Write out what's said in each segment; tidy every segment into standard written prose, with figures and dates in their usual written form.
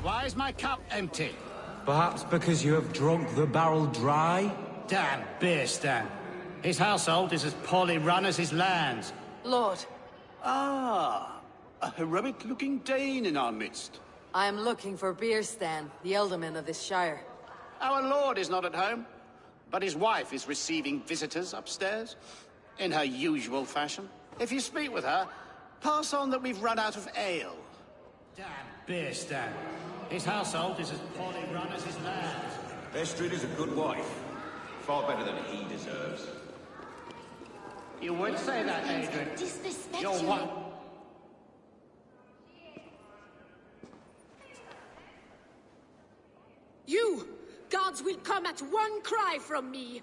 Why is my cup empty? Perhaps because you have drunk the barrel dry? Damn beer stand. His household is as poorly run as his lands. Lord, Ah, a heroic-looking Dane in our midst. I am looking for Beerstan, the alderman of this shire. Our lord is not at home, but his wife is receiving visitors upstairs, in her usual fashion. If you speak with her, pass on that we've run out of ale. Damn beer stand. His household is as poorly run as his lands. Estrid is a good wife. Far better than he deserves. You would say that, Adrian. Disrespect You're you. one. You! Gods will come at one cry from me!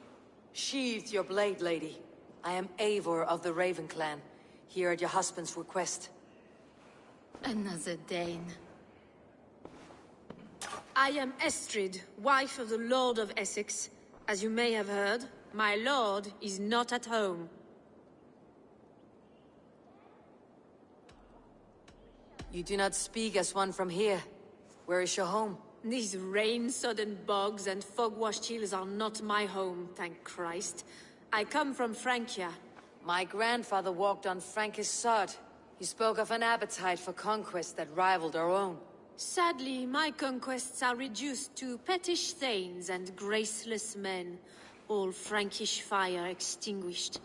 Sheathe your blade, lady. I am Eivor of the Raven clan, here at your husband's request. Another Dane. I am Estrid, wife of the Lord of Essex. As you may have heard, my lord is not at home. You do not speak as one from here. Where is your home? These rain-sodden bogs and fog-washed hills are not my home, thank Christ. I come from Francia. My grandfather walked on Frankish sod. He spoke of an appetite for conquest that rivaled our own. Sadly, my conquests are reduced to pettish thanes and graceless men, all Frankish fire extinguished.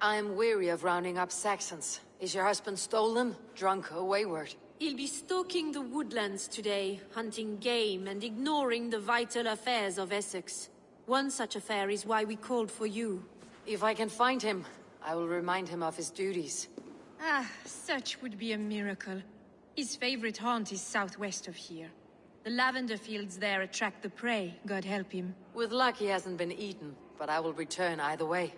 I am weary of rounding up Saxons. Is your husband stolen, drunk, or wayward? He'll be stalking the woodlands today, hunting game and ignoring the vital affairs of Essex. One such affair is why we called for you. If I can find him, I will remind him of his duties. Ah, such would be a miracle. His favorite haunt is southwest of here. The lavender fields there attract the prey, God help him. With luck he hasn't been eaten, but I will return either way.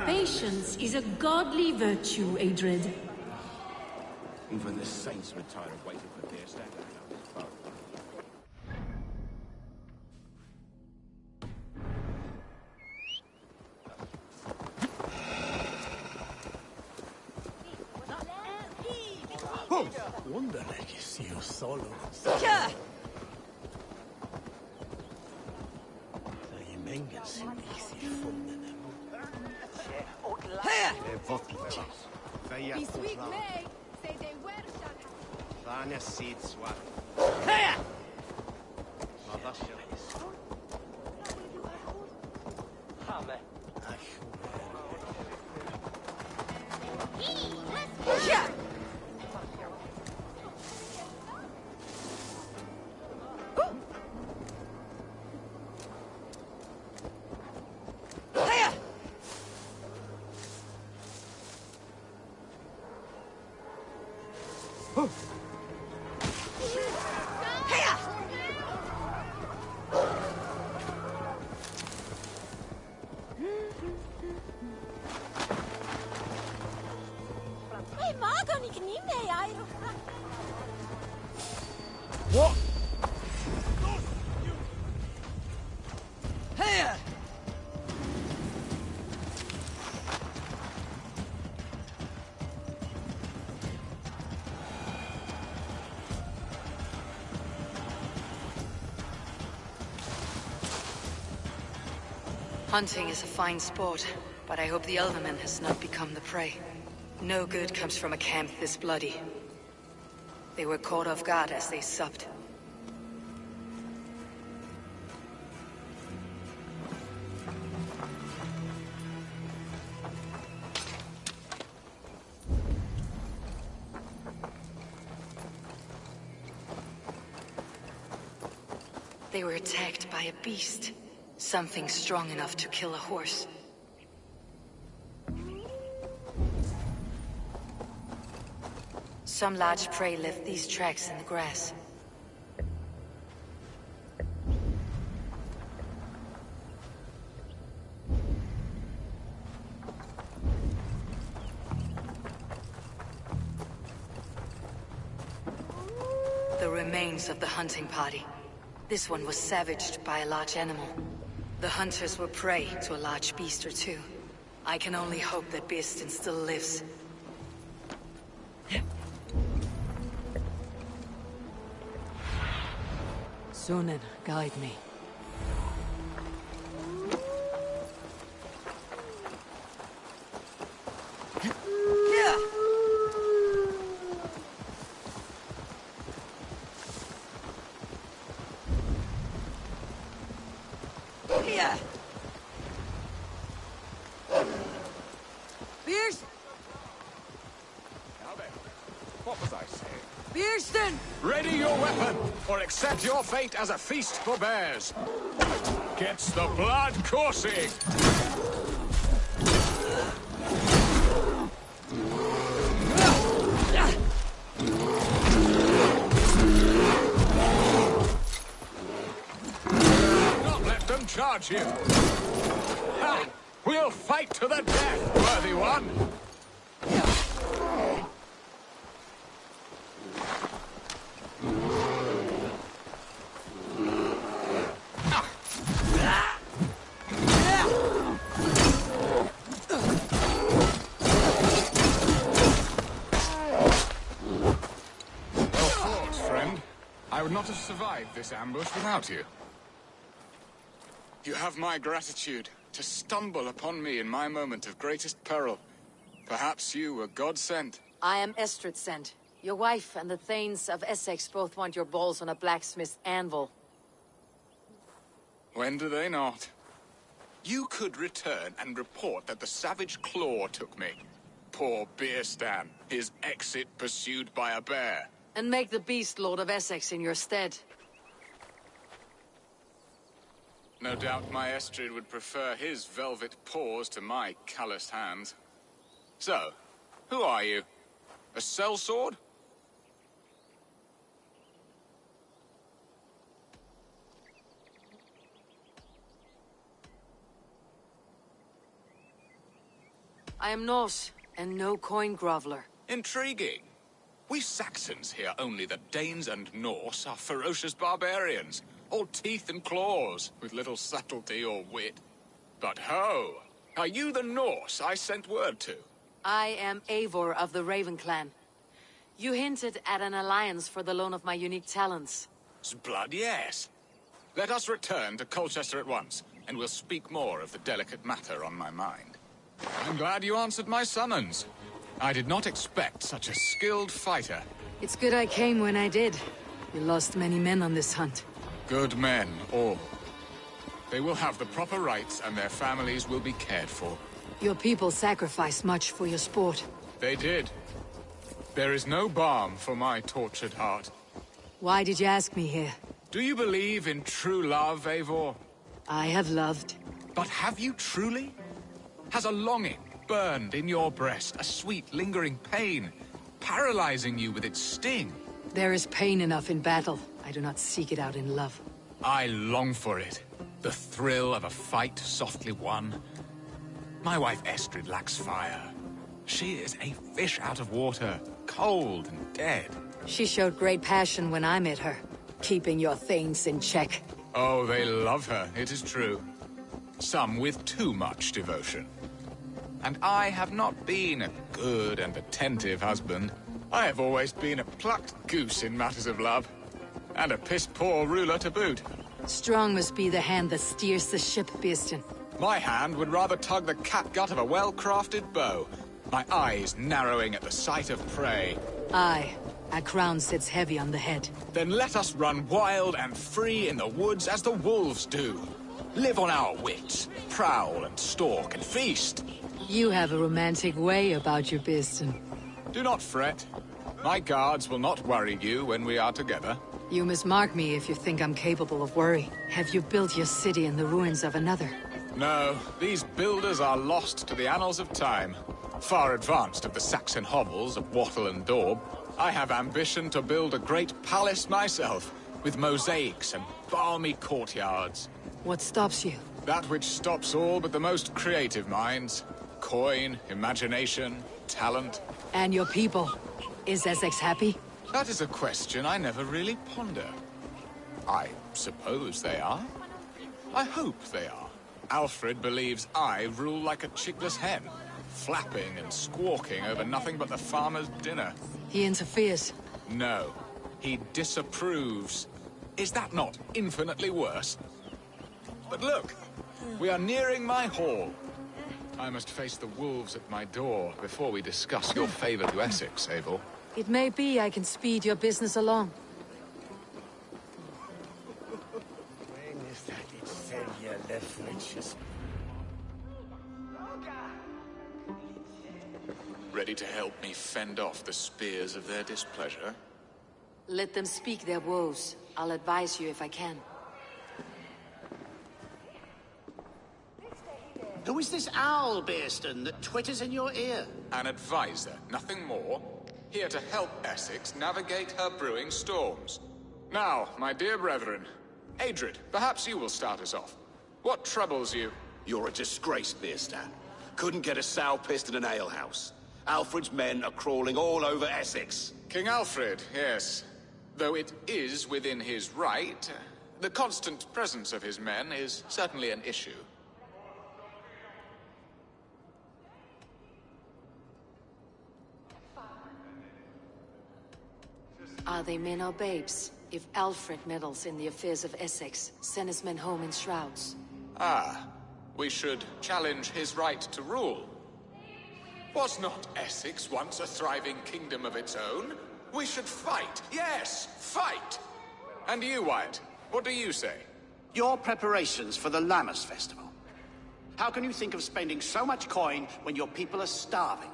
Patience is a godly virtue, Adred. Even the saints were tired of waiting for their stand. Wonder que si io solo. I mengen si easy funden. Biswig me, say they were shall Vanya seeds what? What? Hunting is a fine sport, but I hope the Elderman has not become the prey. No good comes from a camp this bloody. They were caught off guard as they supped. They were attacked by a beast. Something strong enough to kill a horse. Some large prey left these tracks in the grass. the remains of the hunting party. This one was savaged by a large animal. The hunters were prey to a large beast or two. I can only hope that Beastin still lives. Sunan, guide me. What was I saying? Beastin! Ready your weapon, or accept your fate as a feast for bears. Gets the blood coursing. Not let them charge you. Ha! We'll fight to the death, worthy one. I would not have survived this ambush without you. You have my gratitude to stumble upon me in my moment of greatest peril. Perhaps you were God-sent. I am Estrid sent. Your wife and the Thanes of Essex both want your balls on a blacksmith's anvil. When do they not? You could return and report that the savage Claw took me. Poor Beerstan, his exit pursued by a bear. And make the beast Lord of Essex in your stead. No doubt my Estrid would prefer his velvet paws to my calloused hands. So, who are you? A sellsword? I am Norse, and no coin groveler. Intriguing. We Saxons hear only that Danes and Norse are ferocious barbarians, all teeth and claws, with little subtlety or wit. But ho! Are you the Norse I sent word to? I am Eivor of the Raven clan. You hinted at an alliance for the loan of my unique talents. Blood, yes. Let us return to Colchester at once, and we'll speak more of the delicate matter on my mind. I'm glad you answered my summons. I did not expect such a skilled fighter. It's good I came when I did. We lost many men on this hunt. Good men, all. They will have the proper rights and their families will be cared for. Your people sacrificed much for your sport. They did. There is no balm for my tortured heart. Why did you ask me here? Do you believe in true love, Eivor? I have loved. But have you truly? Has a longing burned in your breast, a sweet, lingering pain, paralyzing you with its sting? There is pain enough in battle. I do not seek it out in love. I long for it. The thrill of a fight softly won. My wife Estrid lacks fire. She is a fish out of water, cold and dead. She showed great passion when I met her, keeping your Thanes in check. Oh, they love her, it is true. Some with too much devotion. And I have not been a good and attentive husband. I have always been a plucked goose in matters of love. And a piss-poor ruler to boot. Strong must be the hand that steers the ship, Beastin. My hand would rather tug the catgut of a well-crafted bow. My eyes narrowing at the sight of prey. Aye, a crown sits heavy on the head. Then let us run wild and free in the woods as the wolves do. Live on our wits, prowl and stalk and feast. You have a romantic way about you, Beastin. Do not fret. My guards will not worry you when we are together. You must mark me if you think I'm capable of worry. Have you built your city in the ruins of another? No, these builders are lost to the annals of time. Far advanced of the Saxon hovels of Wattle and Daub, I have ambition to build a great palace myself, with mosaics and balmy courtyards. What stops you? That which stops all but the most creative minds. Coin, imagination, talent. And your people? Is Essex happy? That is a question I never really ponder. I suppose they are. I hope they are. Alfred believes I rule like a chickless hen, flapping and squawking over nothing but the farmer's dinner. He interferes. No, he disapproves. Is that not infinitely worse? But look, we are nearing my hall. I must face the wolves at my door before we discuss your favor to Essex, Abel. It may be I can speed your business along. When is that it said you left riches? Ready to help me fend off the spears of their displeasure? Let them speak their woes. I'll advise you if I can. Who is this owl, Bearston, that twitters in your ear? An advisor, nothing more. Here to help Essex navigate her brewing storms. Now, my dear brethren, Adrid, perhaps you will start us off. What troubles you? You're a disgrace, Bearstan. Couldn't get a sow pissed in an alehouse. Alfred's men are crawling all over Essex. King Alfred, yes. Though it is within his right, the constant presence of his men is certainly an issue. Are they men or babes? If Alfred meddles in the affairs of Essex, send his men home in shrouds. Ah, we should challenge his right to rule. Was not Essex once a thriving kingdom of its own? We should fight, yes, fight! And you, Wyatt, what do you say? Your preparations for the Lammas Festival. How can you think of spending so much coin when your people are starving?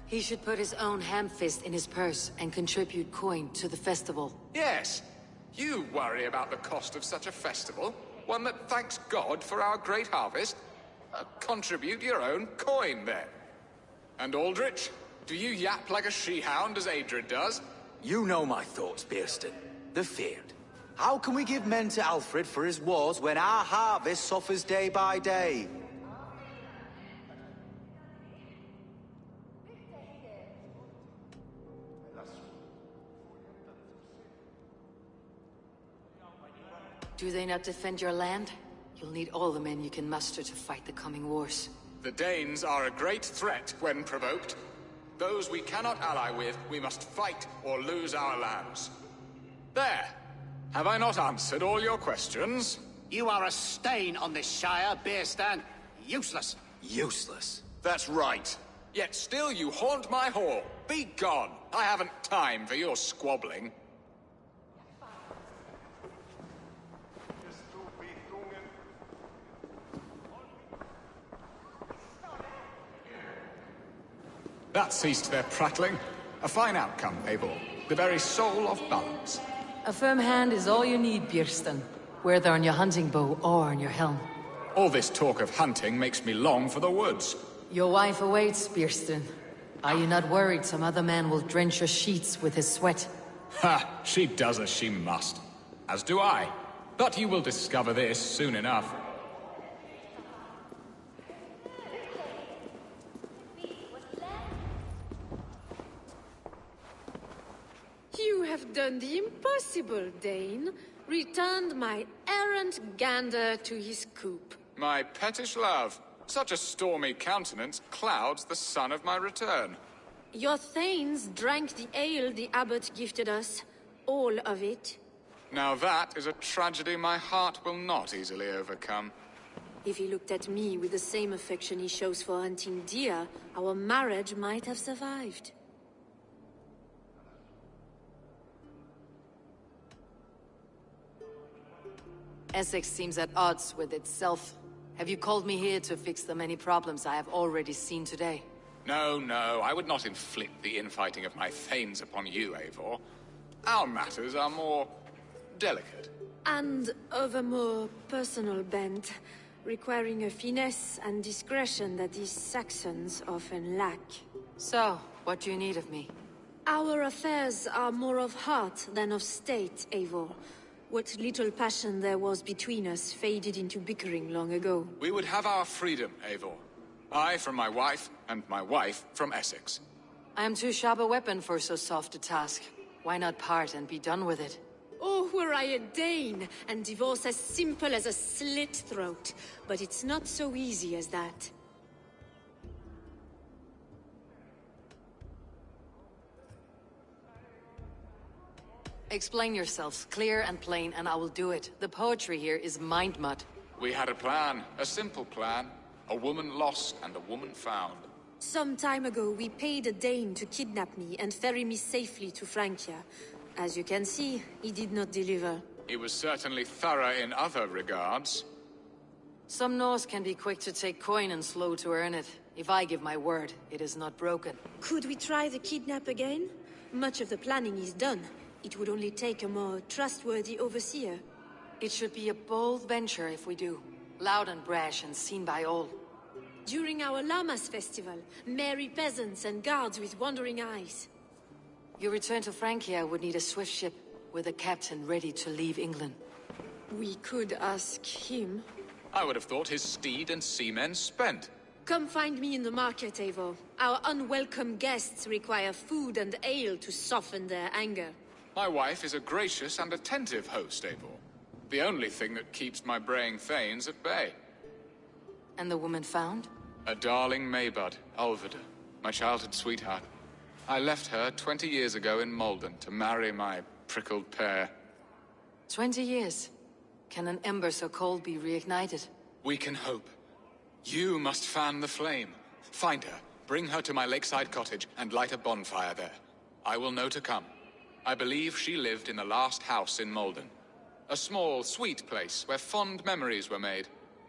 He should put his own ham-fist in his purse and contribute coin to the festival. Yes, you worry about the cost of such a festival, one that thanks God for our great harvest. Contribute your own coin, then. And Aldrich, do you yap like a she-hound as Adrid does? You know my thoughts, Bearston. They're feared. How can we give men to Alfred for his wars when our harvest suffers day by day? Do they not defend your land? You'll need all the men you can muster to fight the coming wars. The Danes are a great threat when provoked. Those we cannot ally with, we must fight or lose our lands. There! Have I not answered all your questions? You are a stain on this shire, Bearstan. Useless. Useless. That's right. Yet still you haunt my hall. Be gone! I haven't time for your squabbling. That ceased their prattling. A fine outcome, Abel. The very soul of balance. A firm hand is all you need, Bearston. Whether on your hunting bow or on your helm. All this talk of hunting makes me long for the woods. Your wife awaits, Bearston. Are you not worried some other man will drench your sheets with his sweat? Ha! She does as she must. As do I. But you will discover this soon enough. You have done the impossible, Dane. Returned my errant gander to his coop. My pettish love. Such a stormy countenance clouds the sun of my return. Your thanes drank the ale the abbot gifted us. All of it. Now that is a tragedy my heart will not easily overcome. If he looked at me with the same affection he shows for hunting deer, our marriage might have survived. Essex seems at odds with itself. Have you called me here to fix the many problems I have already seen today? No, no, I would not inflict the infighting of my thanes upon you, Eivor. Our matters are more delicate. And of a more personal bent, requiring a finesse and discretion that these Saxons often lack. So, what do you need of me? Our affairs are more of heart than of state, Eivor. What little passion there was between us faded into bickering long ago. We would have our freedom, Eivor. I from my wife, and my wife from Essex. I am too sharp a weapon for so soft a task. Why not part and be done with it? Oh, were I a Dane, and divorce as simple as a slit throat. But it's not so easy as that. Explain yourselves, clear and plain, and I will do it. The poetry here is mind mud. We had a plan, a simple plan. A woman lost and a woman found. Some time ago, we paid a Dane to kidnap me and ferry me safely to Francia. As you can see, he did not deliver. He was certainly thorough in other regards. Some Norse can be quick to take coin and slow to earn it. If I give my word, it is not broken. Could we try the kidnap again? Much of the planning is done. It would only take a more trustworthy overseer. It should be a bold venture if we do. Loud and brash and seen by all. During our Llamas festival, merry peasants and guards with wandering eyes. Your return to Francia would need a swift ship, with a captain ready to leave England. We could ask him. I would have thought his steed and seamen spent. Come find me in the market, Eivor. Our unwelcome guests require food and ale to soften their anger. My wife is a gracious and attentive host, Eivor. The only thing that keeps my braying thanes at bay. And the woman found? A darling Maybud, Alvida, my childhood sweetheart. I left her 20 years ago in Malden to marry my prickled pear. 20 years? Can an ember so cold be reignited? We can hope. You must fan the flame. Find her, bring her to my lakeside cottage, and light a bonfire there. I will know to come. I believe she lived in the last house in Malden. A small, sweet place where fond memories were made.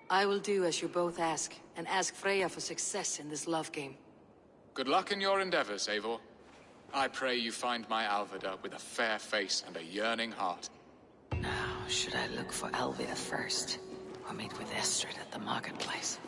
I will do as you both ask, and ask Freya for success in this love game. Good luck in your endeavors, Eivor. I pray you find my Alvida with a fair face and a yearning heart. Now, should I look for Alvida first, or meet with Estrid at the marketplace?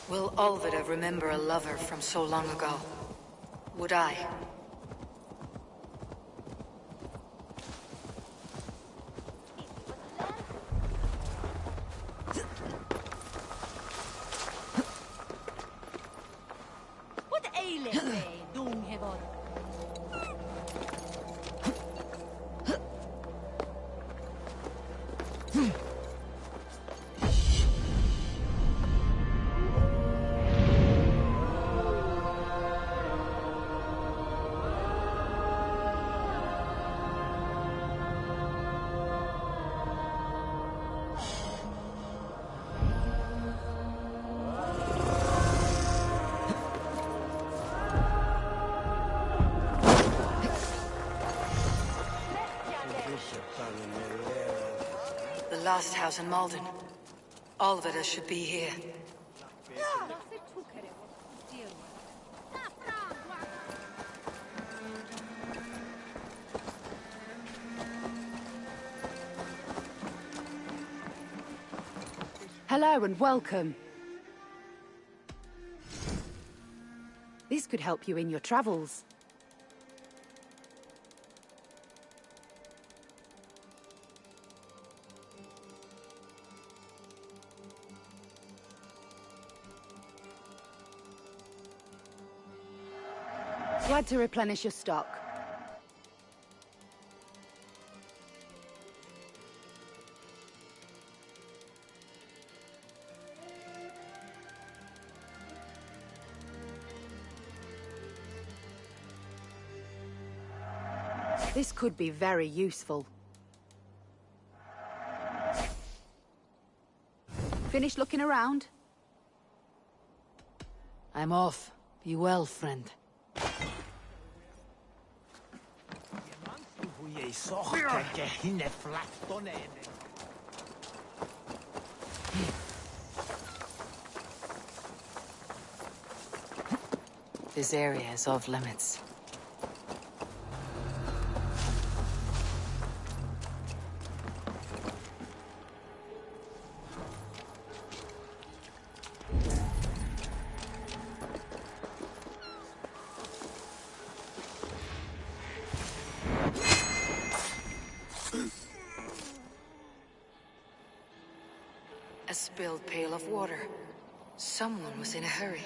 Will Alvida remember a lover from so long ago? Would I? What aileth thee, Dunghevor? last house in Malden. All of it should be here. Hello and welcome. This could help you in your travels. Glad to replenish your stock. This could be very useful. Finished looking around? I'm off. Be well, friend. This area is off limits. A spilled pail of water. Someone was in a hurry.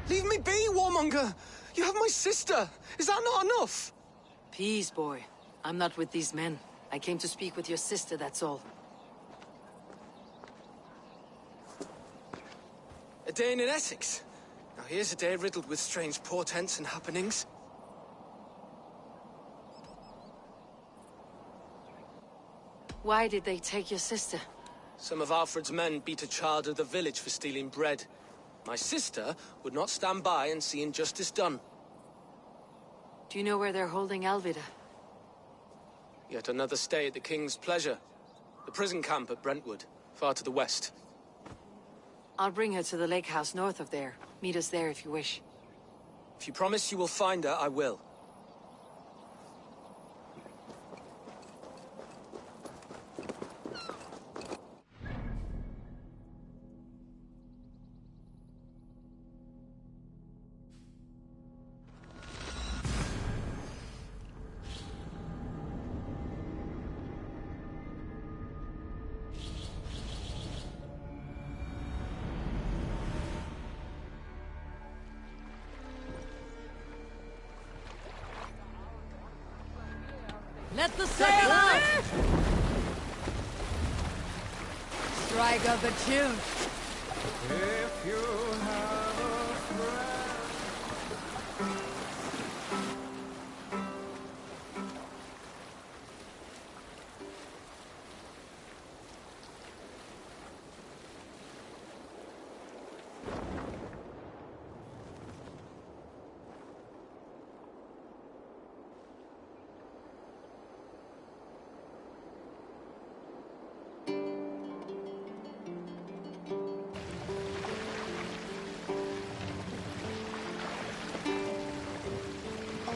Leave me be, warmonger! You have my sister! Is that not enough? Peace, boy. I'm not with these men. I came to speak with your sister, that's all. A day in Essex? Now here's a day riddled with strange portents and happenings. Why did they take your sister? Some of Alfred's men beat a child of the village for stealing bread. My sister would not stand by and see injustice done. Do you know where they're holding Alvida? Yet another stay at the King's pleasure. The prison camp at Brentwood, far to the west. I'll bring her to the lake house north of there. Meet us there if you wish. If you promise you will find her, I will. Let the sail out! Strike up a tune. If you have a friend.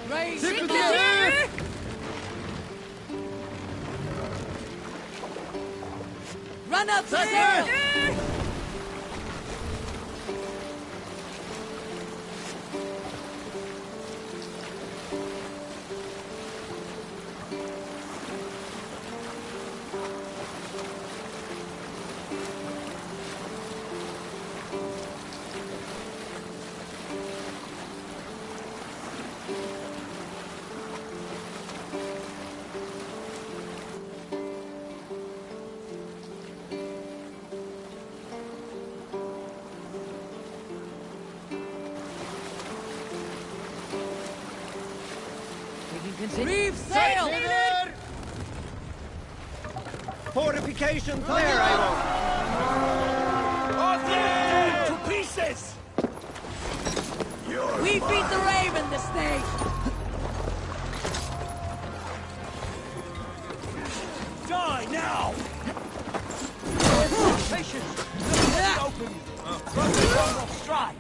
Raise Take it the gear! Run up the sail! Reef sail! Fortification clear, I To pieces! We beat the Patience! Let it open! Run the wrong off stride!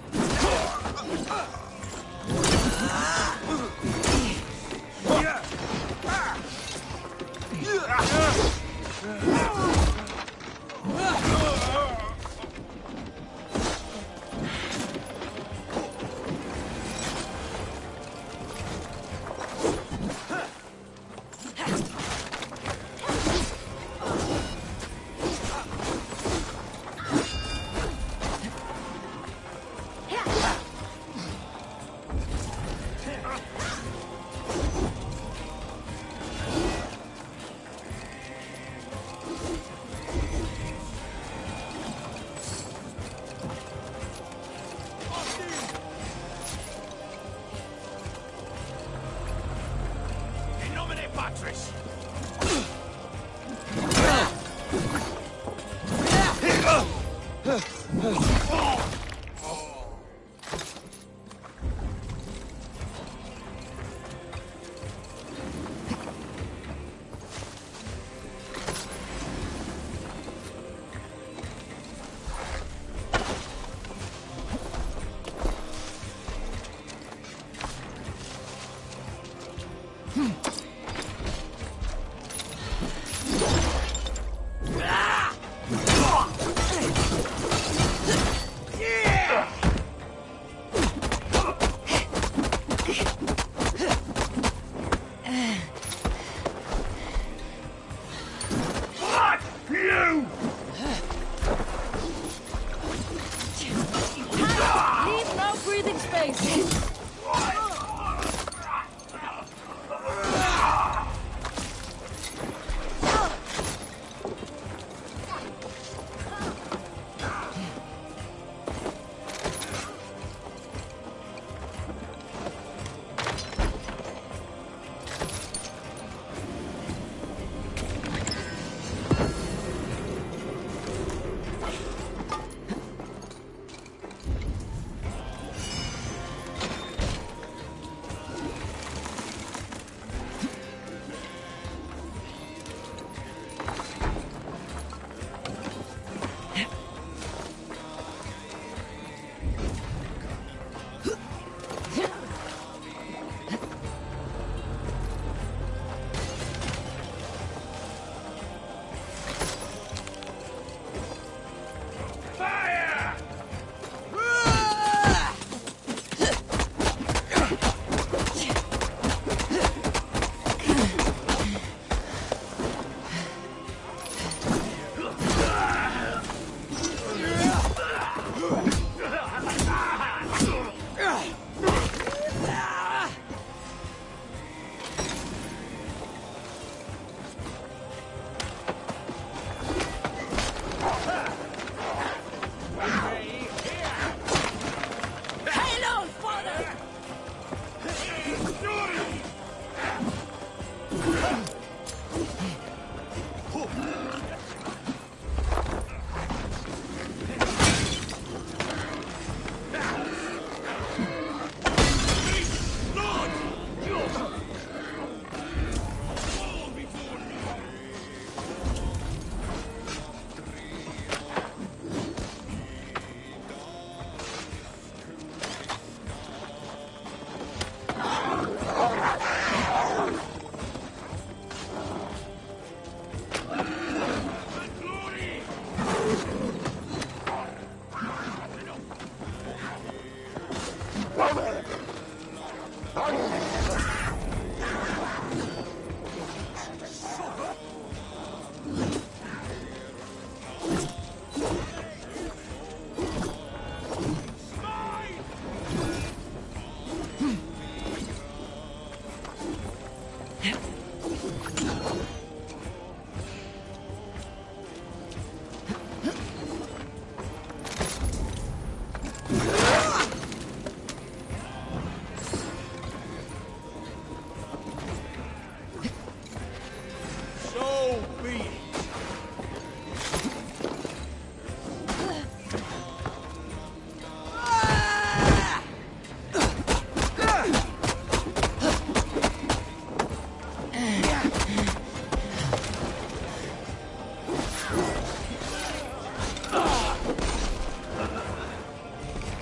Leave no breathing space.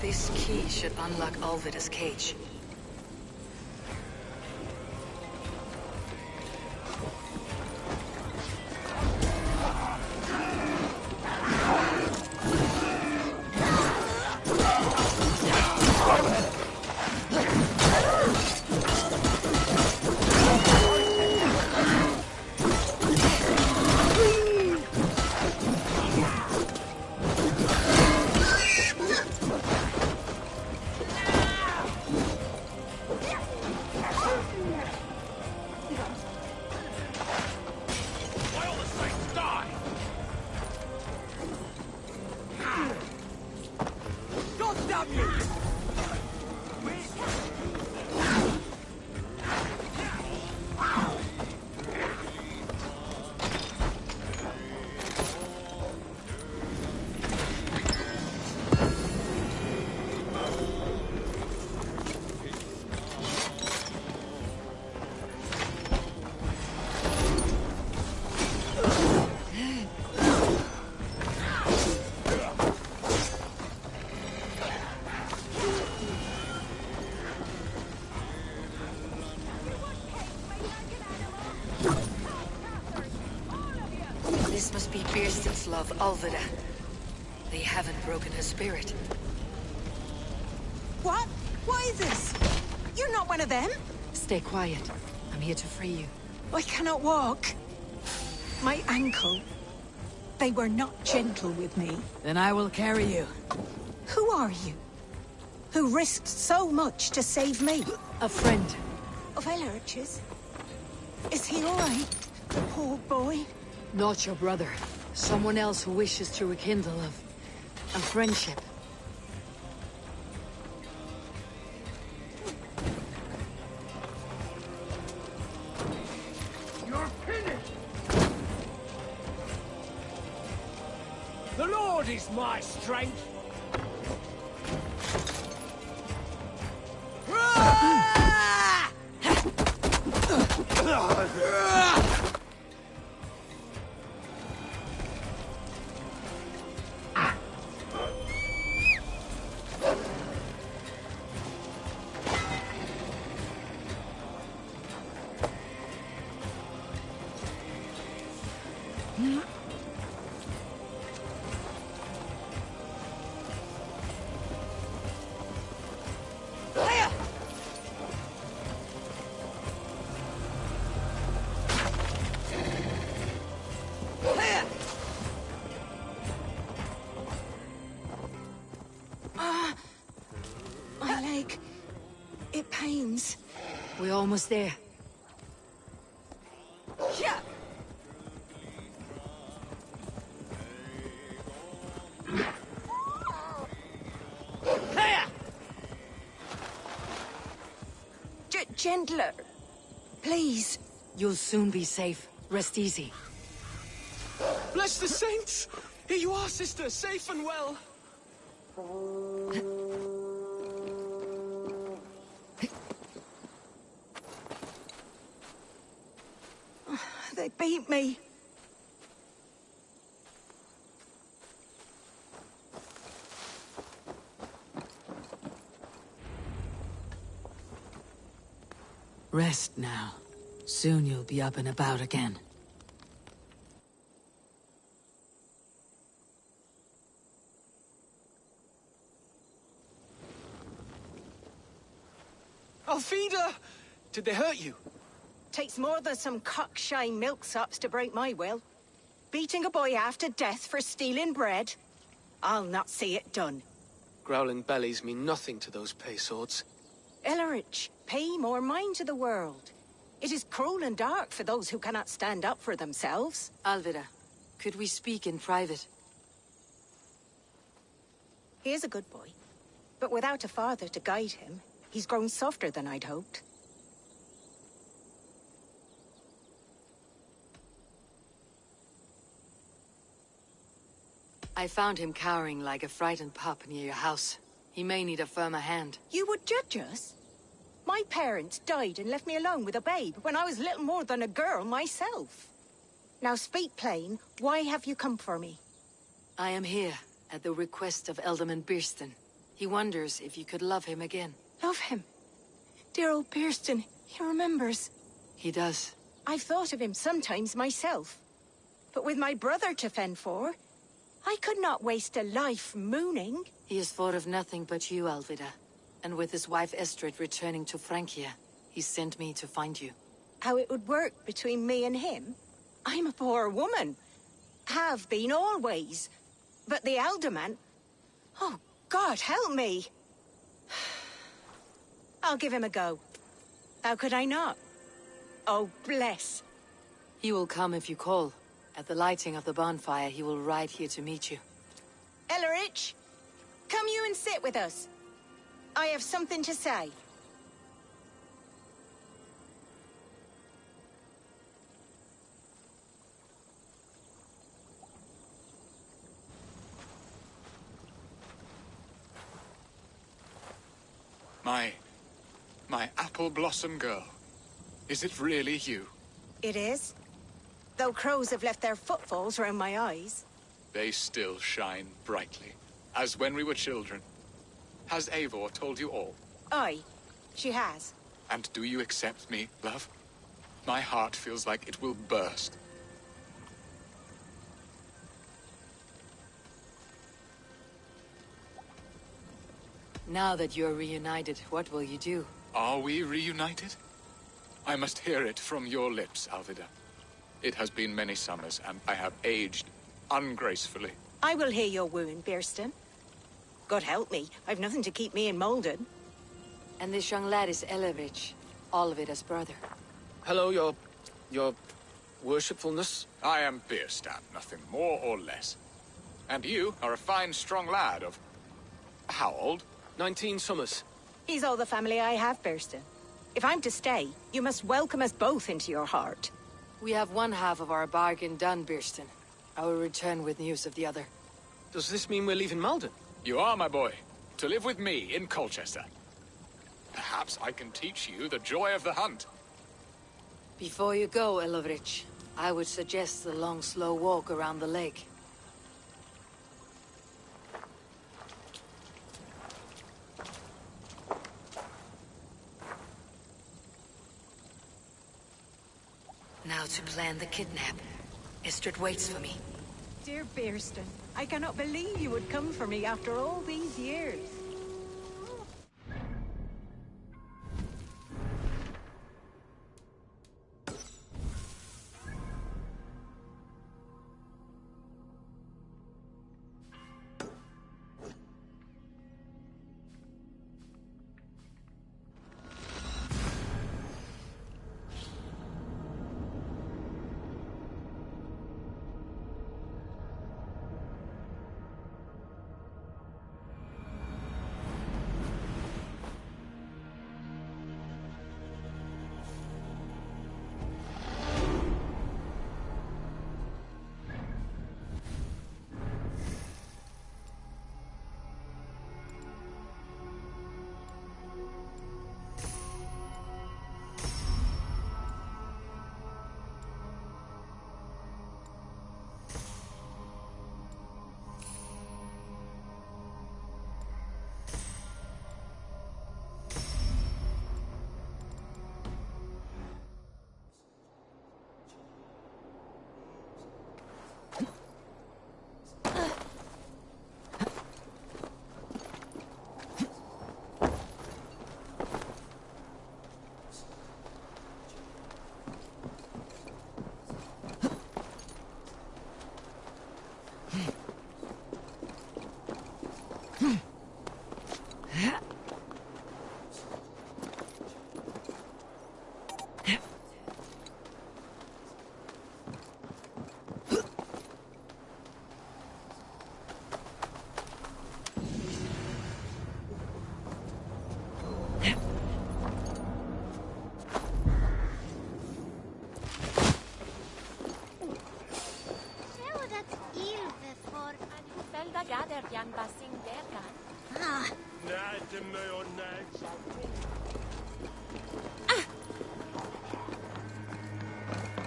This key should unlock Alvida's cage. This must be Birsten's love, Alvida. They haven't broken her spirit. What? What is this? You're not one of them? Stay quiet. I'm here to free you. I cannot walk. My ankle. They were not gentle with me. Then I will carry you. Who are you? Who risked so much to save me? A friend. Of Elrich's? Is he all right? The poor boy? Not your brother. Someone else who wishes to rekindle a friendship. You're finished! The Lord is my strength! My leg. It pains. We're almost there. Yeah. Gentler. Please. You'll soon be safe. Rest easy. Bless the saints! Here you are, sister, safe and well. They beat me. Rest now. Soon you'll be up and about again. Alfida! Did they hurt you? Takes more than some cockshy milksops to break my will. Beating a boy half to death for stealing bread? I'll not see it done. Growling bellies mean nothing to those pay swords. Elrich, pay more mind to the world. It is cruel and dark for those who cannot stand up for themselves. Alvida, could we speak in private? He is a good boy, but without a father to guide him, he's grown softer than I'd hoped. I found him cowering like a frightened pup near your house. He may need a firmer hand. You would judge us? My parents died and left me alone with a babe when I was little more than a girl myself. Now speak plain, why have you come for me? I am here at the request of Ealdorman Birsten. He wonders if you could love him again. Love him? Dear old Bearston, he remembers. He does. I've thought of him sometimes myself. But with my brother to fend for, I could not waste a life mooning. He has thought of nothing but you, Alvida. And with his wife Estrid returning to Francia, he sent me to find you. How it would work between me and him? I'm a poor woman. Have been always. But the alderman... Oh, God, help me! I'll give him a go. How could I not? Oh, bless. He will come if you call. At the lighting of the bonfire, he will ride here to meet you. Ellerich, come you and sit with us. I have something to say. My apple blossom girl. Is it really you? It is. Though crows have left their footfalls round my eyes. They still shine brightly, as when we were children. Has Eivor told you all? Aye, she has. And do you accept me, love? My heart feels like it will burst. Now that you're reunited, what will you do? Are we reunited? I must hear it from your lips, Alvida. It has been many summers, and I have aged ungracefully. I will hear your wound, Bearston. God help me, I've nothing to keep me in Malden. And this young lad is Ellerich, Alvida's brother. Hello, your worshipfulness. I am Bierstan, nothing more or less. And you are a fine, strong lad of... how old? 19 summers. He's all the family I have, Bearston. If I'm to stay, you must welcome us both into your heart. We have one half of our bargain done, Bierston. I will return with news of the other. Does this mean we're leaving Malden? You are, my boy, to live with me in Colchester. Perhaps I can teach you the joy of the hunt. Before you go, Ellerich, I would suggest a long, slow walk around the lake. Now to plan the kidnap. Estrid waits for me. Dear Bearston, I cannot believe you would come for me after all these years.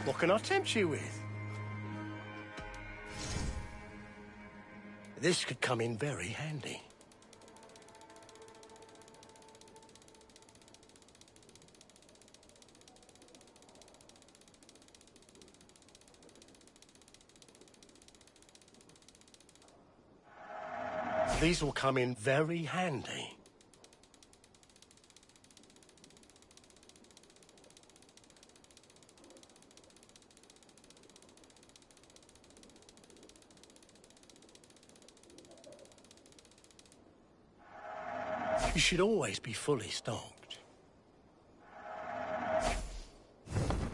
What can I tempt you with? This could come in very handy. These will come in very handy. You should always be fully stocked.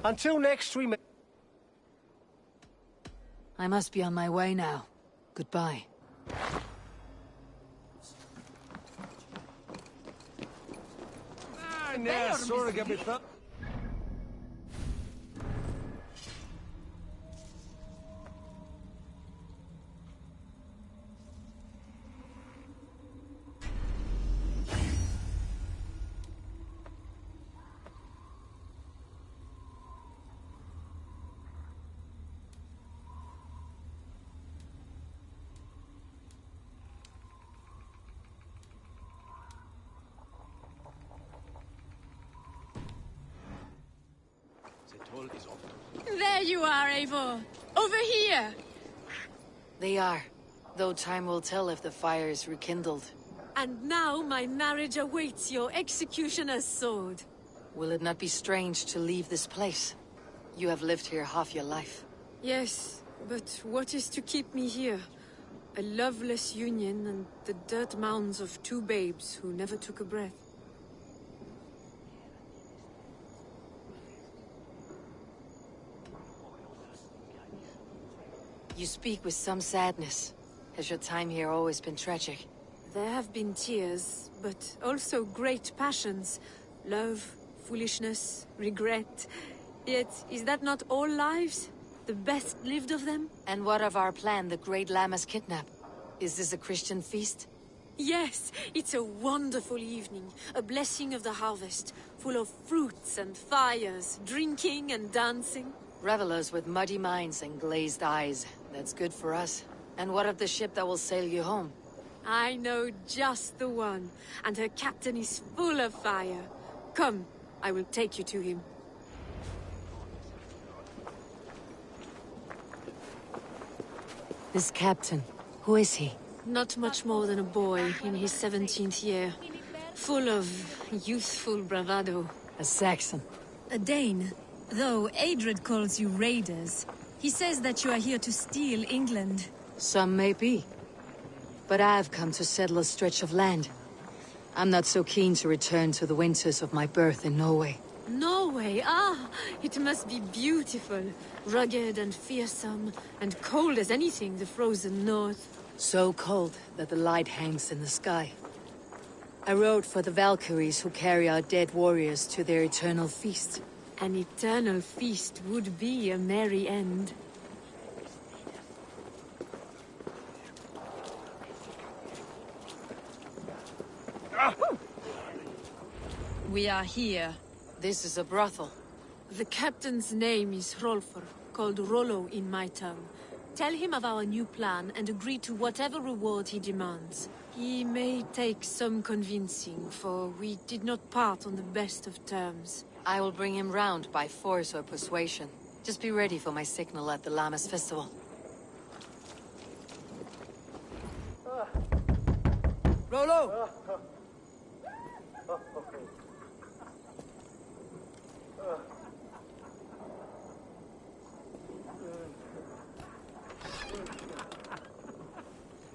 Until next we meet. I must be on my way now. Goodbye. There you are, Eivor. Over here. They are. Though time will tell if the fire is rekindled. And now my marriage awaits your executioner's sword. Will it not be strange to leave this place? You have lived here half your life. Yes, but what is to keep me here? A loveless union and the dirt mounds of two babes who never took a breath. You speak with some sadness. Has your time here always been tragic? There have been tears, but also great passions. Love, foolishness, regret. Yet, is that not all lives? The best lived of them? And what of our plan, the Great Lammas kidnap? Is this a Christian feast? Yes, it's a wonderful evening. A blessing of the harvest, full of fruits and fires, drinking and dancing. Revelers with muddy minds and glazed eyes. That's good for us. And what of the ship that will sail you home? I know just the one, and her captain is full of fire. Come, I will take you to him. This captain, who is he? Not much more than a boy in his 17th year. Full of youthful bravado. A Saxon. A Dane. Though Adred calls you raiders. He says that you are here to steal England. Some may be. But I've come to settle a stretch of land. I'm not so keen to return to the winters of my birth in Norway. Norway? Ah, it must be beautiful. Rugged and fearsome, and cold as anything the frozen north. So cold that the light hangs in the sky. I rode for the Valkyries who carry our dead warriors to their eternal feast. An eternal feast would be a merry end. We are here. This is a brothel. The captain's name is Rolfr, called Rollo in my tongue. Tell him of our new plan and agree to whatever reward he demands. He may take some convincing, for we did not part on the best of terms. I will bring him round by force or persuasion. Just be ready for my signal at the Lammas festival. Rollo!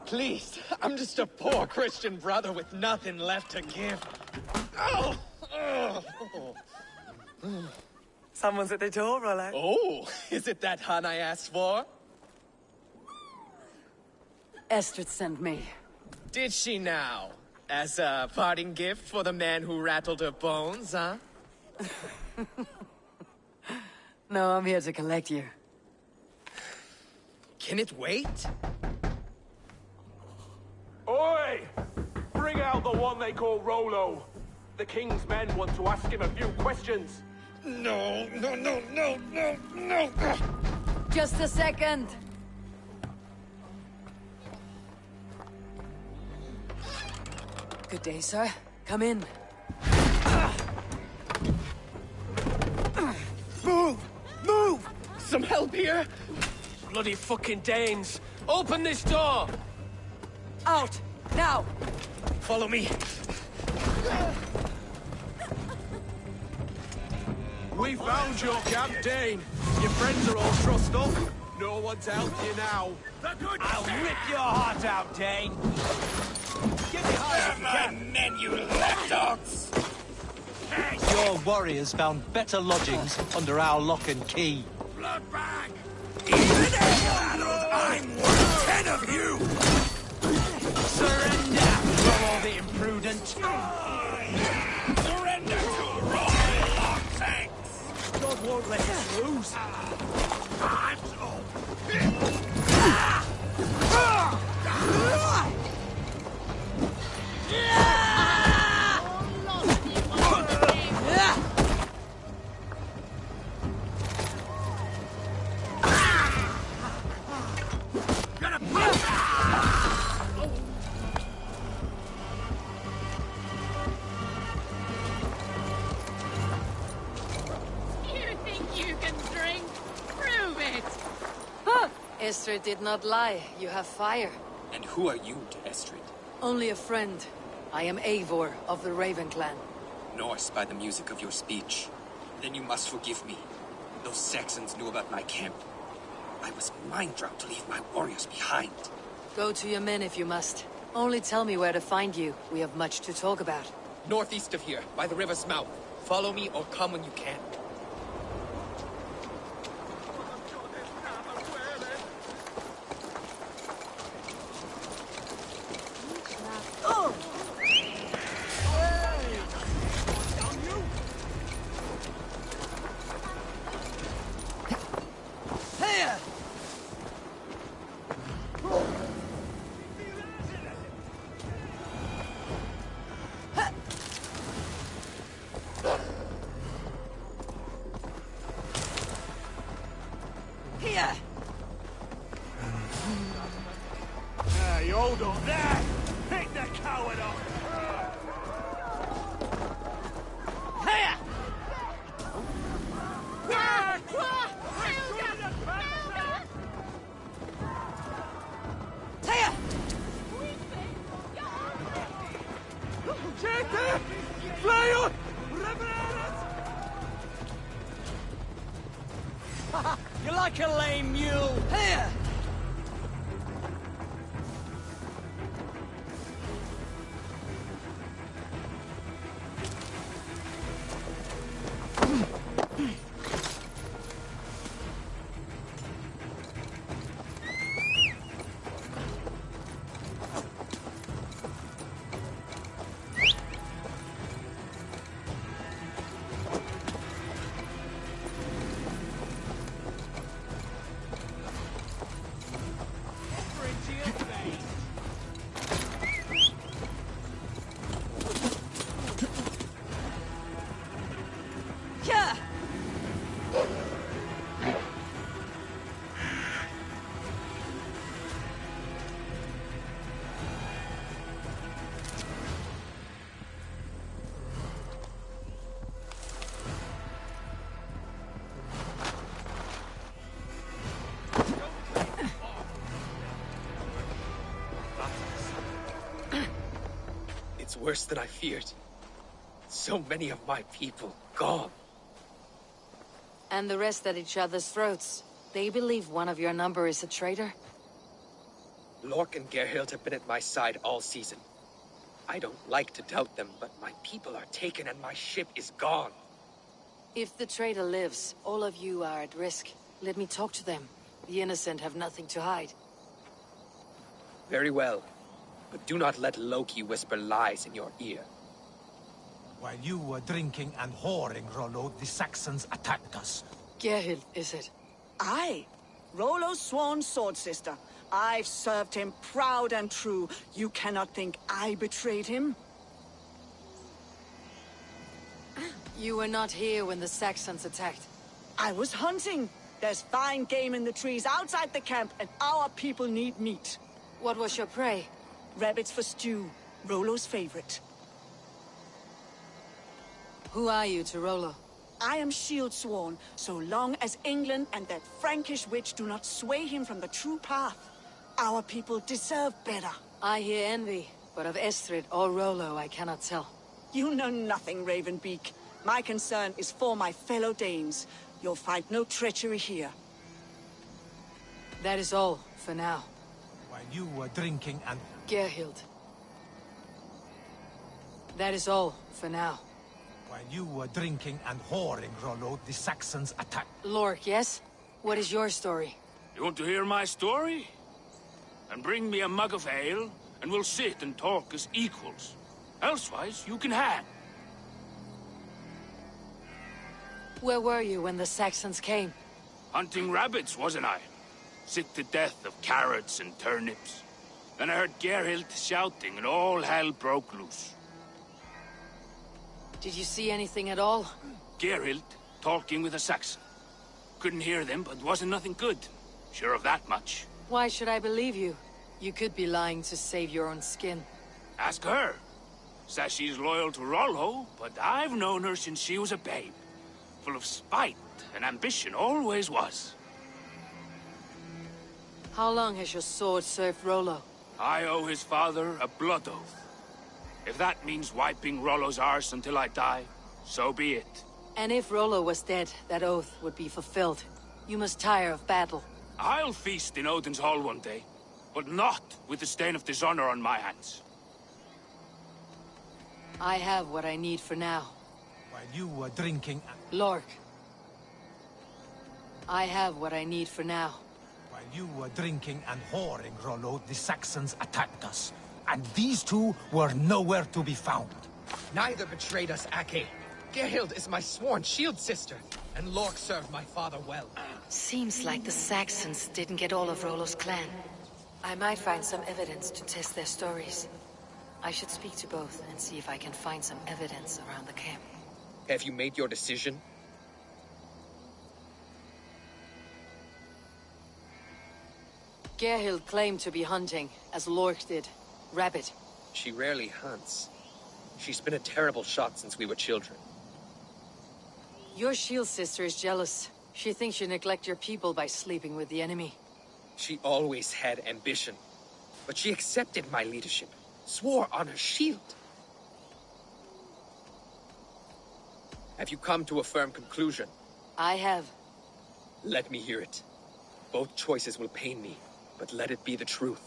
Please, I'm just a poor Christian brother with nothing left to give. Oh! Someone's at the door, Rollo. Oh, is it that hun I asked for? Estrid sent me. Did she now? As a parting gift for the man who rattled her bones, huh? No, I'm here to collect you. Can it wait? Oi! Bring out the one they call Rollo. The king's men want to ask him a few questions. No. Just a second. Good day, sir. Come in. Move! Some help here? Bloody fucking Danes! Open this door! Out! Now! Follow me. We found your camp, Dane. Your friends are all trussed up. No one to help you now. I'll rip your heart out, Dane. Get behind my men, you lapdogs! Your warriors found better lodgings under our lock and key. Bloodbag! Even addled, I'm worth 10 of you! Surrender, all the imprudent. Surrender to royal long thanks! God won't let us lose. Time's up! Estrid did not lie. You have fire. And who are you to Estrid? Only a friend. I am Eivor of the Raven clan. Norse by the music of your speech. Then you must forgive me. Those Saxons knew about my camp. I was mind-drugged to leave my warriors behind. Go to your men if you must. Only tell me where to find you. We have much to talk about. Northeast of here, by the river's mouth. Follow me or come when you can. Hey, hold on there! Pick the coward up! Here! Taya! Gente! Fly on! You're like a lame mule! Here! It's worse than I feared. So many of my people gone. And the rest at each other's throats. They believe one of your number is a traitor? Lork and Gerhild have been at my side all season. I don't like to doubt them, but my people are taken and my ship is gone. If the traitor lives, all of you are at risk. Let me talk to them. The innocent have nothing to hide. Very well. But do not let Loki whisper lies in your ear. While you were drinking and whoring, Rollo, the Saxons attacked us. Gerhild, is it? Aye. Rollo's sworn sword sister. I've served him proud and true. You cannot think I betrayed him? You were not here when the Saxons attacked. I was hunting. There's fine game in the trees outside the camp, and our people need meat. What was your prey? Rabbits for stew. Rollo's favorite. Who are you to Rollo? I am shield sworn, so long as England and that Frankish witch do not sway him from the true path. Our people deserve better. I hear envy. but of Estrid or Rollo I cannot tell. You know nothing, Ravenbeak. My concern is for my fellow Danes. You'll find no treachery here. That is all, for now. While you were drinking and... Gerhild. That is all, for now. While you were drinking and whoring, Rollo, the Saxons attacked... Lork, yes? What is your story? You want to hear my story? And bring me a mug of ale, and we'll sit and talk as equals. Elsewise, you can hang. Where were you when the Saxons came? Hunting rabbits, wasn't I? Sick to death of carrots and turnips. Then I heard Gerhild shouting, and all hell broke loose. Did you see anything at all? Gerhild talking with a Saxon. Couldn't hear them, but wasn't nothing good. Sure of that much. Why should I believe you? You could be lying to save your own skin. Ask her. Says she's loyal to Rollo, but I've known her since she was a babe. Full of spite and ambition, always was. How long has your sword served Rollo? I owe his father a blood oath. If that means wiping Rollo's arse until I die, so be it. And if Rollo was dead, that oath would be fulfilled. You must tire of battle. I'll feast in Odin's hall one day, but not with the stain of dishonor on my hands. I have what I need for now. While you were drinking and... Lork. I have what I need for now. While you were drinking and whoring, Rollo, the Saxons attacked us. And these two were nowhere to be found. Neither betrayed us, Ake. Gerhild is my sworn shield sister, and Lork served my father well. Seems like the Saxons didn't get all of Rollo's clan. I might find some evidence to test their stories. I should speak to both and see if I can find some evidence around the camp. Have you made your decision? Gerhild claimed to be hunting, as Lork did. Rabbit. She rarely hunts. She's been a terrible shot since we were children. Your shield sister is jealous. She thinks you neglect your people by sleeping with the enemy. She always had ambition. But she accepted my leadership. Swore on her shield. Have you come to a firm conclusion? I have. Let me hear it. Both choices will pain me, but let it be the truth.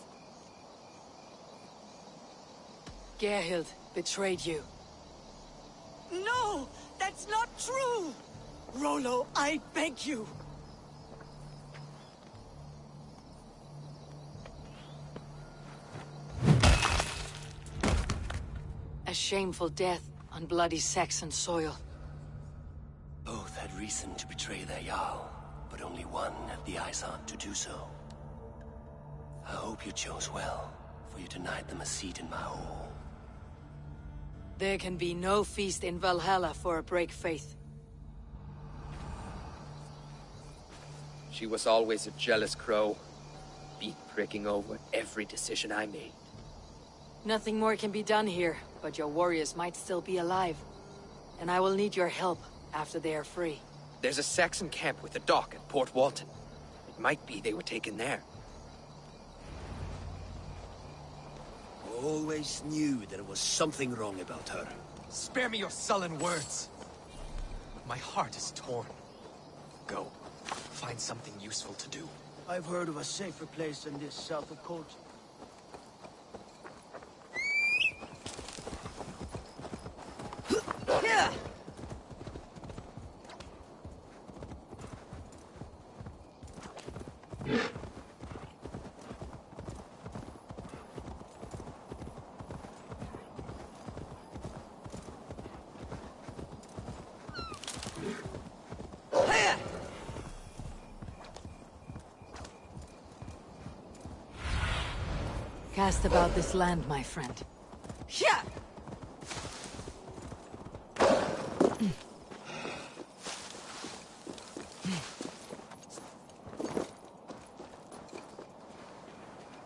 Gerhild betrayed you. No! That's not true! Rollo, I beg you! A shameful death on bloody Saxon soil. Both had reason to betray their Jarl, but only one had the eyesight to do so. I hope you chose well, for you denied them a seat in my hall. There can be no feast in Valhalla for a break faith. She was always a jealous crow, beak pricking over every decision I made. Nothing more can be done here, but your warriors might still be alive. And I will need your help after they are free. There's a Saxon camp with a dock at Port Walton. It might be they were taken there. Always knew there was something wrong about her. Spare me your sullen words. My heart is torn. Go. Find something useful to do. I've heard of a safer place than this south of Colt. Yeah! Cast about this land, my friend. Yeah!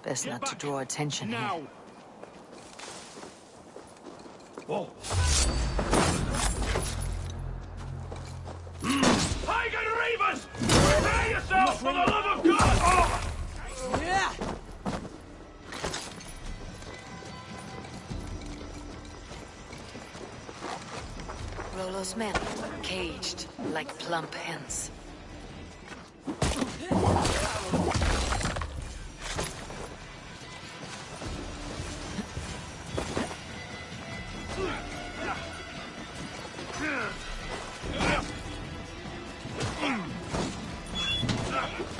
Best not to draw attention now. Whoa! Pagan Reavers! Prepare yourself for the love of God! Oh! Yeah! Rollo's men, caged like plump hens.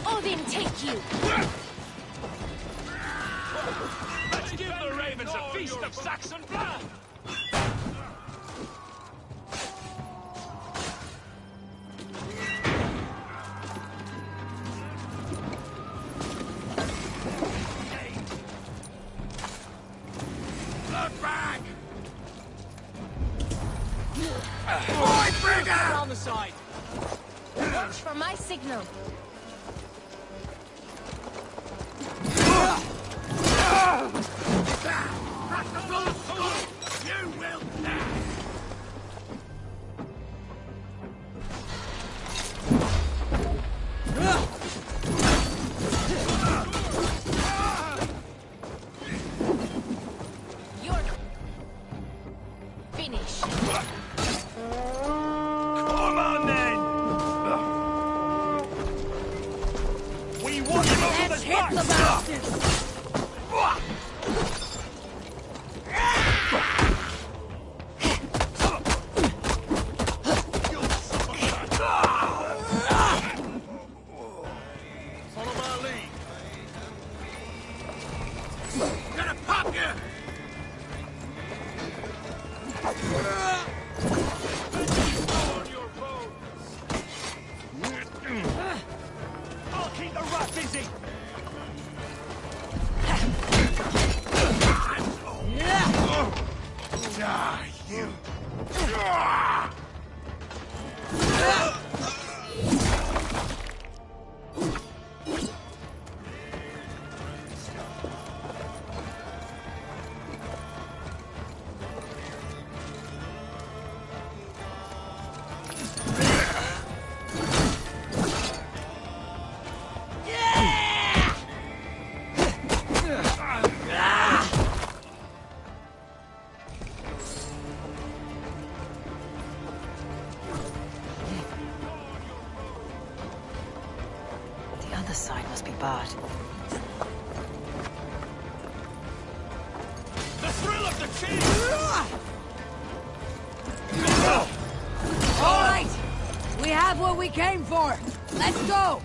Odin, take you! Let's give the ravens a feast of Saxon blood! On the side! Watch for my signal! You will die! You're finished. Come on then! We want him over the Hit the bastards! Follow my lead. Gonna pop you! I'll keep the rat busy! Die, you! The other side must be barred. The thrill of the chase! All right! We have what we came for! Let's go!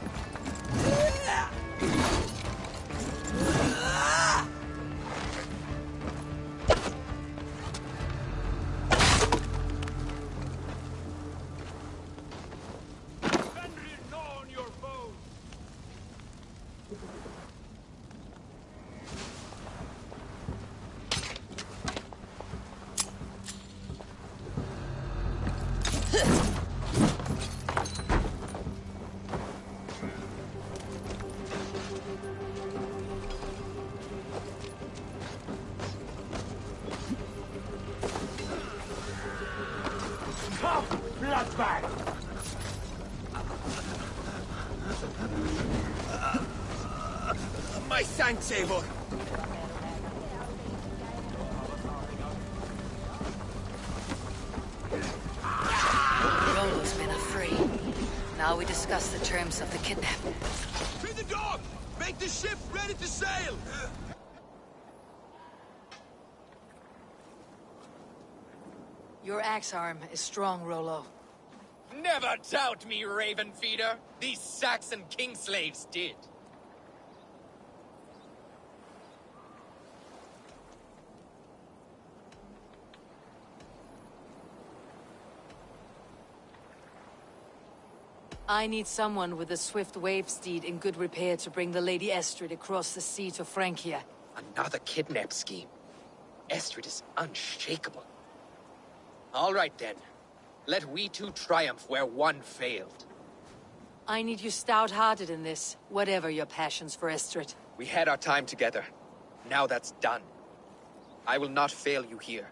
Come, bloodbag! My sanctable! Rollo's men are free. Now we discuss the terms of the kidnap. To the dock! Make the ship ready to sail! Your axe arm is strong, Rollo. Never doubt me, Raven Feeder. These Saxon king slaves did. I need someone with a swift wave steed in good repair to bring the Lady Estrid across the sea to Francia. Another kidnap scheme. Estrid is unshakable. All right, then. Let we two triumph where one failed. I need you stout-hearted in this, whatever your passions for Estrid. We had our time together. Now that's done. I will not fail you here,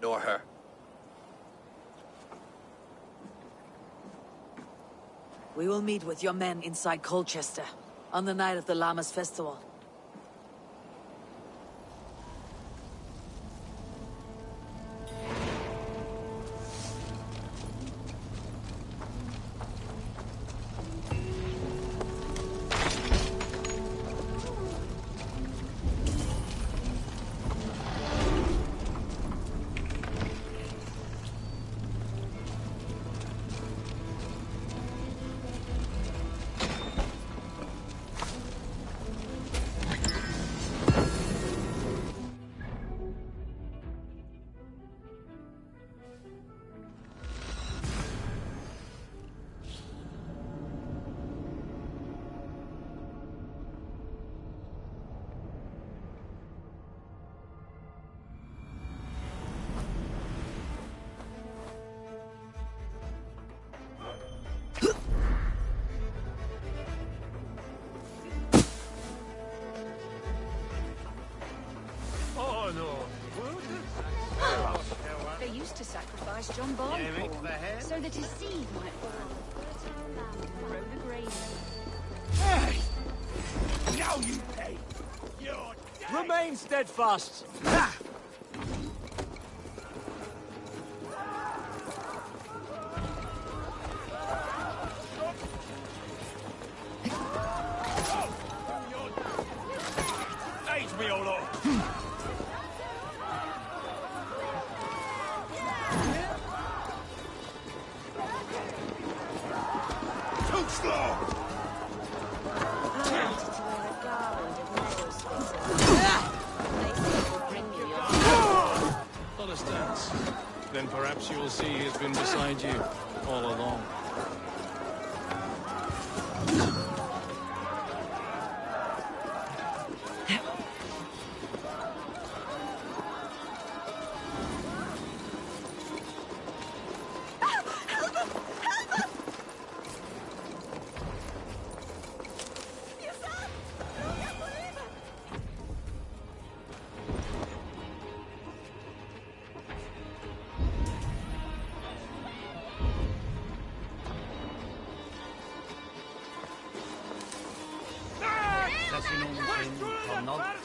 nor her. We will meet with your men inside Colchester, on the night of the Llamas Festival. They used to sacrifice John Barleycorn so that his seed might fall on fertile land and grow the grain. Hey! Now you pay! You're dead! Remain steadfast! Age me, Olo! Too slow! Understands. Then perhaps you will see he has been beside you all along.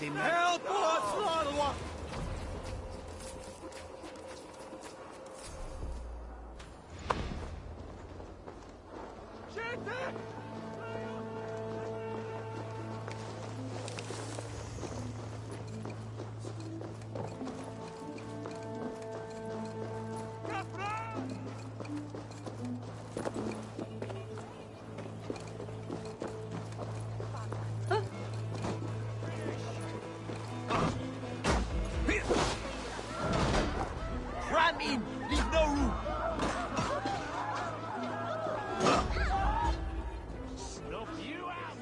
Help us! Cram in! Leave no room! Snuff you out!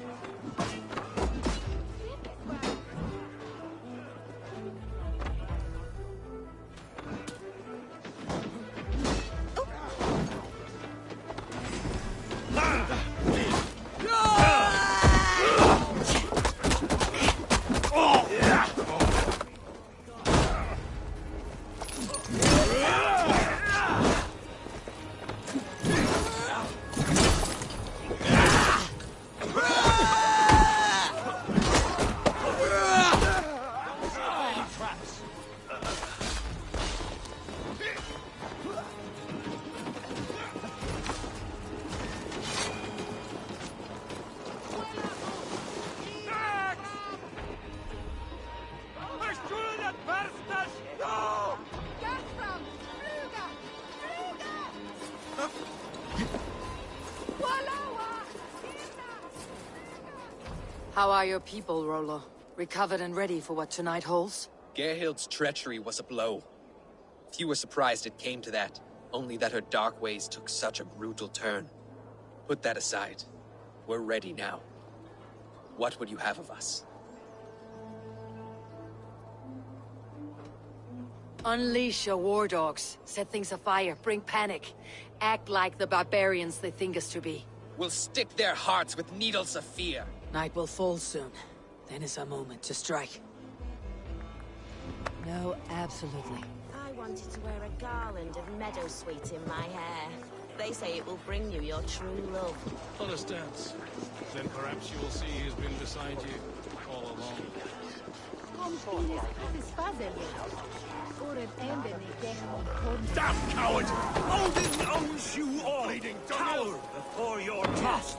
How are your people, Rollo? Recovered and ready for what tonight holds? Gerhild's treachery was a blow. Few were surprised it came to that, only that her dark ways took such a brutal turn. Put that aside. We're ready now. What would you have of us? Unleash your war dogs. Set things afire. Bring panic. Act like the barbarians they think us to be. We'll stick their hearts with needles of fear. Night will fall soon. Then is our moment to strike. No, absolutely. I wanted to wear a garland of meadowsweet in my hair. They say it will bring you your true love. Understands. Then perhaps you will see he has been beside you all along. Damn coward! Odin owns you all! Bleeding cower before your trust!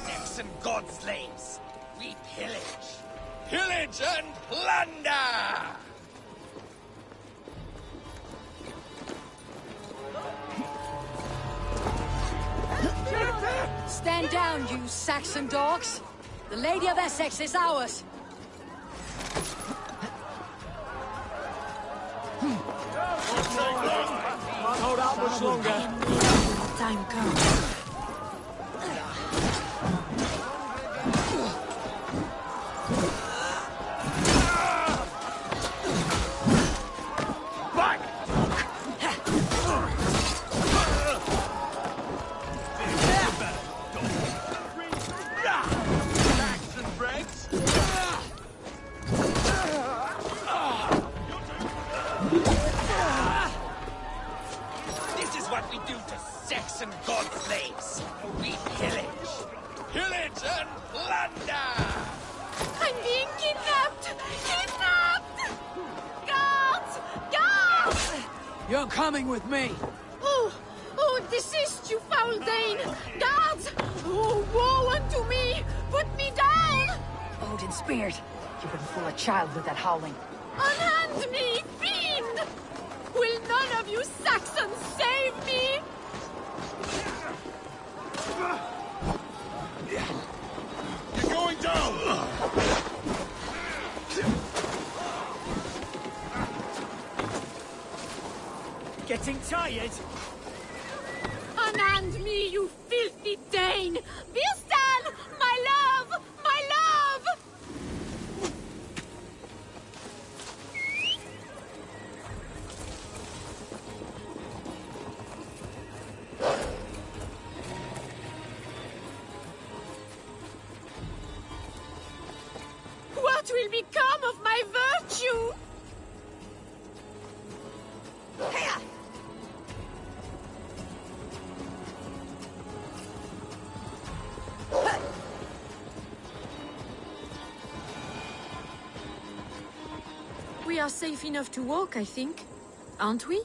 Saxon god slaves, we pillage. Pillage and plunder! Stand down, you Saxon dogs! The Lady of Essex is ours! Can't hold out much longer. Time comes. I'm being kidnapped! Kidnapped! Guards! Guards! You're coming with me! Oh, desist, you foul Dane! Guards! Oh, woe unto me! Put me down! Odin's beard! You wouldn't fool a child with that howling. Unhand me, fiend! Will none of you Saxons save me? You're going down! Getting tired? Unhand me, you filthy Dane! Birsten! My love! My love! What will become of my virtue? Here! We are safe enough to walk, I think. Aren't we?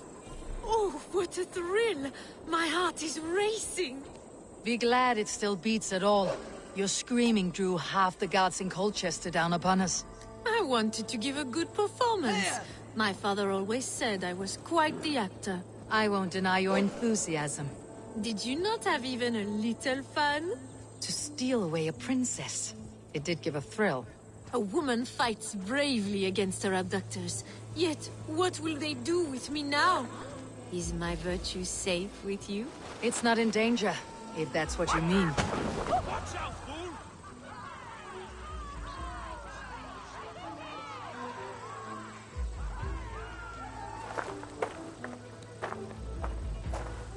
Oh, what a thrill! My heart is racing! Be glad it still beats at all. Your screaming drew half the gods in Colchester down upon us. I wanted to give a good performance. My father always said I was quite the actor. I won't deny your enthusiasm. Did you not have even a little fun? To steal away a princess. It did give a thrill. A woman fights bravely against her abductors. Yet, what will they do with me now? Is my virtue safe with you? It's not in danger, if that's what you mean. Watch out, fool!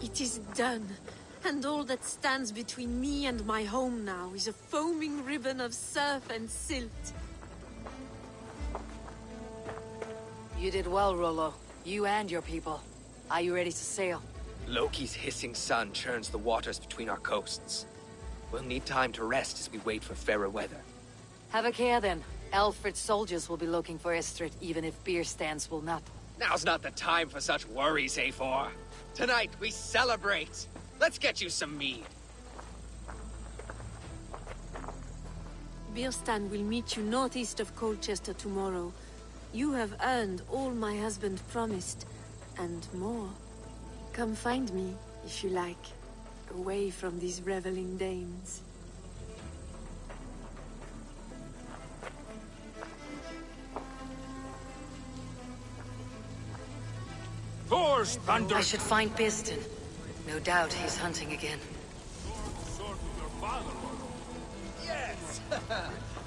It is done. And all that stands between me and my home now is a foaming ribbon of surf and silt. You did well, Rollo. You and your people. Are you ready to sail? Loki's hissing sun churns the waters between our coasts. We'll need time to rest as we wait for fairer weather. Have a care then. Alfred's soldiers will be looking for Estrid, even if beer stands will not. Now's not the time for such worries, A4. Tonight, we celebrate. Let's get you some mead. Birstan will meet you northeast of Colchester tomorrow. You have earned all my husband promised, and more. Come find me, if you like, away from these reveling Danes. Thor's thunder! I should find Birstan. No doubt he's hunting again. Yes!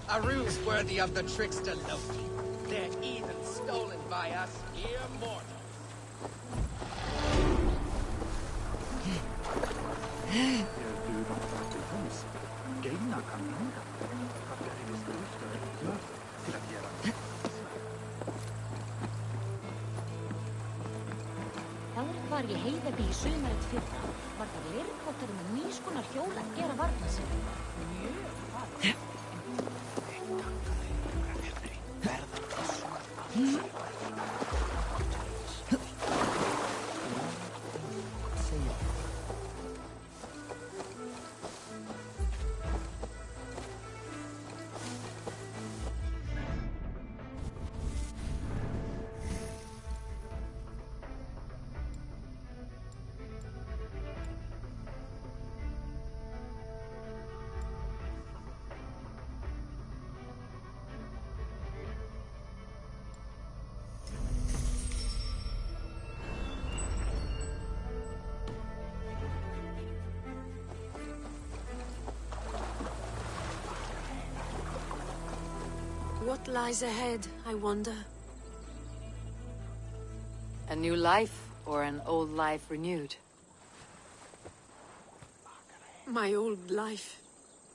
A ruse worthy of the trickster Loki. They're even stolen by us mere mortals. Áður var ég heiðabí í sumarið fyrra. Var það lirkvottur með nýskonar hjól að gera varna sig. Mjög What lies ahead, I wonder? A new life, or an old life renewed? My old life.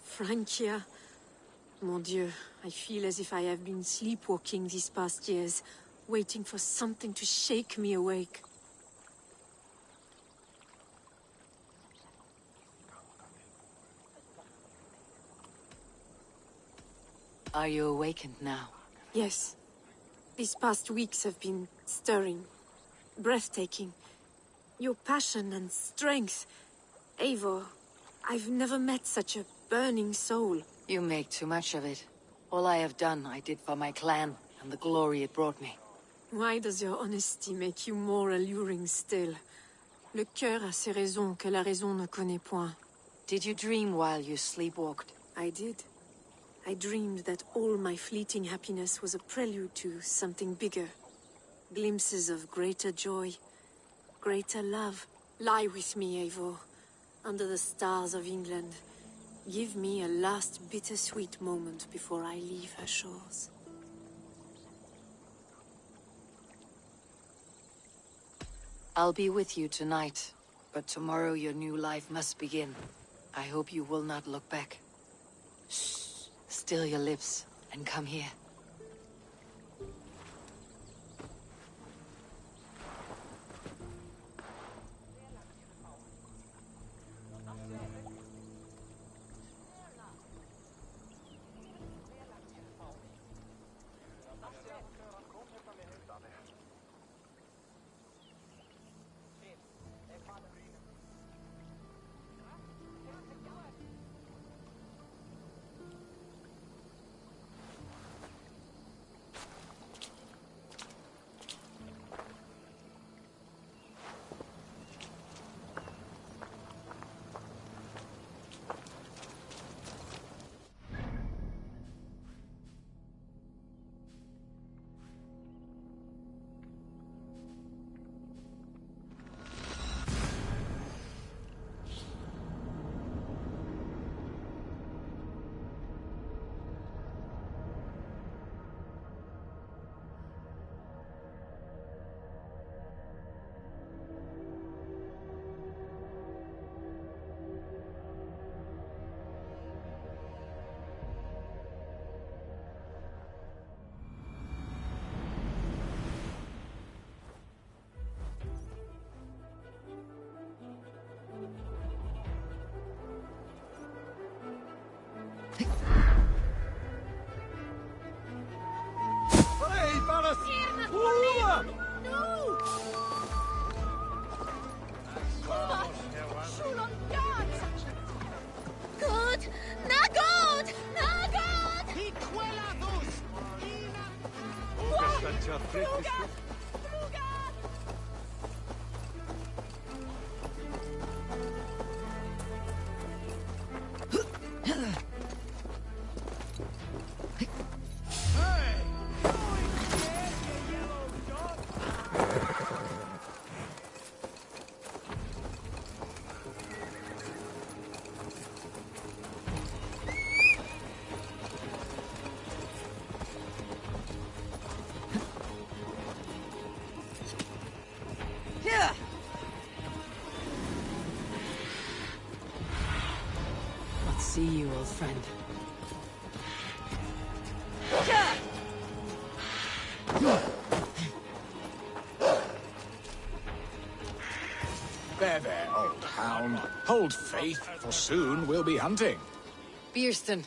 Francia. Mon Dieu, I feel as if I have been sleepwalking these past years, waiting for something to shake me awake. Are you awakened now? Yes. These past weeks have been stirring, breathtaking. Your passion and strength. Eivor, I've never met such a burning soul. You make too much of it. All I have done, I did for my clan, and the glory it brought me. Why does your honesty make you more alluring still? Le cœur a ses raisons que la raison ne connaît point. Did you dream while you sleepwalked? I did. I dreamed that all my fleeting happiness was a prelude to something bigger. Glimpses of greater joy, greater love. Lie with me, Eivor, under the stars of England. Give me a last bittersweet moment before I leave her shores. I'll be with you tonight, but tomorrow your new life must begin. I hope you will not look back. Shh. Still your lips, and come here. See you, old friend. There, old hound. Hold faith, for soon we'll be hunting. Bierston,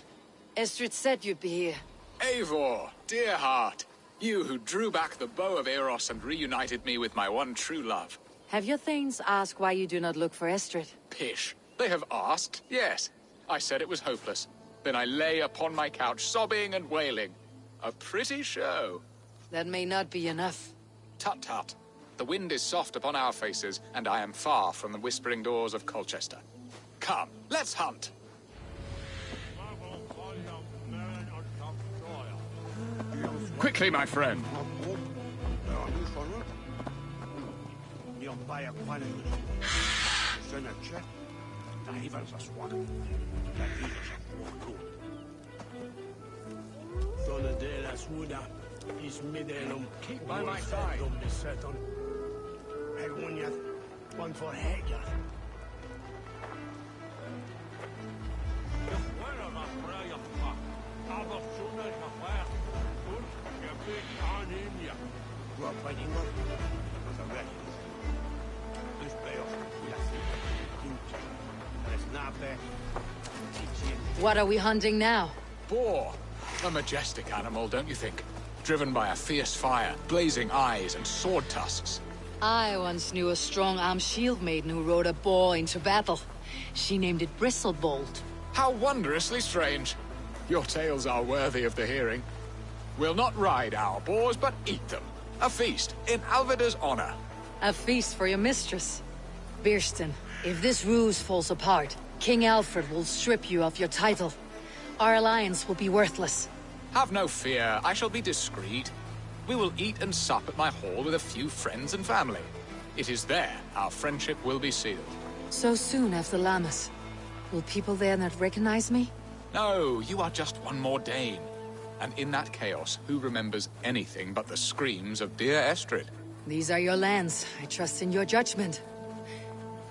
Estrid said you'd be here. Eivor, dear heart. You who drew back the bow of Eros and reunited me with my one true love. Have your thanes asked why you do not look for Estrid? Pish. They have asked, yes. I said it was hopeless. Then I lay upon my couch, sobbing and wailing. A pretty show. That may not be enough. Tut-tut. The wind is soft upon our faces, and I am far from the whispering doors of Colchester. Come, let's hunt. Quickly, my friend. Keep by my side. One for Hagar. What are we hunting now? Boar. A majestic animal, don't you think? Driven by a fierce fire, blazing eyes, and sword tusks. I once knew a strong-armed shield maiden who rode a boar into battle. She named it Bristlebolt. How wondrously strange. Your tales are worthy of the hearing. We'll not ride our boars, but eat them. A feast, in Alvida's honor. A feast for your mistress. Birston, if this ruse falls apart, King Alfred will strip you of your title. Our alliance will be worthless. Have no fear, I shall be discreet. We will eat and sup at my hall with a few friends and family. It is there our friendship will be sealed. So soon after Lammas. Will people there not recognize me? No, you are just one more Dane. And in that chaos, who remembers anything but the screams of dear Estrid? These are your lands. I trust in your judgment.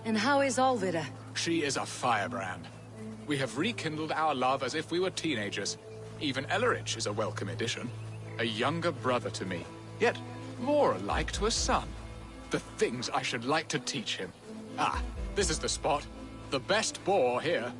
And how is Alvida? She is a firebrand. We have rekindled our love as if we were teenagers. Even Ellerich is a welcome addition. A younger brother to me, yet more alike to a son. The things I should like to teach him. Ah, this is the spot. The best boar here.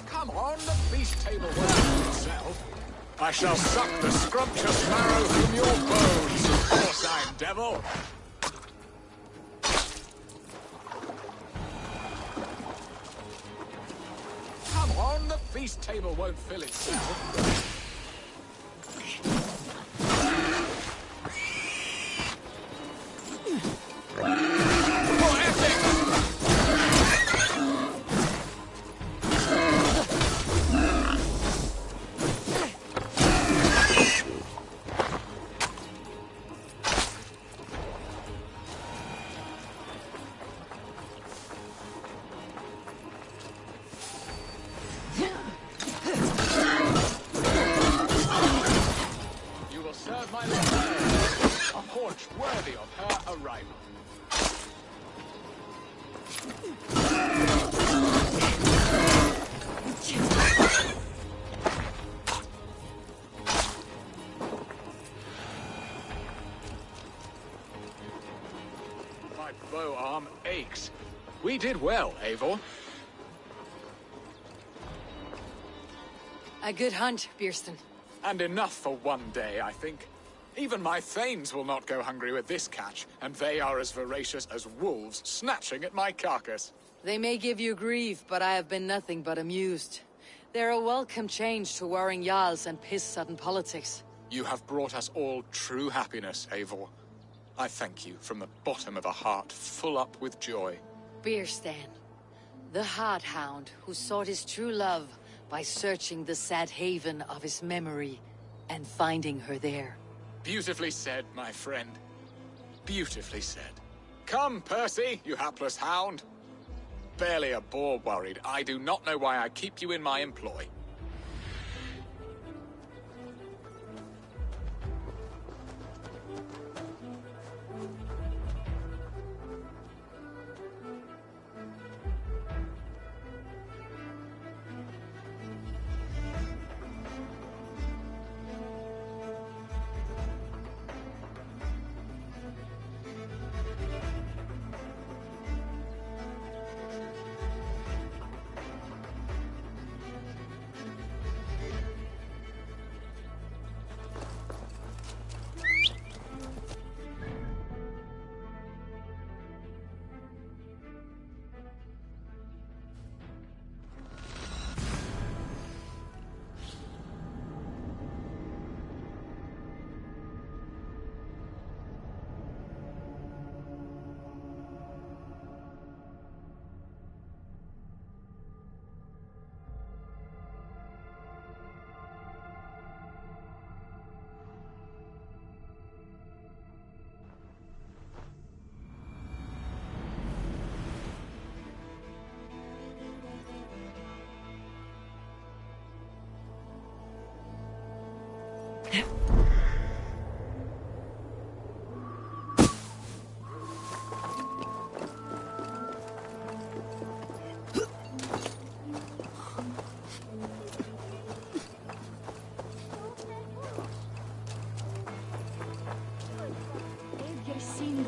Come on, the feast table will feed itself. I shall suck the scrumptious marrow from your bones, porcine devil. Come on, the feast table won't fill itself. My bow arm aches. We did well, Eivor. A good hunt, Birston. And enough for one day, I think. Even my thanes will not go hungry with this catch, and they are as voracious as wolves snatching at my carcass. They may give you grief, but I have been nothing but amused. They're a welcome change to warring jarls and piss-sudden politics. You have brought us all true happiness, Eivor. I thank you from the bottom of a heart full up with joy. Birstan, the Heart Hound who sought his true love by searching the sad haven of his memory and finding her there. Beautifully said, my friend. Beautifully said. Come, Percy, you hapless hound. Barely a boar worried. I do not know why I keep you in my employ.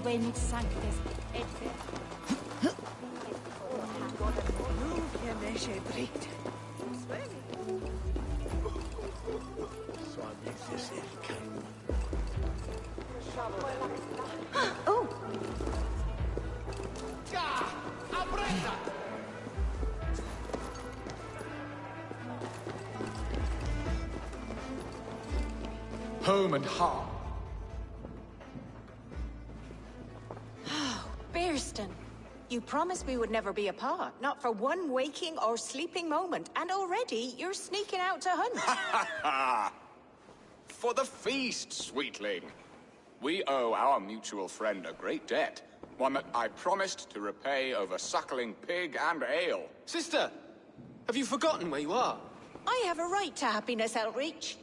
venit sanctes et Oh! Home and heart. Bearston, you promised we would never be apart, not for one waking or sleeping moment, and already you're sneaking out to hunt. For the feast, sweetling. We owe our mutual friend a great debt. One that I promised to repay over suckling pig and ale. Sister! Have you forgotten where you are? I have a right to happiness, Outreach.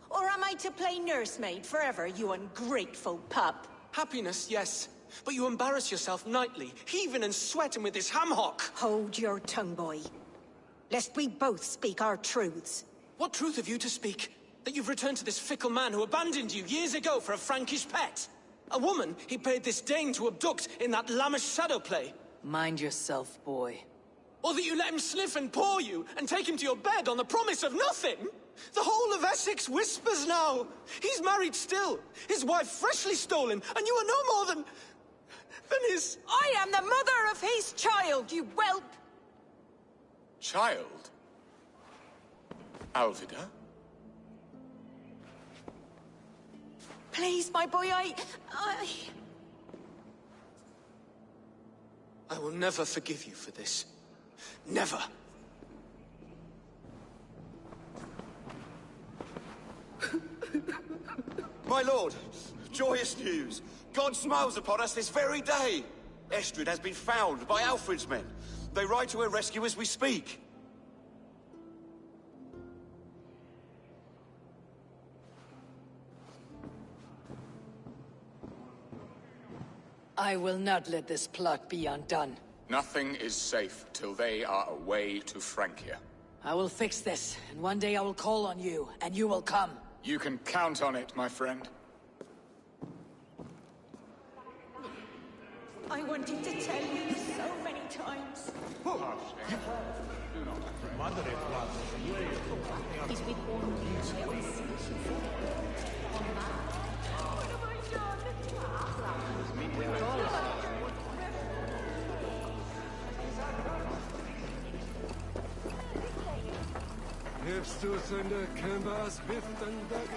Or am I to play nursemaid forever, you ungrateful pup? Happiness, yes. But you embarrass yourself nightly, heaving and sweating with this ham-hock. Hold your tongue, boy. Lest we both speak our truths. What truth have you to speak? That you've returned to this fickle man who abandoned you years ago for a Frankish pet? A woman he paid this Dane to abduct in that lammish shadow play? Mind yourself, boy. Or that you let him sniff and paw you, and take him to your bed on the promise of nothing? The whole of Essex whispers now. He's married still, his wife freshly stolen, and you are no more than his... I am the mother of his child, you whelp! Child? Alvida? Please, my boy, I will never forgive you for this. Never. My lord, joyous news. God smiles upon us this very day. Estrid has been found by Alfred's men. They ride to her rescue as we speak. I will not let this plot be undone. Nothing is safe till they are away to Francia. I will fix this, and one day I will call on you, and you will come. You can count on it, my friend. I wanted to tell you so many times. Hilfst du Sünde, Kimbers, Biftenberg?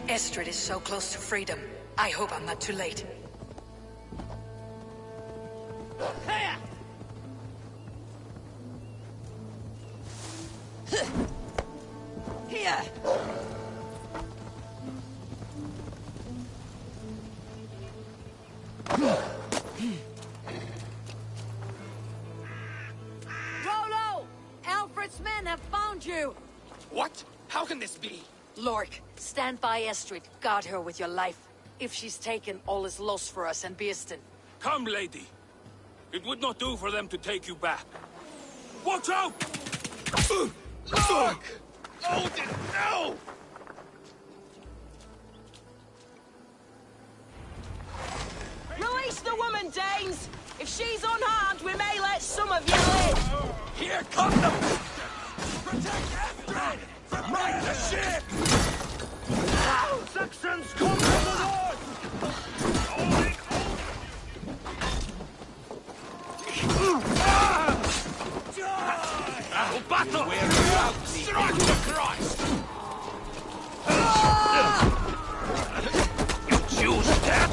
Estrid is so close to freedom. I hope I'm not too late. Rollo! Alfred's men have found you! What? How can this be? Lork, stand by Estrid. Guard her with your life. If she's taken, all is lost for us and Beeston. Come, lady. It would not do for them to take you back. Watch out! Look! Odin, no! Release the woman, Danes! If she's unharmed, we may let some of you live! Here come the... Protect Astrid! Right the ship! Saxons come from the north! Battle! Where are you out? Strike the Christ! You choose that?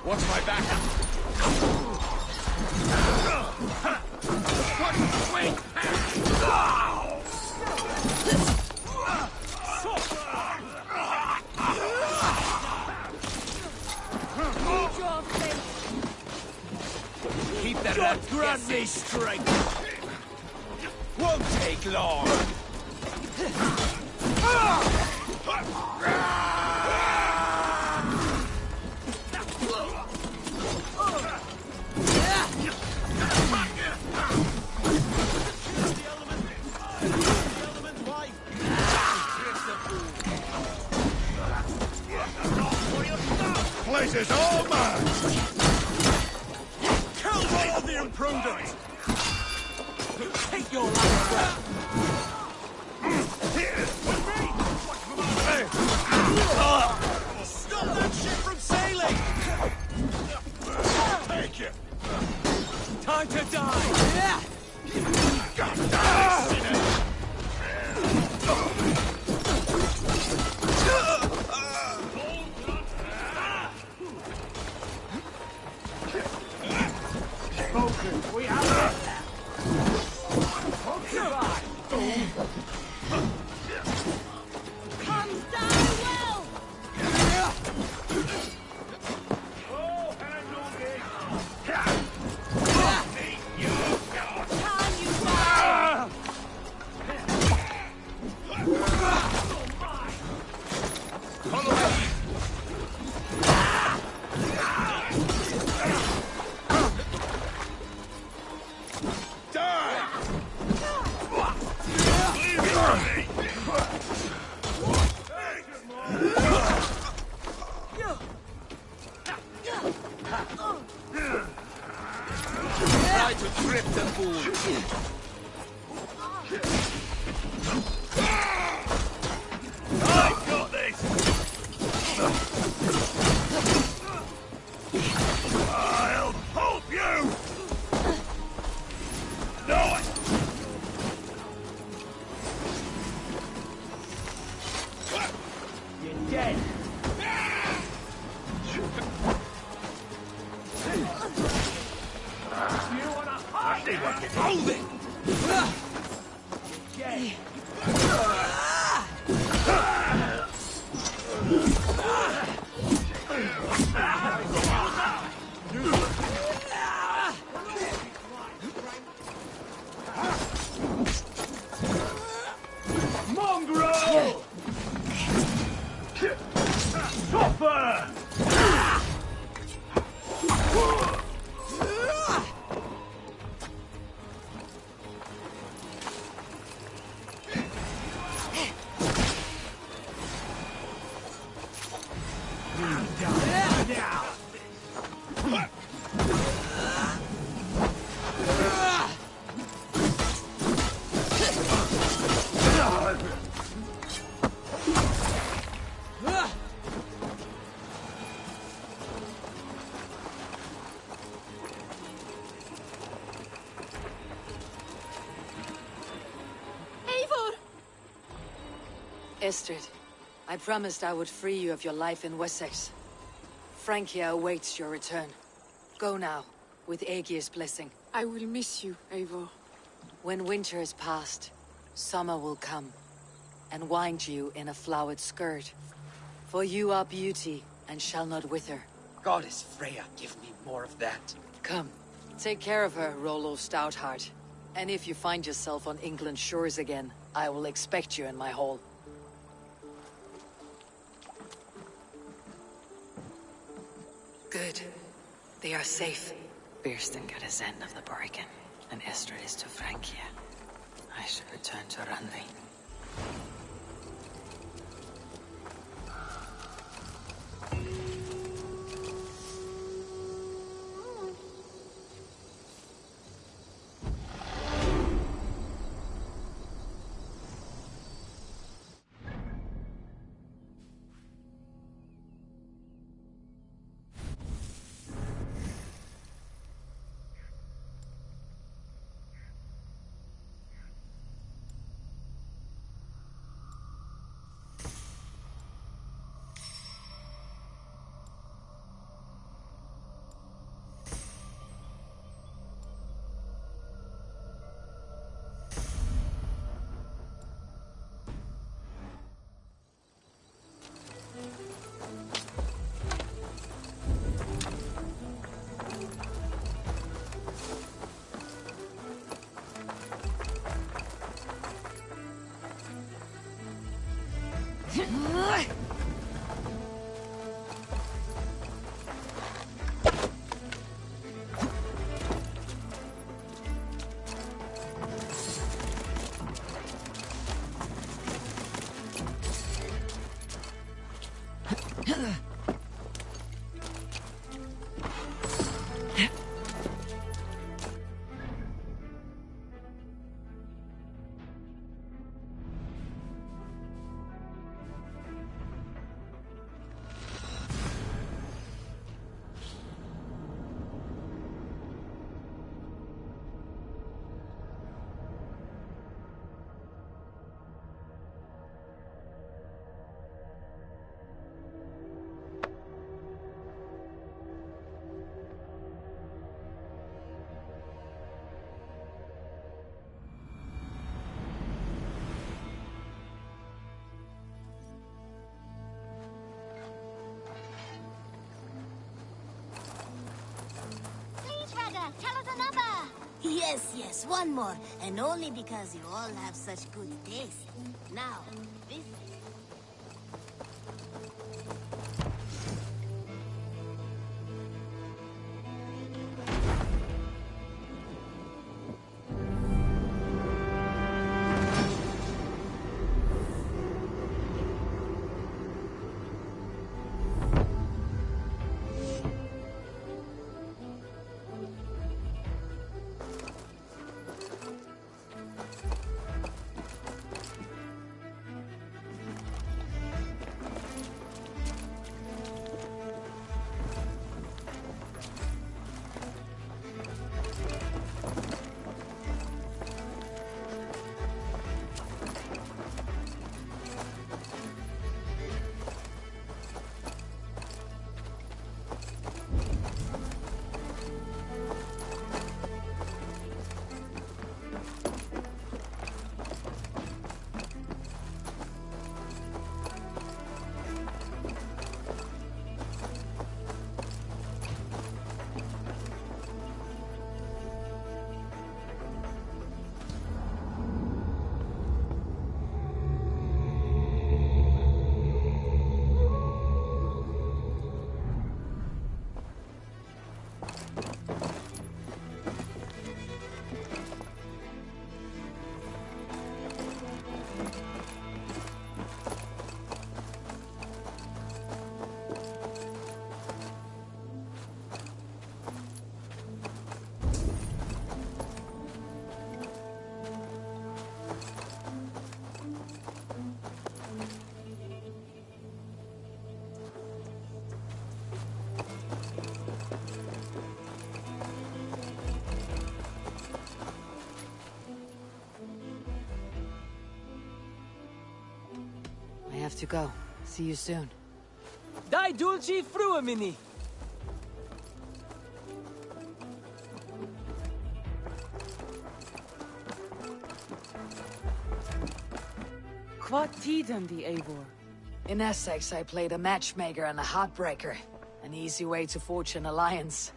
Watch my back. Keep that God grant me strength. Won't take long. Place is all mine! Kill all the imprudent! Take your last breath! With me! Stop that ship from sailing! Take it! Time to die! Yeah! God damn it, sinner! We have it! Comes down well! Try to trip the fool. I've got this! I'll help you! No! You're dead! Hold it! Dead! Mongrel! Stopper! Estrid, I promised I would free you of your life in Wessex. Francia awaits your return. Go now, with Aegir's blessing. I will miss you, Eivor. When winter is past, summer will come, and wind you in a flowered skirt. For you are beauty, and shall not wither. Goddess Freya, give me more of that. Come, take care of her, Rollo Stoutheart. And if you find yourself on England's shores again, I will expect you in my hall. Good. They are safe. Birsten got his end of the bargain, and Estrid is to Francia. I should return to Randvi. Tell us another! Yes, one more. And only because you all have such good taste. Now, this... have to go. See you soon. Dai dulci fruamini! What tidum the Eivor? In Essex, I played a matchmaker and a heartbreaker. An easy way to forge an alliance.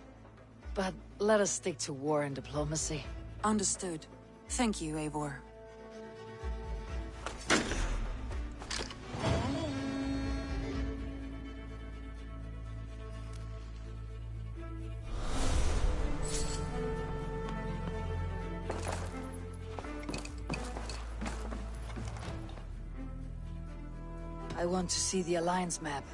But let us stick to war and diplomacy. Understood. Thank you, Eivor. I want to see the Alliance map.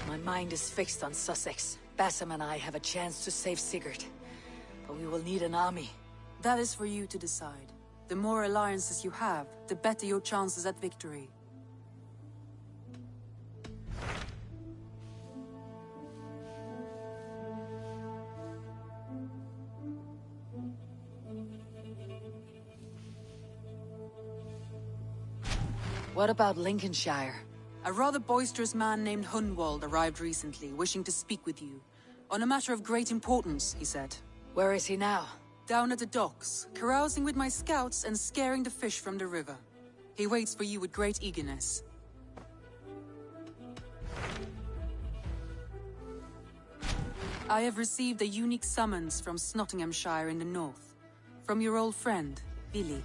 My mind is fixed on Sussex. Bassam and I have a chance to save Sigurd. But we will need an army. That is for you to decide. The more alliances you have, the better your chances at victory. What about Lincolnshire? A rather boisterous man named Hunwald arrived recently, wishing to speak with you. On a matter of great importance, he said. Where is he now? Down at the docks, carousing with my scouts and scaring the fish from the river. He waits for you with great eagerness. I have received a unique summons from Nottinghamshire in the north. From your old friend, Billy.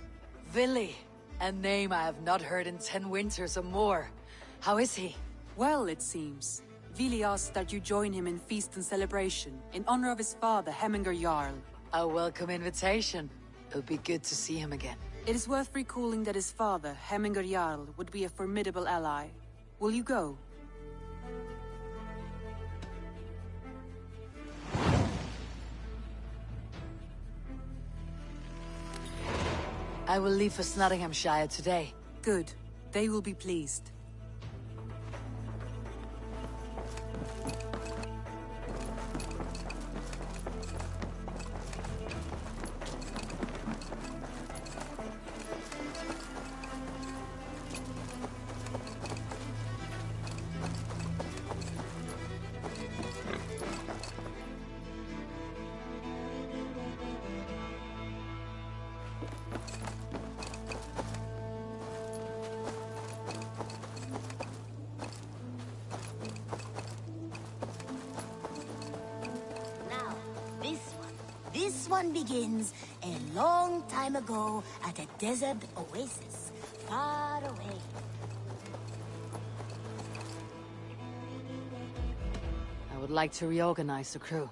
Billy? A name I have not heard in 10 winters or more. How is he? Well, it seems. Vili asked that you join him in feast and celebration, in honor of his father, Hemminger Jarl. A welcome invitation. It'll be good to see him again. It is worth recalling that his father, Hemminger Jarl, would be a formidable ally. Will you go? I will leave for Nottinghamshire today. Good. They will be pleased. This one begins a long time ago at a desert oasis, far away. I would like to reorganize the crew.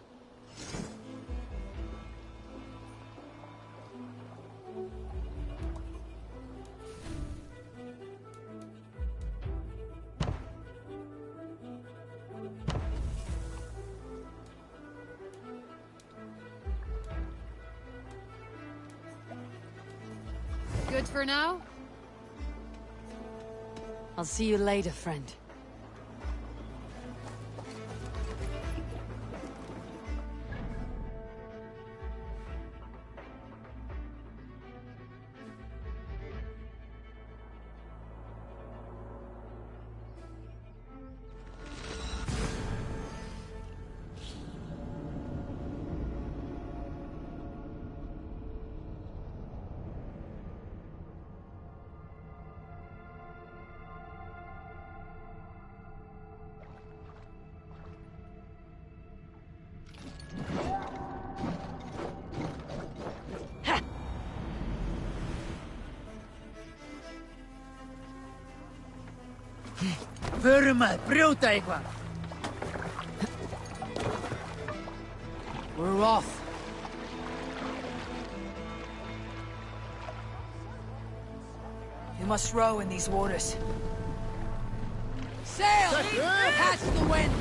Good for now? I'll see you later, friend. Burma, brjóta eitthvað. We're off. You must row in these waters. Sail! Catch the wind!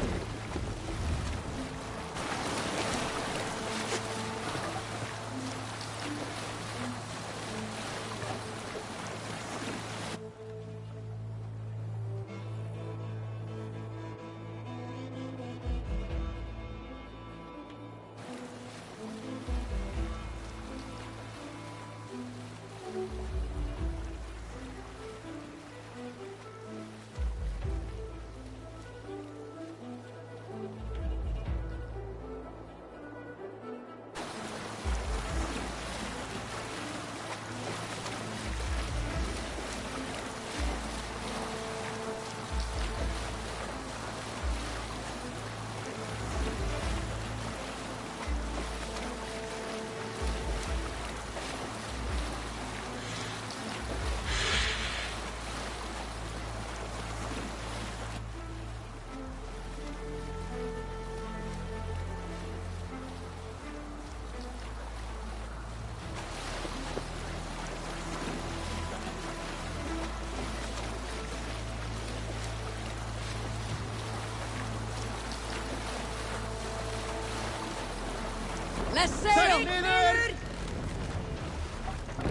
Let's sail!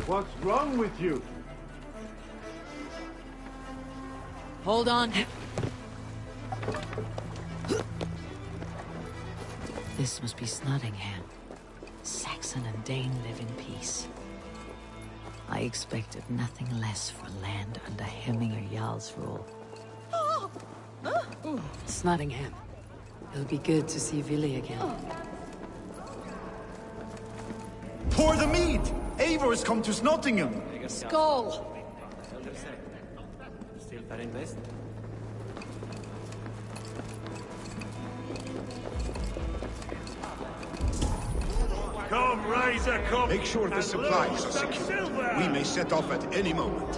What's wrong with you? Hold on. This must be Snottingham. Saxon and Dane live in peace. I expected nothing less for land under Hemminger Jarl's rule. Snottingham. It'll be good to see Vili again. Pour the mead! Eivor's come to Snottingham! Skull! Come, Riser, come! Make sure the supplies are secured. We may set off at any moment.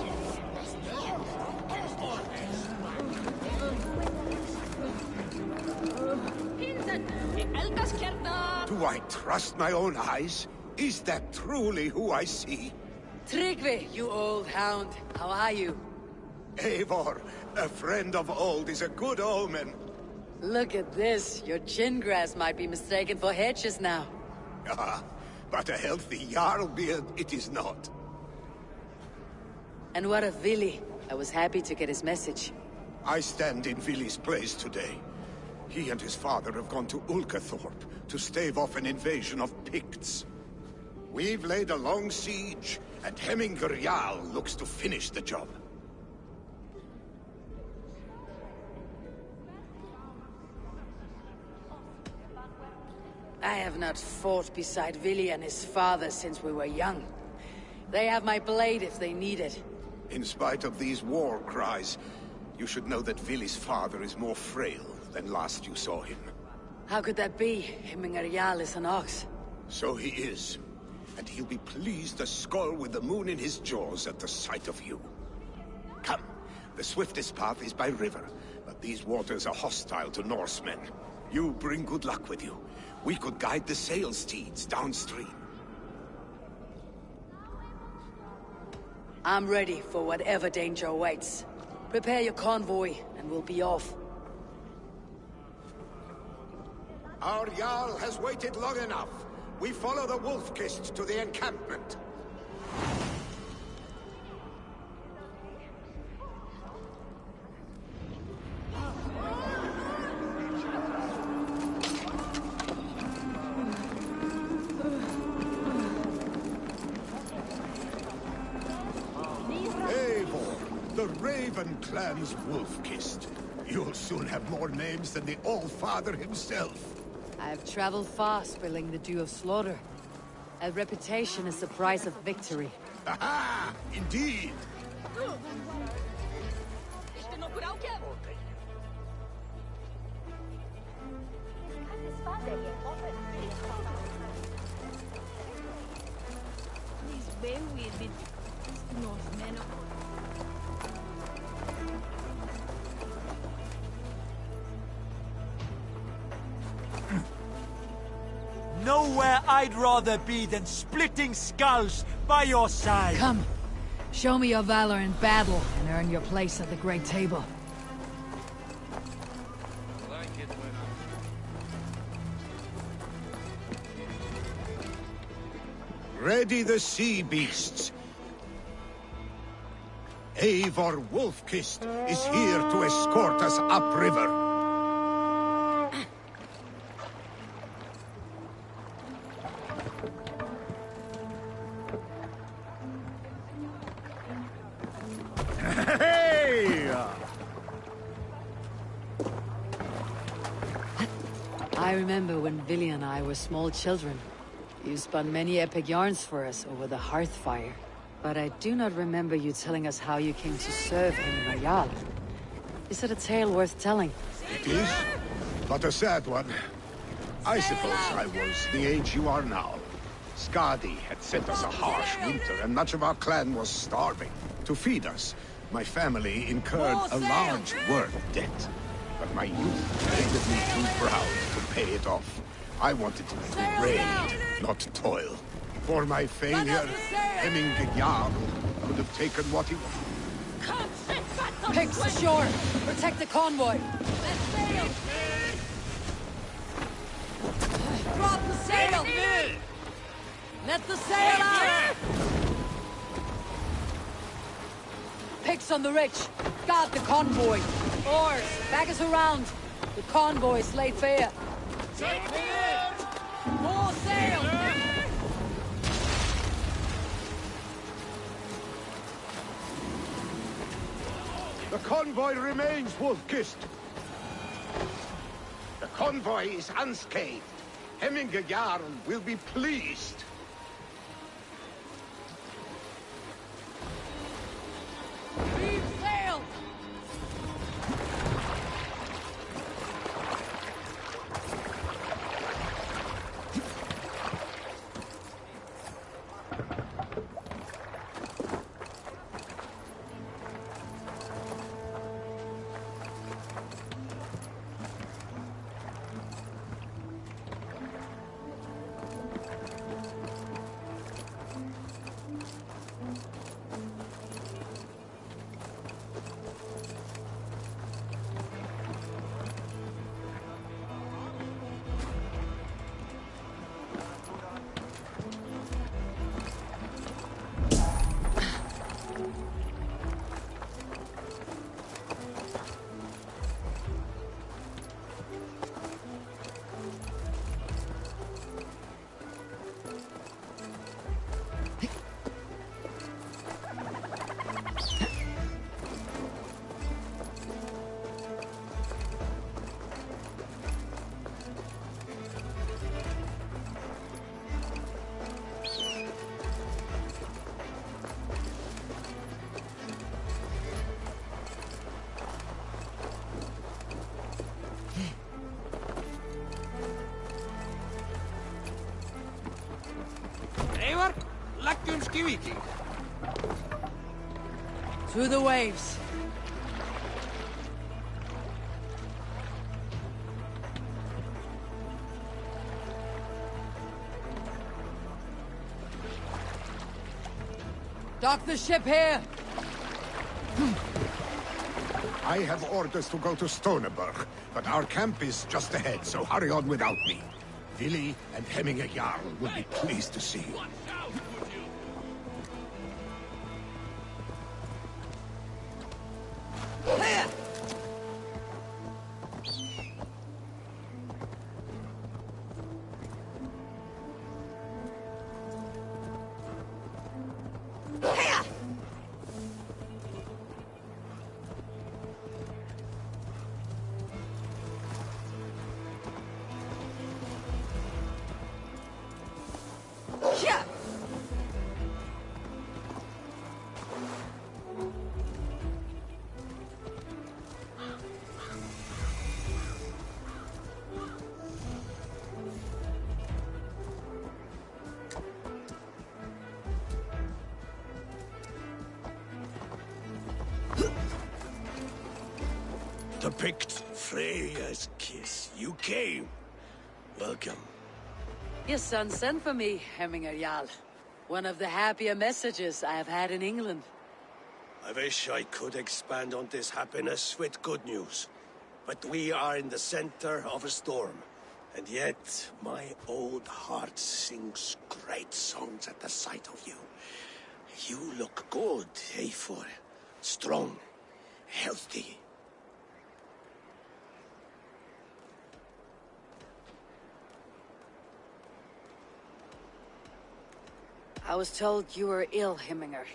Do I trust my own eyes? Is that truly who I see? Tryggvi, you old hound. How are you? Eivor, a friend of old is a good omen. Look at this. Your chin grass might be mistaken for hedges now. Ah, but a healthy Jarl beard it is not. And what of Vili? I was happy to get his message. I stand in Vili's place today. He and his father have gone to Ulkathorpe to stave off an invasion of Picts. We've laid a long siege, and Hemminger Jarl looks to finish the job. I have not fought beside Vili and his father since we were young. They have my blade if they need it. In spite of these war cries, you should know that Vili's father is more frail than last you saw him. How could that be? Hemminger Jarl is an ox. So he is. And he'll be pleased as Skull with the moon in his jaws at the sight of you. Come, the swiftest path is by river, but these waters are hostile to Norsemen. You bring good luck with you. We could guide the sail steeds downstream. I'm ready for whatever danger awaits. Prepare your convoy, and we'll be off. Our Jarl has waited long enough. We follow the Wolf-Kist to the encampment. Eivor, the Raven Clan's Wolf-Kist. You'll soon have more names than the All-Father himself. I have traveled far, spilling the dew of slaughter. A reputation is the price of victory. Aha! Indeed! Nowhere I'd rather be than splitting skulls by your side. Come, show me your valor in battle and earn your place at the great table. Ready the sea beasts. Eivor Wolf-Kist is here to escort us upriver. I remember when Vili and I were small children. You spun many epic yarns for us over the hearth fire. But I do not remember you telling us how you came to serve Hemminger Jarl. Is it a tale worth telling? It is, but a sad one. I suppose I was the age you are now. Skadi had sent us a harsh winter, and much of our clan was starving. To feed us, my family incurred a large work debt. But my youth made me too proud to pay it off. I wanted to raid, not toil. For my failure, Hemminger Jarl could have taken what he wanted. Picks ashore! Protect the convoy! Drop the sail! Let the sail out! Picks on the rich. Guard the convoy. Oars, back us around. The convoy's laid fair. Take me in! More sail! The convoy remains wolf-kissed. The convoy is unscathed. Hemminger Jarl will be pleased. Reef sail! Eivor, leggjum skývíking. Through the waves. Dock the ship here! I have orders to go to Stoneberg, but our camp is just ahead, so hurry on without me. Vili and Hemminger Jarl will be pleased to see you. Depict Freya's kiss. You came. Welcome. Your son sent for me, Hemminger Jarl. One of the happier messages I have had in England. I wish I could expand on this happiness with good news. But we are in the center of a storm. And yet, my old heart sings great songs at the sight of you. You look good, Eivor. Strong, healthy. I was told you were ill, Hemminger.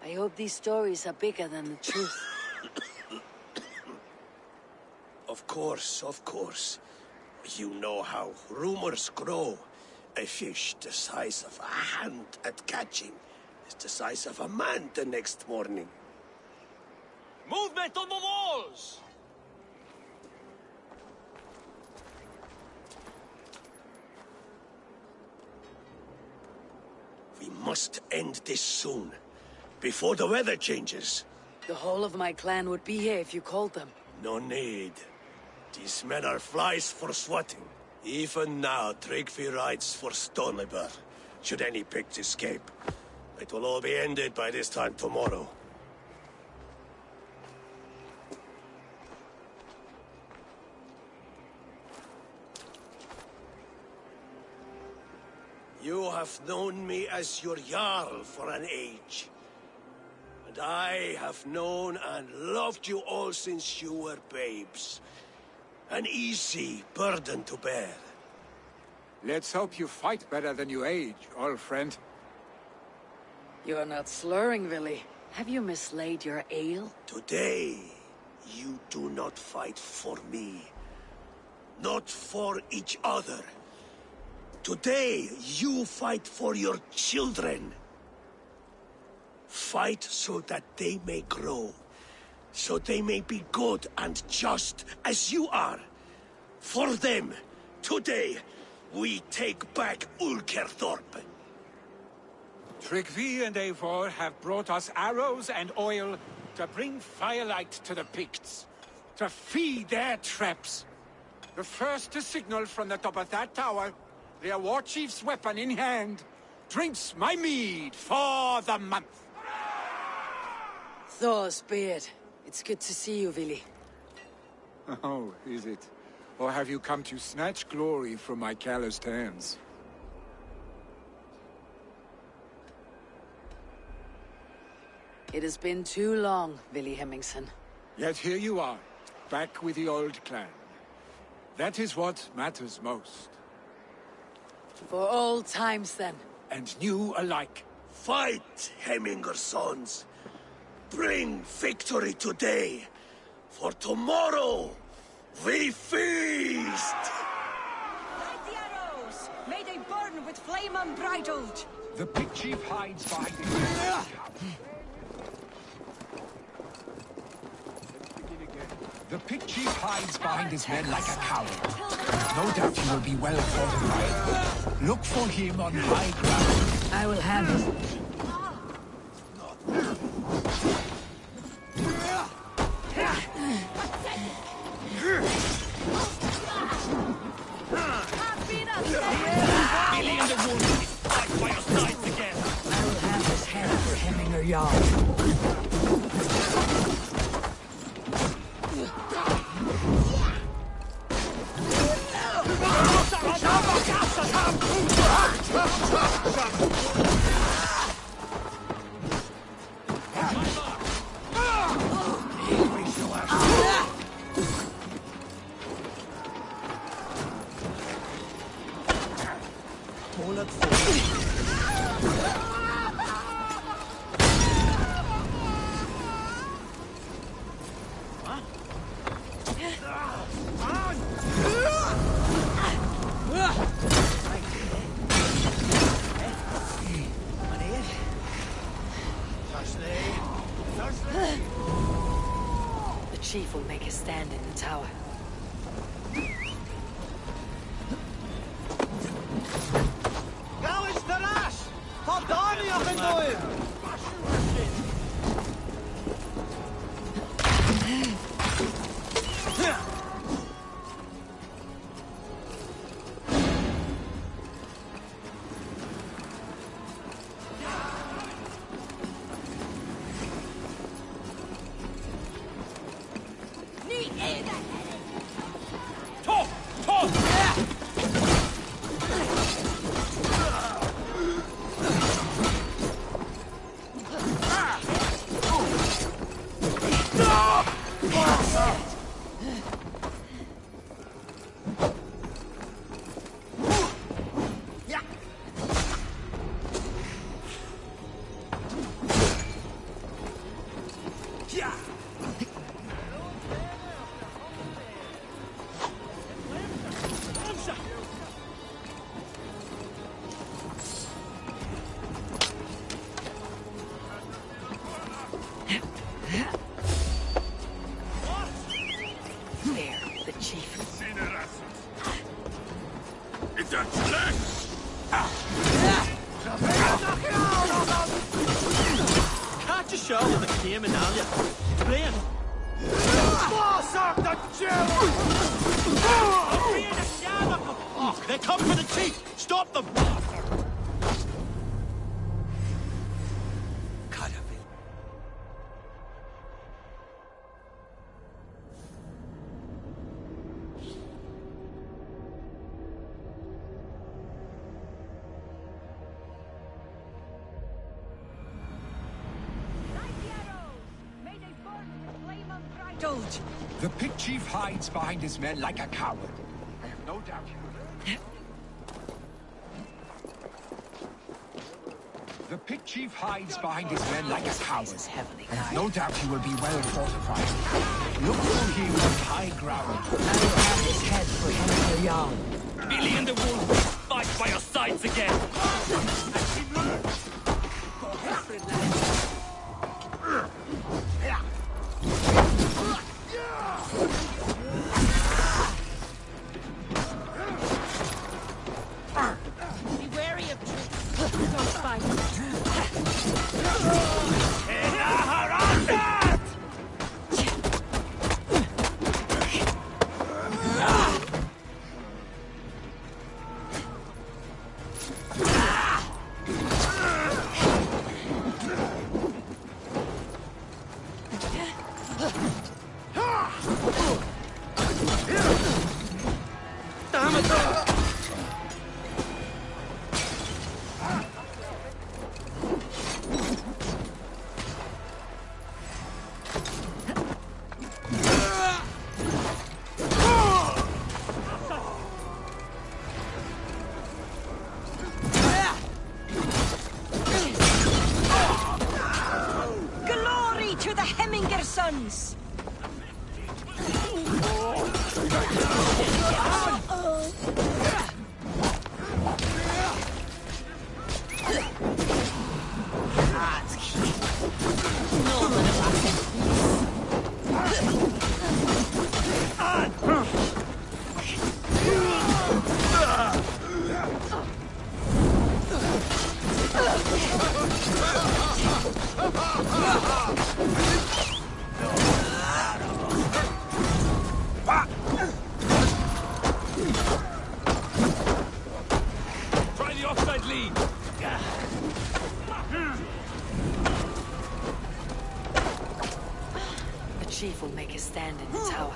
I hope these stories are bigger than the truth. Of course, of course. You know how rumors grow. A fish the size of a hand at catching is the size of a man the next morning. Movement on the walls! We must end this soon, before the weather changes. The whole of my clan would be here if you called them. No need. These men are flies for swatting. Even now, Tryggvi rides for Stoneberg, should any pigs escape. It will all be ended by this time tomorrow. have known me as your Jarl for an age. And I have known and loved you all since you were babes. An easy burden to bear. Let's hope you fight better than you age, old friend. You're not slurring, Villy. Have you mislaid your ale? Today, you do not fight for me. Not for each other. Today, you fight for your children. Fight so that they may grow. So they may be good and just as you are. For them, today, we take back Ulkerthorpe. Tryggvi and Eivor have brought us arrows and oil to bring firelight to the Picts, to feed their traps. The first to signal from the top of that tower, their war chief's weapon in hand, drinks my mead for the month. Thor's beard. It's good to see you, Villy. Oh, is it? Or have you come to snatch glory from my calloused hands? It has been too long, Villy Hemmingson. Yet here you are, back with the old clan. That is what matters most. For old times, then. And new alike. Fight, Hemminger sons. Bring victory today. For tomorrow, we feast! Light the arrows! May they burn with flame unbridled! The Pict Chief hides behind it. The Pict Chief hides behind his men like a coward. No doubt he will be well fortified. Look for him on high ground. I will have it. Billy and the wounded fight by your side together. I will have his head for Hemminger Jarl. The chief will make a stand in the tower. Gauwens de raas! Van Dania genoeg! They come for the chief! Stop them! indulge. The pit chief hides behind his men like a coward. I have no doubt he will. The pit chief hides behind his men like a coward. I have no doubt he will be well fortified. Look for him on high ground. I will have his head for Henry Young. Billy and the Wolf, fight by your sides again! Be wary of tricks. Don't fight. Glory to the Heminger sons! Try the offside lead! The chief will make a stand in the tower.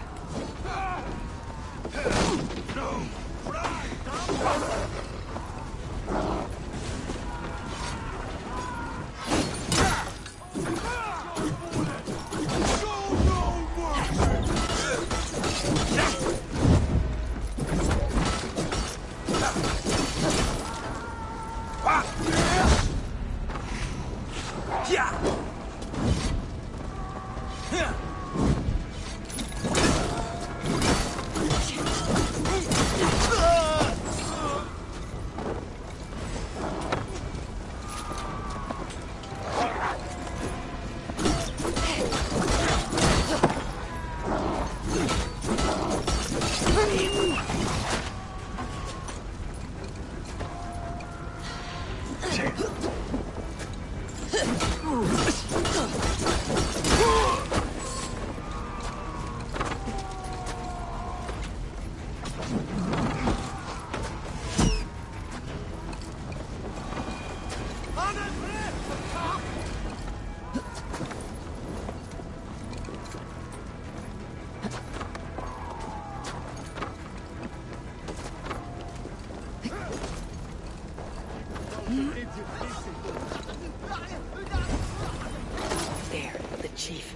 There, the chief.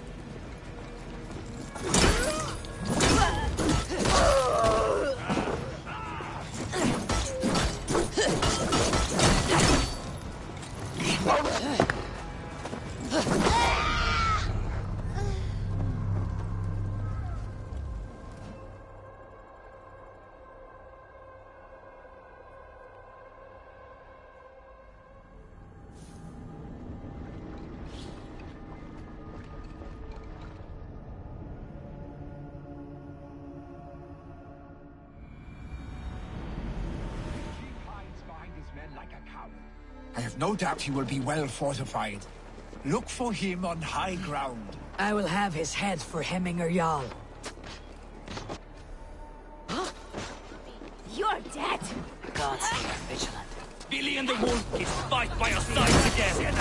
I have no doubt he will be well fortified. Look for him on high ground. I will have his head for Heminger Jarl. You're dead. Gods stay vigilant. Billy and the Wolf is fight by your sides again!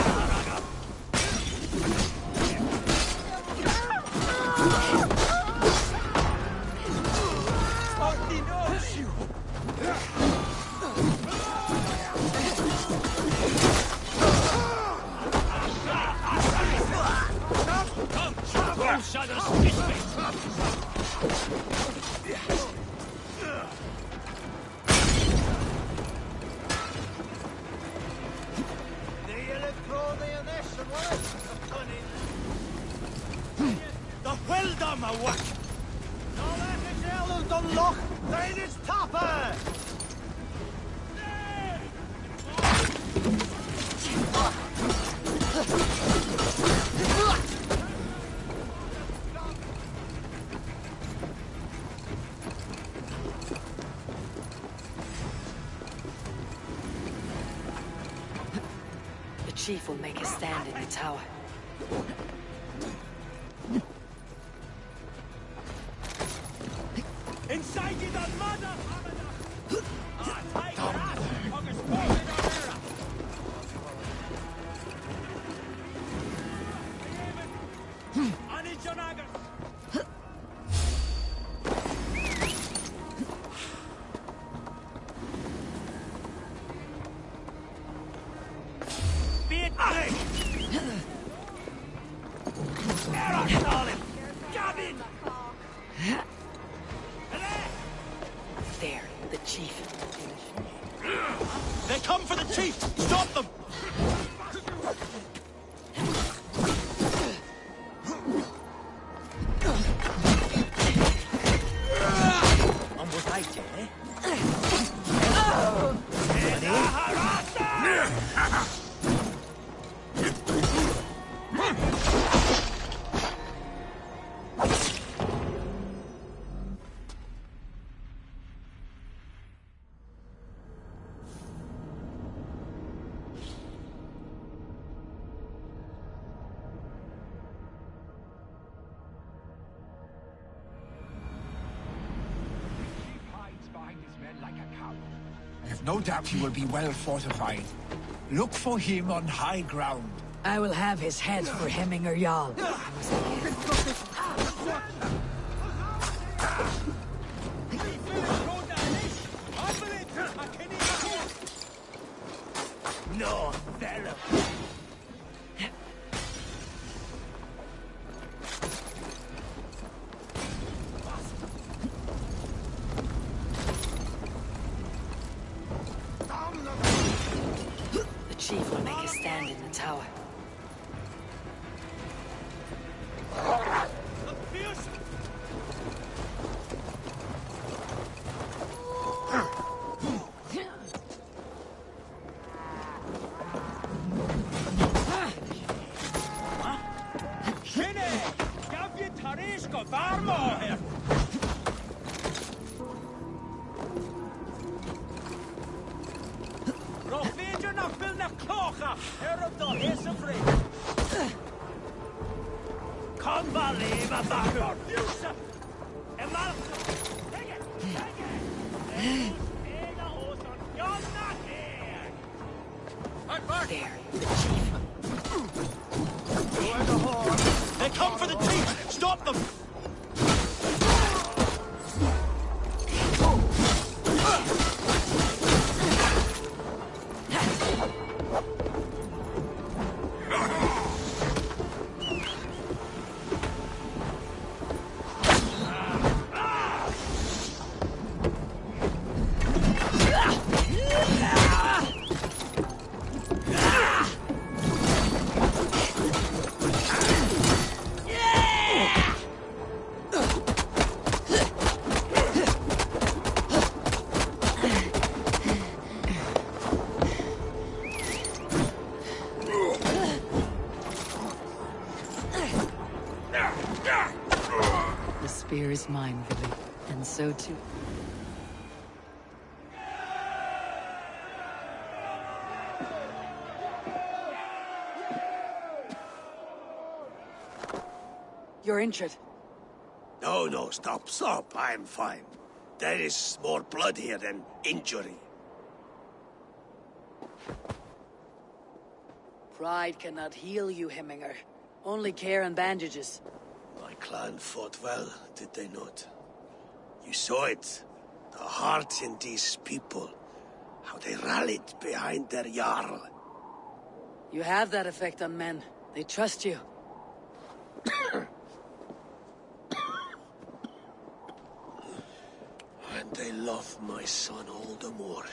Shadows, The chief will make a stand in the tower. Inside the mother! There, the chief. They come for the chief! Stop them! I've no doubt he will be well fortified. Look for him on high ground. I will have his head for Hemminger Jarl. No, fellow. The chief will make a stand in the tower. They come for the chief! Stop them! The spear is mine, Billy. And so too. You're injured. No, stop. I'm fine. There is more blood here than injury. Pride cannot heal you, Hemminger. Only care and bandages. My clan fought well, did they not? You saw it. The heart in these people. How they rallied behind their Jarl. You have that effect on men. They trust you. And they love my son all the more.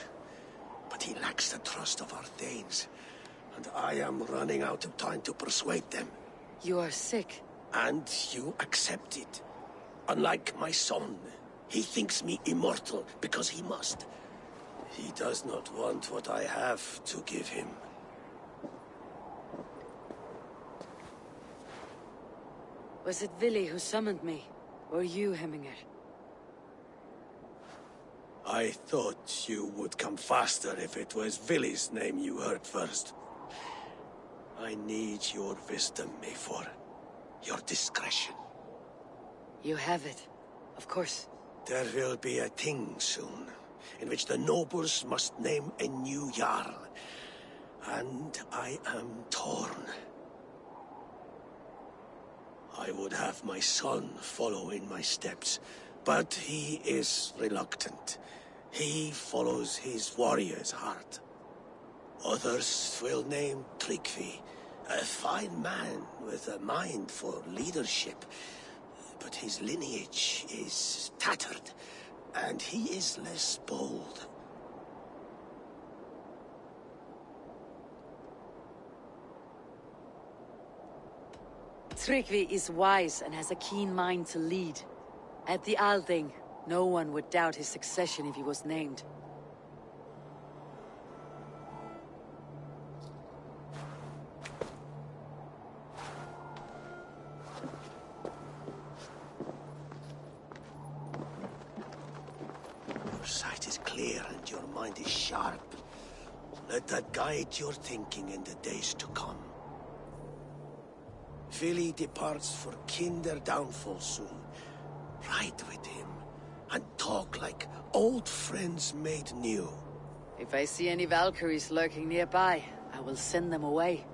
But he lacks the trust of our Thanes. And I am running out of time to persuade them. You are sick. And you accept it. Unlike my son, he thinks me immortal because he must. He does not want what I have to give him. Was it Vili who summoned me? Or you, Hemminger? I thought you would come faster if it was Vili's name you heard first. I need your wisdom, Mayfor. Your discretion. You have it. Of course. There will be a thing soon, in which the nobles must name a new Jarl. And I am torn. I would have my son follow in my steps, but he is reluctant. He follows his warrior's heart. Others will name Tryggvi, a fine man with a mind for leadership. But his lineage is tattered, and he is less bold. Tryggvi is wise and has a keen mind to lead. At the Alding, no one would doubt his succession if he was named. Your sight is clear and your mind is sharp. Let that guide your thinking in the days to come. Vili departs for Kinder downfall soon. Ride with him, and talk like old friends made new. If I see any Valkyries lurking nearby, I will send them away.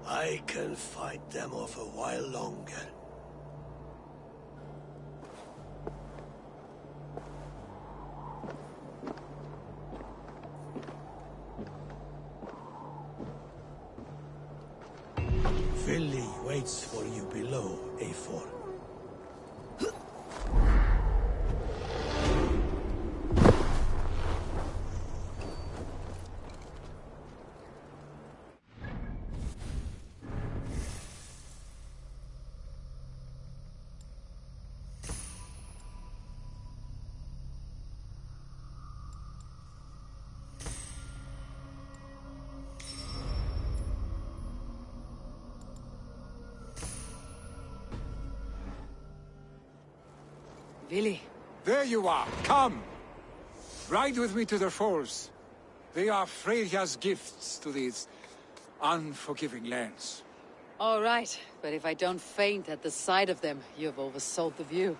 I can fight them off a while longer. Vili waits for you below, A4. Vili. There you are. Come! Ride with me to the falls. They are Freya's gifts to these unforgiving lands. All right, but if I don't faint at the sight of them, you've oversold the view.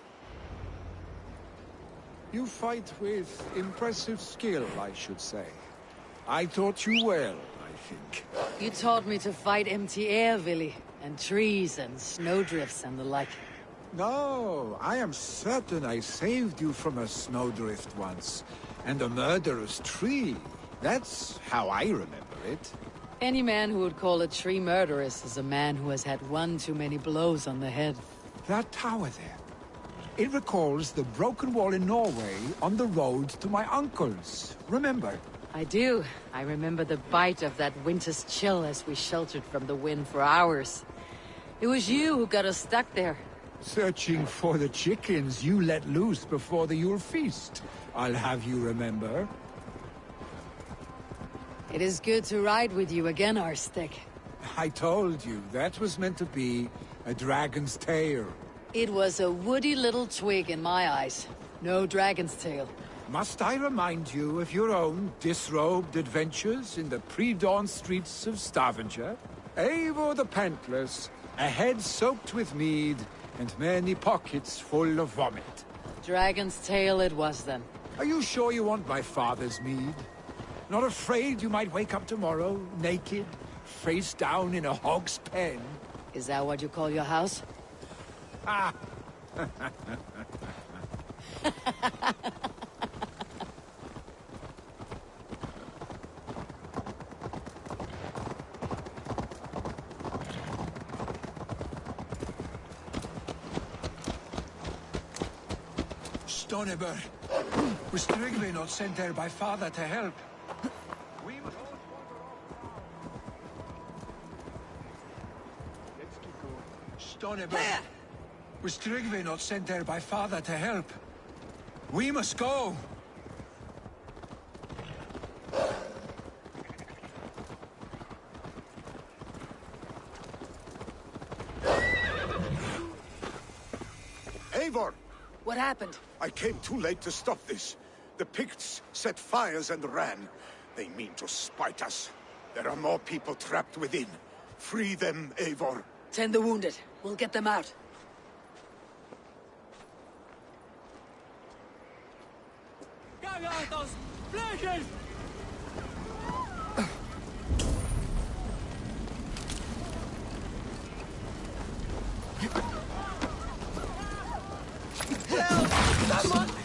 You fight with impressive skill, I should say. I taught you well, I think. You taught me to fight empty air, Vili, and trees and snowdrifts and the like. No, I am certain I saved you from a snowdrift once, and a murderous tree. That's how I remember it. Any man who would call a tree murderous is a man who has had one too many blows on the head. That tower there. It recalls the broken wall in Norway on the road to my uncle's. Remember? I do. I remember the bite of that winter's chill as we sheltered from the wind for hours. It was you who got us stuck there. Searching for the chickens you let loose before the Yule feast. I'll have you remember. It is good to ride with you again, Arstic. I told you, that was meant to be a dragon's tail. It was a woody little twig in my eyes. No dragon's tail. Must I remind you of your own disrobed adventures in the pre-dawn streets of Stavanger? Eivor the Pantless, a head soaked with mead, and many pockets full of vomit. Dragon's tail it was then. Are you sure you want my father's mead? Not afraid you might wake up tomorrow, naked, face down in a hog's pen? Is that what you call your house? Ah! Stoneber, was Tryggvi not sent there by father to help? Stoneber. Was Tryggvi not sent there by father to help? We must go! Eivor! What happened? I came too late to stop this. The Picts set fires and ran. They mean to spite us. There are more people trapped within. Free them, Eivor. Tend the wounded. We'll get them out.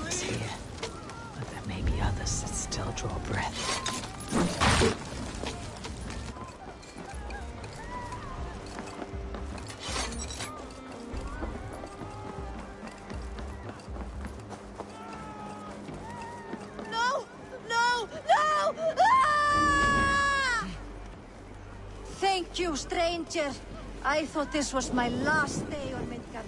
It's here. But there may be others that still draw breath. No! No! No! Ah! Thank you, stranger. I thought this was my last day on Midgard.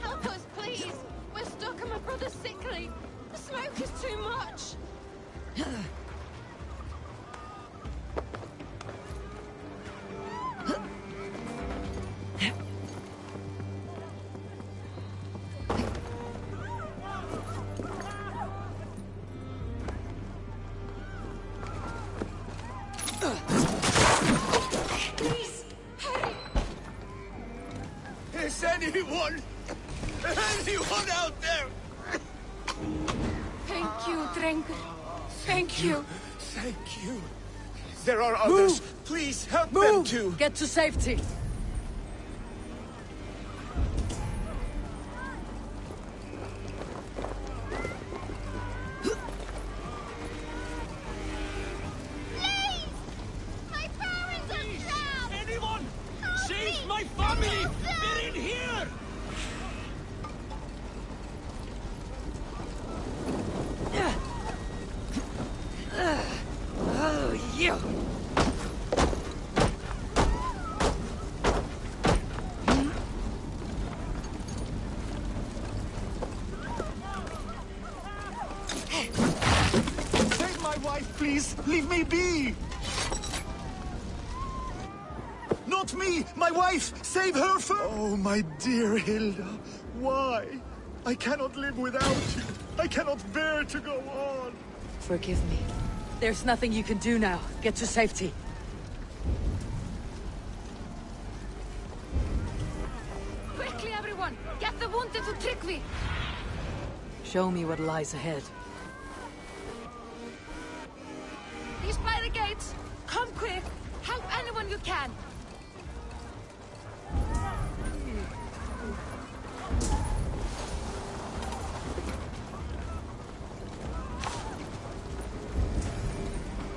Help us, please! We're stuck and my brother's sickly. The smoke is too much. Please, hurry! Is anyone out there? Thank you, Drengur. Thank you. Thank you. There are others. Please help them too. Get to safety. Please! My parents are trapped! Anyone! Help Save me! my family! Help them! They're in here! Oh, you! Save my wife, please! Leave me be! Not me! My wife! Save her first! Oh, my dear Hilda. Why? I cannot live without you. I cannot bear to go on. Forgive me. There's nothing you can do now. Get to safety. Quickly, everyone! Get the wounded to Tryggvi! Show me what lies ahead. He's by the gates! Come quick! Help anyone you can!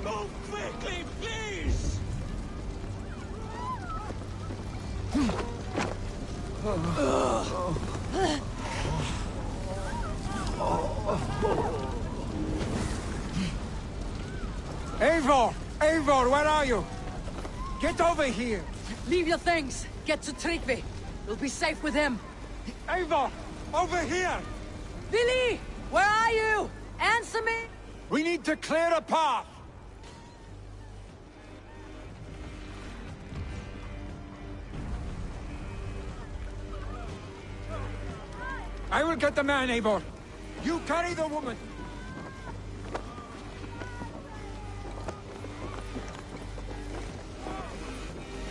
Move quickly, please! Eivor! Eivor, where are you? Get over here! Leave your things. Get to Tryggvi. You'll be safe with him. Eivor! Over here! Billy! Where are you? Answer me! We need to clear a path! I will get the man, Eivor. You carry the woman.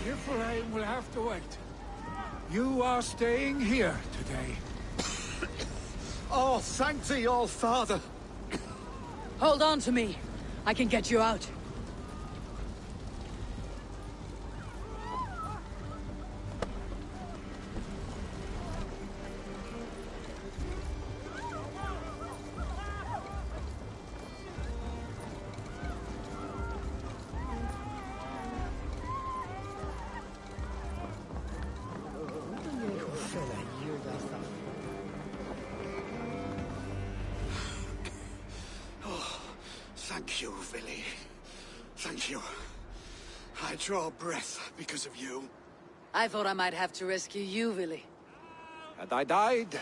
Niflheim will have to wait. You are staying here today. Oh, thank thee, All-Father. Hold on to me. I can get you out. Thank you, Villy. Thank you. I draw breath because of you. I thought I might have to rescue you, Villy. Had I died,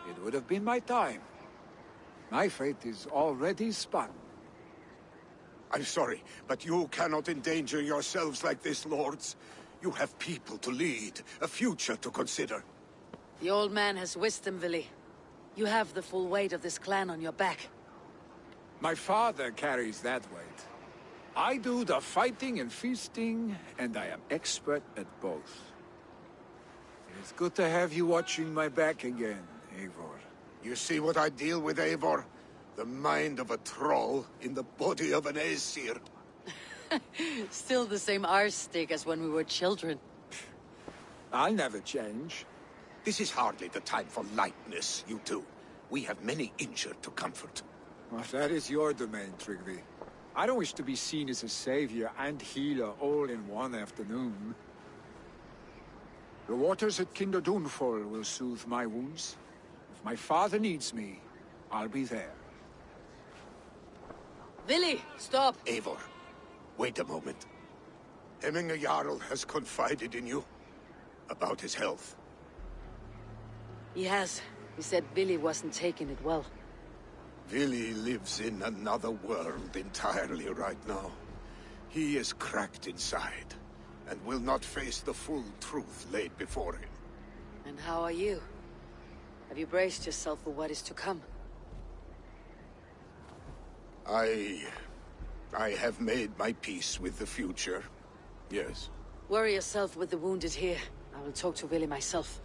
it would have been my time. My fate is already spun. I'm sorry, but you cannot endanger yourselves like this, lords. You have people to lead, a future to consider. The old man has wisdom, Villy. You have the full weight of this clan on your back. My father carries that weight. I do the fighting and feasting, and I am expert at both. It's good to have you watching my back again, Eivor. You see what I deal with, Eivor? The mind of a troll in the body of an Aesir. Still the same arse stick as when we were children. I'll never change. This is hardly the time for lightness, you two. We have many injured to comfort. Well, that is your domain, Tryggvi. I don't wish to be seen as a savior and healer all in one afternoon. The waters at Kinder Dunfall will soothe my wounds. If my father needs me, I'll be there. Villy, stop! Eivor, wait a moment. Hemminger Jarl has confided in you about his health. He has. He said Villy wasn't taking it well. Villy lives in another world entirely right now. He is cracked inside, and will not face the full truth laid before him. And how are you? Have you braced yourself for what is to come? I have made my peace with the future, yes. Worry yourself with the wounded here. I will talk to Villy myself.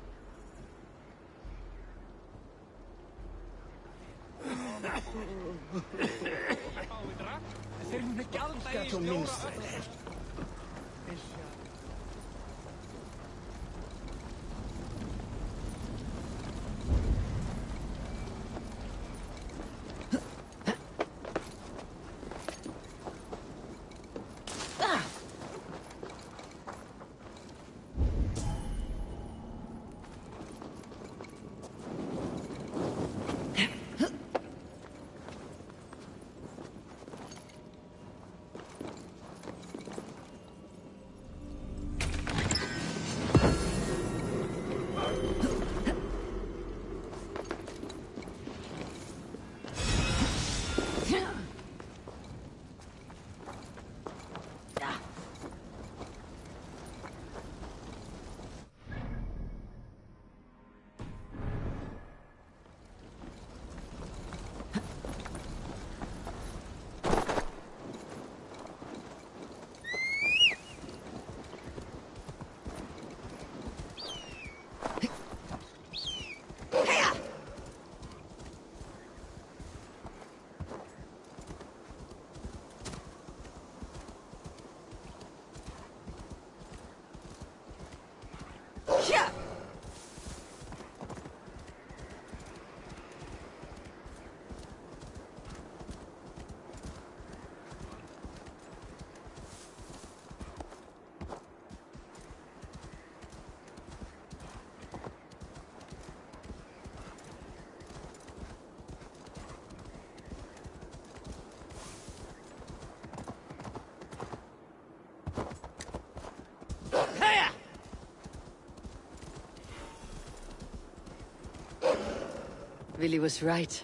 Villy was right.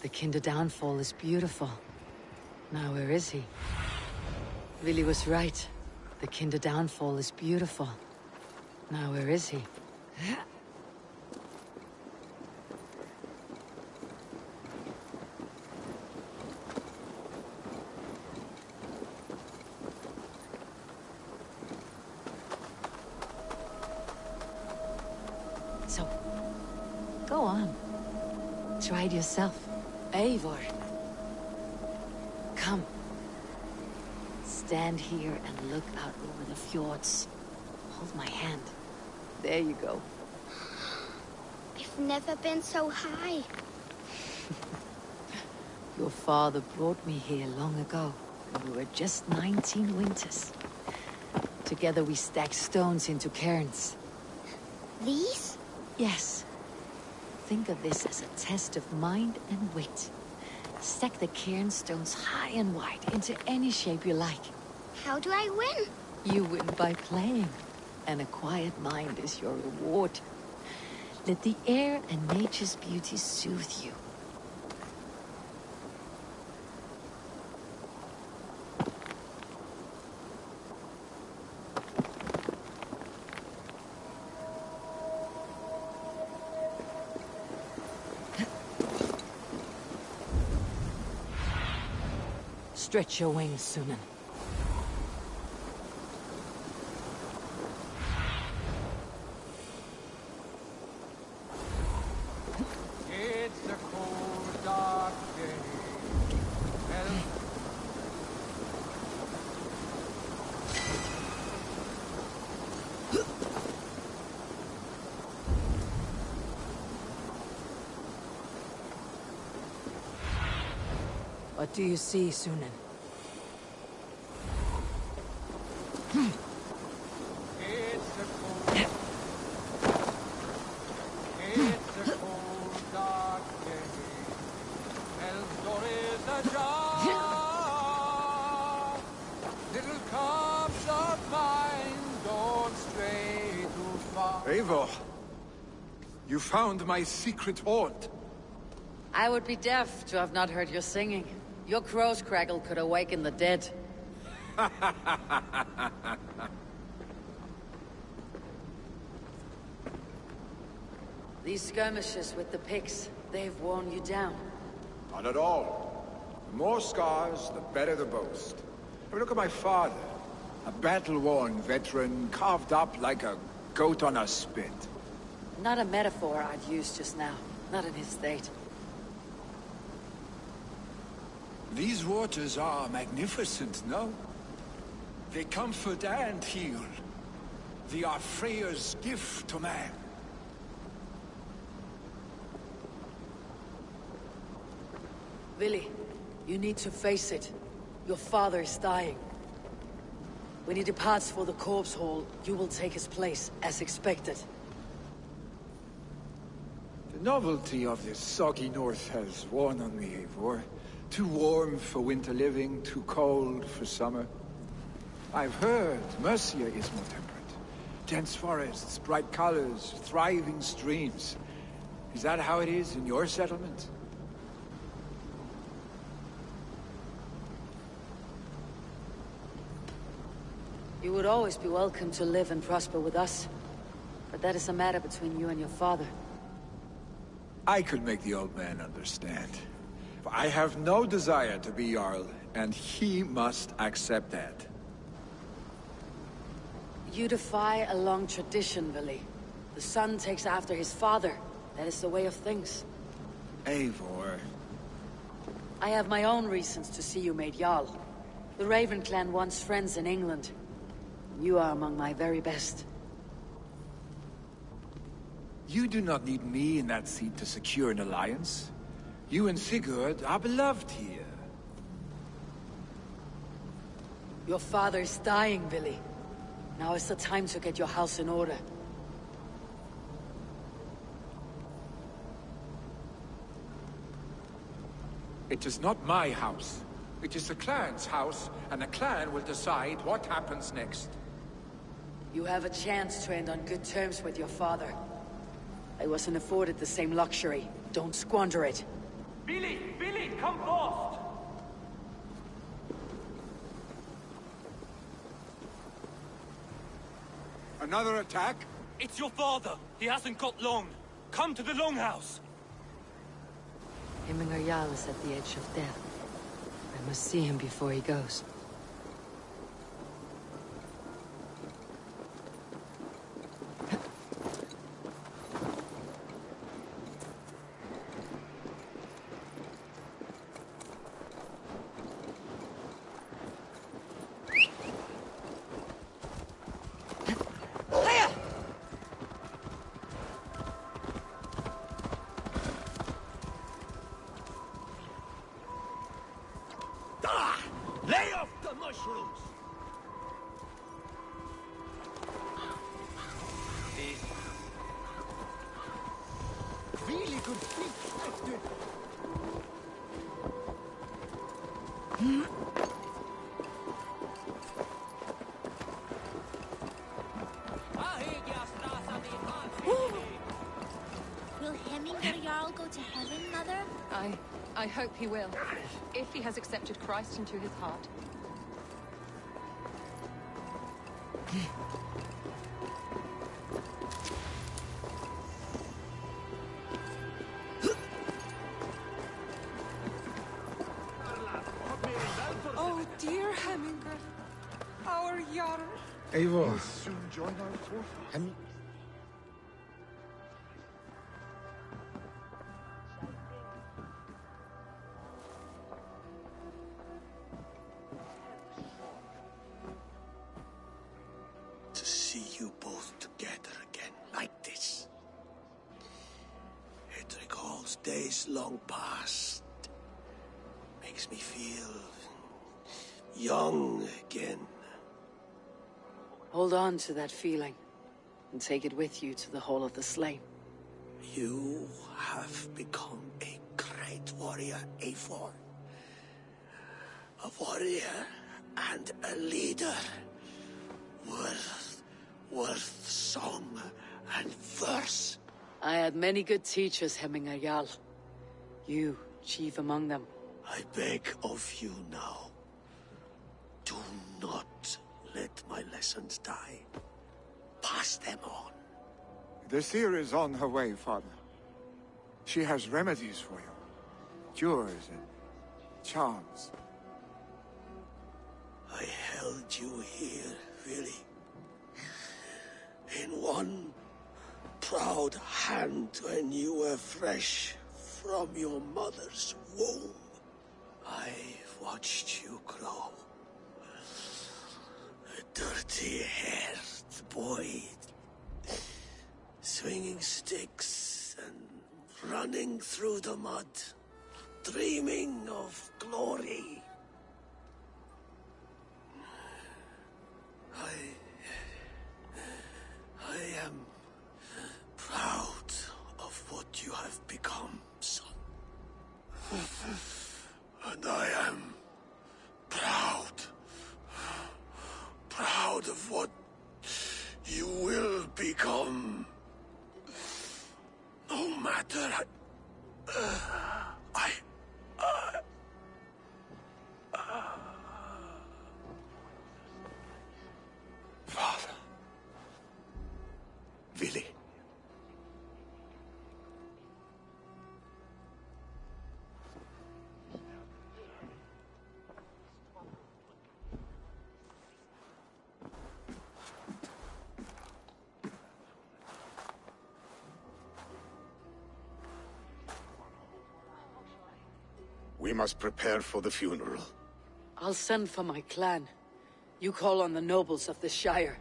The Kinder downfall is beautiful. Now where is he? Villy was right. The Kinder downfall is beautiful. Now where is he? So, go on. Try it yourself. Eivor. Come. Stand here and look out over the fjords. Hold my hand. There you go. I've never been so high. Your father brought me here long ago, when we were just 19 winters. Together we stacked stones into cairns. These? Yes. Think of this as a test of mind and wit. Stack the cairn stones high and wide into any shape you like. How do I win? You win by playing. And a quiet mind is your reward. Let the air and nature's beauty soothe you. Stretch your wings, Sunan. It's a cold, dark day. What do you see, Sunan? It's a cold, dark day. Eldor is a jar. Little cups of mine don't stray too far. Eivor, you found my secret haunt. I would be deaf to have not heard your singing. Your crow's crackle could awaken the dead. These skirmishes with the Picts, they've worn you down. Not at all. The more scars, the better the boast. I mean, look at my father. A battle-worn veteran, carved up like a goat on a spit. Not a metaphor I'd use just now. Not in his state. These waters are magnificent, no? They comfort and heal. They are Freya's gift to man. Vili, you need to face it. Your father is dying. When he departs for the corpse hall, you will take his place, as expected. The novelty of this soggy north has worn on me, Eivor. Too warm for winter living, too cold for summer. I've heard Mercia is more temperate. Dense forests, bright colors, thriving streams. Is that how it is in your settlement? You would always be welcome to live and prosper with us. But that is a matter between you and your father. I could make the old man understand. I have no desire to be Jarl, and he must accept that. You defy a long tradition, Vili. The son takes after his father. That is the way of things. Eivor. I have my own reasons to see you made Jarl. The Raven clan wants friends in England. You are among my very best. You do not need me in that seat to secure an alliance. You and Sigurd are beloved here. Your father is dying, Vili. Now is the time to get your house in order. It is not my house. It is the clan's house, and the clan will decide what happens next. You have a chance to end on good terms with your father. I wasn't afforded the same luxury. Don't squander it. Billy, come fast! Another attack? It's your father. He hasn't got long. Come to the Longhouse. Himmingar Jarl is at the edge of death. I must see him before he goes. Lay off Will Hemminger Jarl go to heaven, Mother? I hope he will. If he has accepted Christ into his heart. Oh, dear Hemminger. Our Jarl. Eivor. Soon join our forces. To see you both together again like this. It recalls days long past. Makes me feel young again. Hold on to that feeling, and take it with you to the Hall of the Slain. You have become a great warrior, Eivor. A warrior and a leader. Worth song and verse. I had many good teachers, Hemminger Jarl. You, chief among them. I beg of you now, do not let my lessons die. Pass them on. The seer is on her way, Father. She has remedies for you. Cures and charms. I held you here, really. In one proud hand when you were fresh from your mother's womb. I've watched you grow. A dirty-haired boy, swinging sticks and running through the mud, dreaming of glory. I am proud of what you have become, son. And I am proud of what you will become. No matter Father. Willy. We must prepare for the funeral. I'll send for my clan. You call on the nobles of the Shire.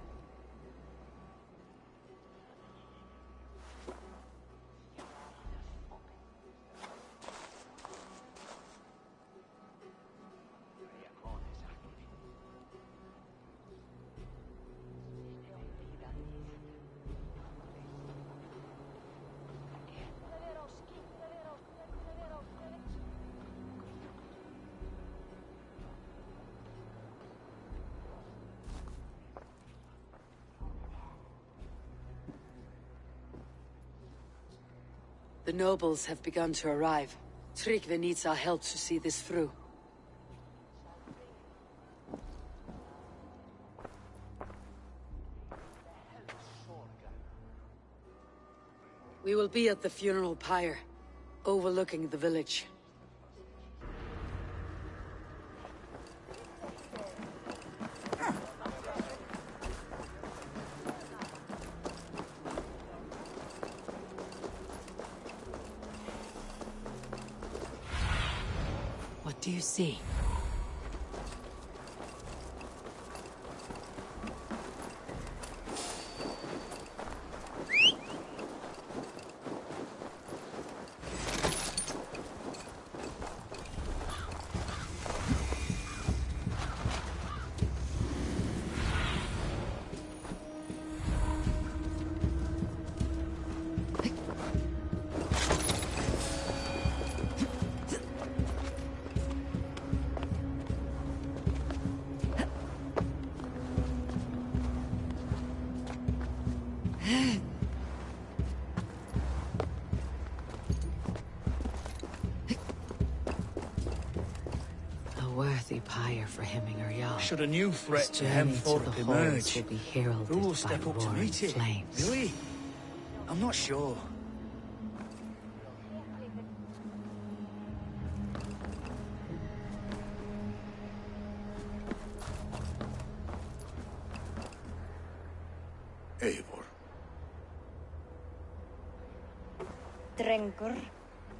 The nobles have begun to arrive. Tryggvi needs our help to see this through. We will be at the funeral pyre, overlooking the village. What do you see? worthy pyre for Hemminger Jarl. Should a new threat His to journey to Hemthorpe the halls emerge, will be heralded who will by step up to roaring meet it? flames. Really? I'm not sure. Eivor. Drengur.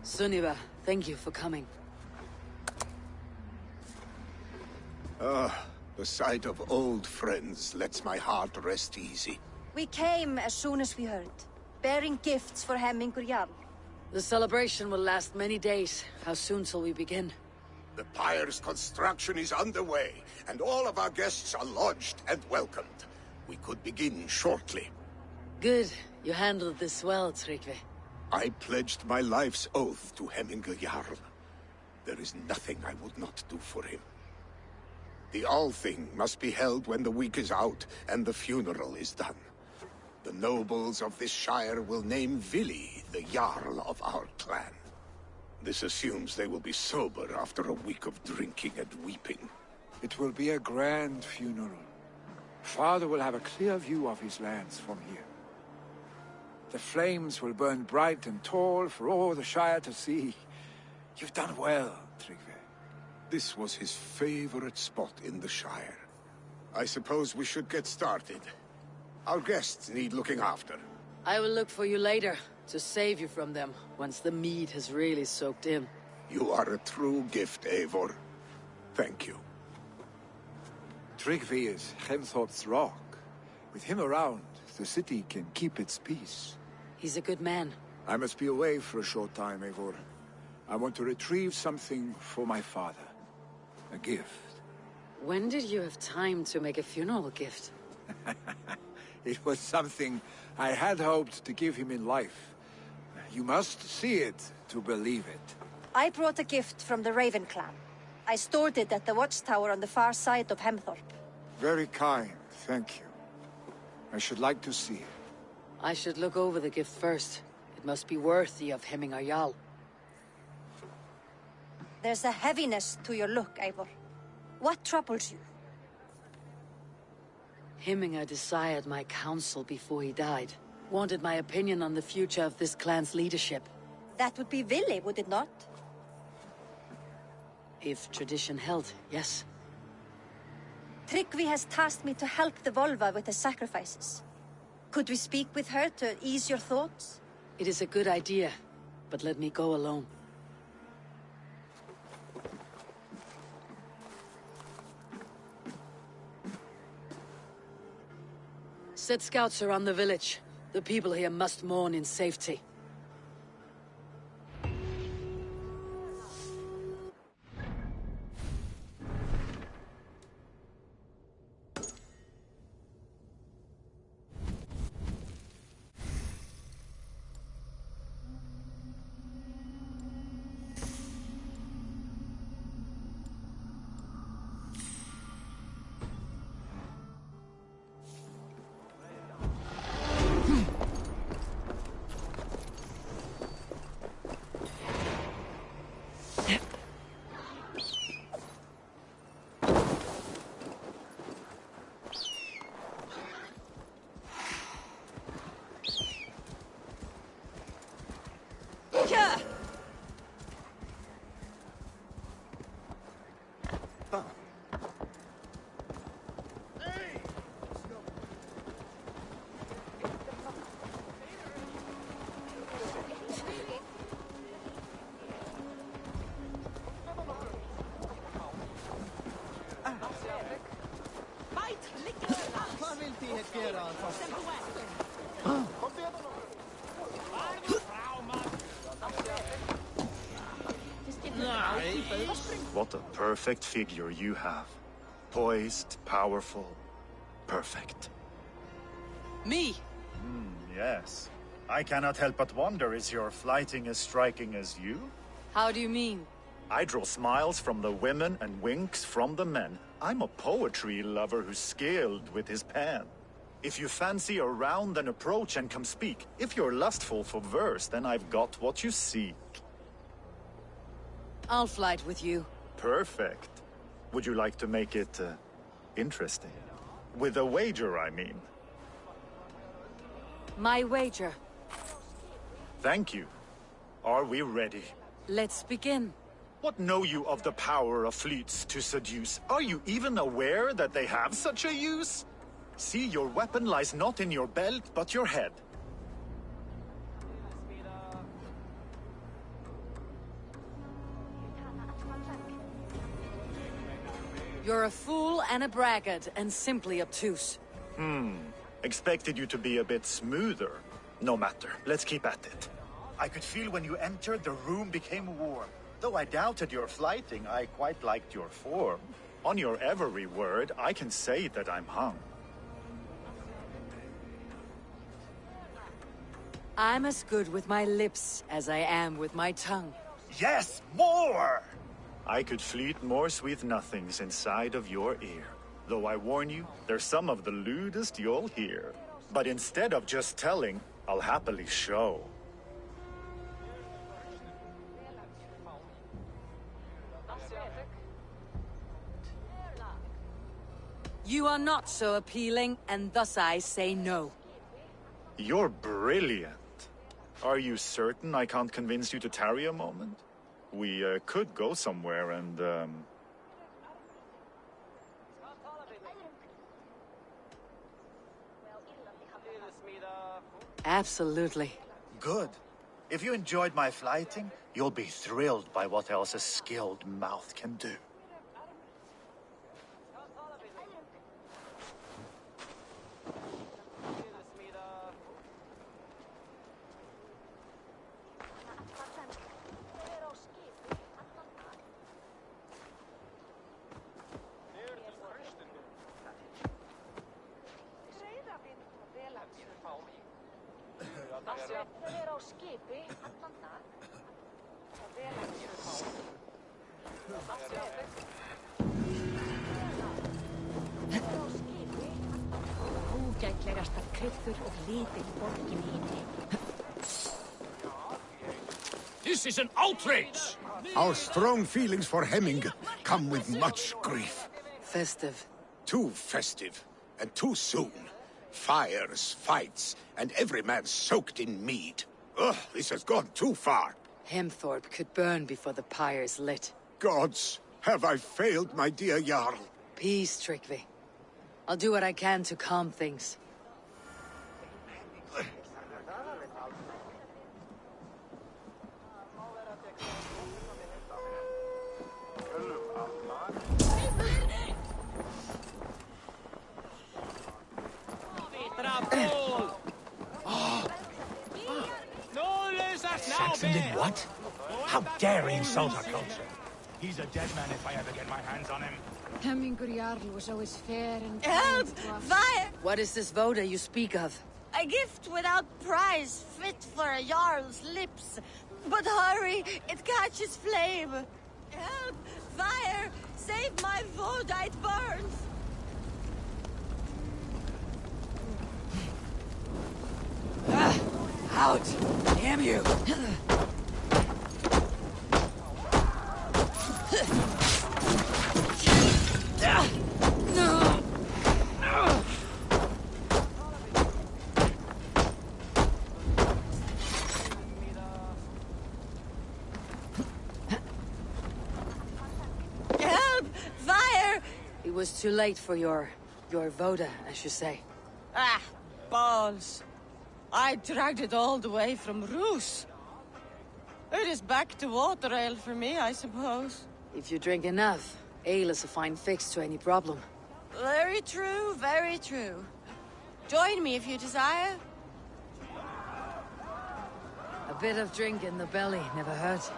Sunniva, thank you for coming. Ah, the sight of old friends lets my heart rest easy. We came as soon as we heard, bearing gifts for Hemminger Jarl. The celebration will last many days. How soon till we begin? The pyre's construction is underway, and all of our guests are lodged and welcomed. We could begin shortly. Good. You handled this well, Tryggvi. I pledged my life's oath to Hemminger Jarl. There is nothing I would not do for him. The Althing must be held when the week is out and the funeral is done. The nobles of this shire will name Vili the Jarl of our clan. This assumes they will be sober after a week of drinking and weeping. It will be a grand funeral. Father will have a clear view of his lands from here. The flames will burn bright and tall for all the Shire to see. You've done well, Tryggvi. This was his favorite spot in the Shire. I suppose we should get started. Our guests need looking after. I will look for you later, to save you from them, once the mead has really soaked in. You are a true gift, Eivor. Thank you. Tryggvi is Hemthorpe's rock. With him around, the city can keep its peace. He's a good man. I must be away for a short time, Eivor. I want to retrieve something for my father. A gift. When did you have time to make a funeral gift? It was something I had hoped to give him in life. You must see it to believe it. I brought a gift from the Raven clan. I stored it at the watchtower on the far side of Hemthorpe. Very kind, thank you. I should like to see it. I should look over the gift first. It must be worthy of Hemminger Jarl. There's a heaviness to your look, Eivor. What troubles you? Hemminger desired my counsel before he died. Wanted my opinion on the future of this clan's leadership. That would be Vili, would it not? If tradition held, yes. Tryggvi has tasked me to help the Volva with the sacrifices. Could we speak with her to ease your thoughts? It is a good idea, but let me go alone. Set scouts around the village. The people here must mourn in safety. What a perfect figure you have. Poised, powerful, perfect. Me? Yes. I cannot help but wonder, is your flighting as striking as you? How do you mean? I draw smiles from the women and winks from the men. I'm a poetry lover who's skilled with his pen. If you fancy a round, then approach and come speak. If you're lustful for verse, then I've got what you seek. I'll flight with you. Perfect. Would you like to make it interesting? With a wager, I mean. My wager. Thank you. Are we ready? Let's begin. What know you of the power of fleets to seduce? Are you even aware that they have such a use? See, your weapon lies not in your belt, but your head. You're a fool and a braggart, and simply obtuse. Expected you to be a bit smoother. No matter, let's keep at it. I could feel when you entered, the room became warm. Though I doubted your flighting, I quite liked your form. On your every word, I can say that I'm hung. I'm as good with my lips as I am with my tongue. Yes, more! I could fleet more sweet nothings inside of your ear. Though I warn you, they're some of the lewdest you'll hear. But instead of just telling, I'll happily show. You are not so appealing, and thus I say no. You're brilliant. Are you certain I can't convince you to tarry a moment? We could go somewhere and, Absolutely. Good. If you enjoyed my flighting, you'll be thrilled by what else a skilled mouth can do. This is an outrage! Our strong feelings for Hemming come with much grief. Festive. Too festive, and too soon. Fires, fights, and every man soaked in mead. Ugh, this has gone too far. Hemthorpe could burn before the pyre's lit. Gods, have I failed my dear Jarl? Peace, Tryggvi. I'll do what I can to calm things. Saxon did what? How dare he insult our culture? He's a dead man if I ever get my hands on him. Hemmingur Jarl was always fair and Help! kind to us. Fire! What is this voda you speak of? A gift without price, fit for a Jarl's lips. But hurry, it catches flame. Help! Fire! Save my voda, it burns! Out! Damn you! Help! Fire! It was too late for your voda, as you say. Ah, balls. I dragged it all the way from Roos. It is back to water ale for me, I suppose. If you drink enough, ale is a fine fix to any problem. Very true, very true. Join me if you desire. A bit of drink in the belly never hurt.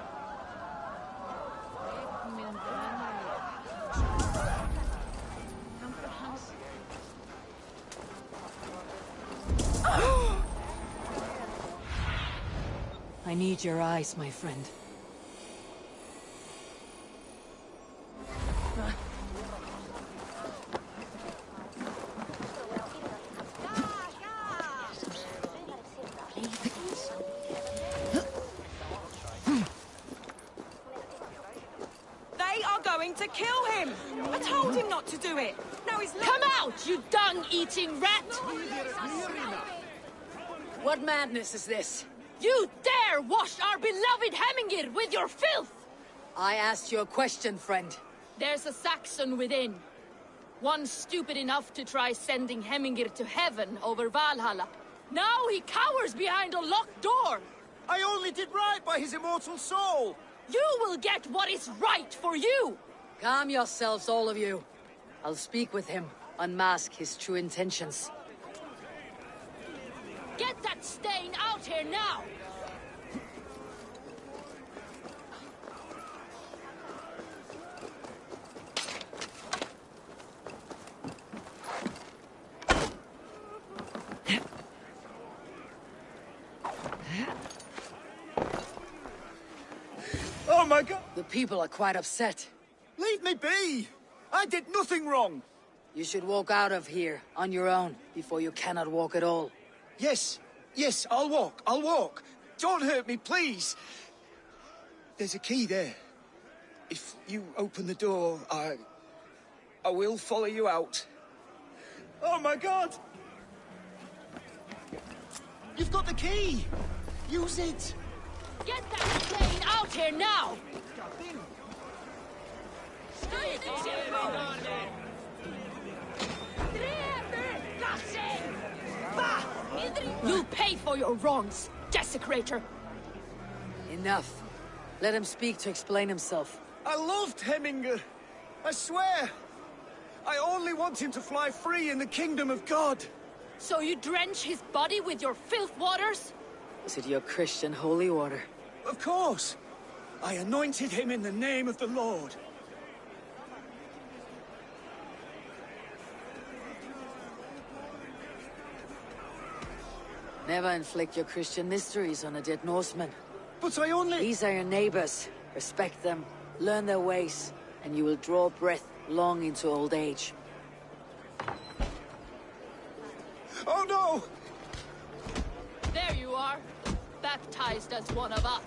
I need your eyes, my friend. They are going to kill him! I told him not to do it! Now he's... Come out, you dung-eating rat! What madness is this? You dare wash our beloved Hemingir with your filth! I asked you a question, friend. There's a Saxon within. One stupid enough to try sending Hemingir to heaven over Valhalla. Now he cowers behind a locked door! I only did right by his immortal soul! You will get what is right for you! Calm yourselves, all of you. I'll speak with him, unmask his true intentions. Get that stain out here now! Oh my God! The people are quite upset. Leave me be! I did nothing wrong! You should walk out of here, on your own, before you cannot walk at all. Yes, I'll walk. Don't hurt me, please. There's a key there. If you open the door, I will follow you out. Oh my God! You've got the key! Use it! Get that stain out here now! You'll pay for your wrongs, desecrator! Enough. Let him speak to explain himself. I loved Hemingr. I swear. I only want him to fly free in the kingdom of God. So you drench his body with your filth waters? Is it your Christian holy water? Of course. I anointed him in the name of the Lord. Never inflict your Christian mysteries on a dead Norseman. But I only... These are your neighbors. Respect them, learn their ways, and you will draw breath long into old age. Oh no! There you are, baptized as one of us.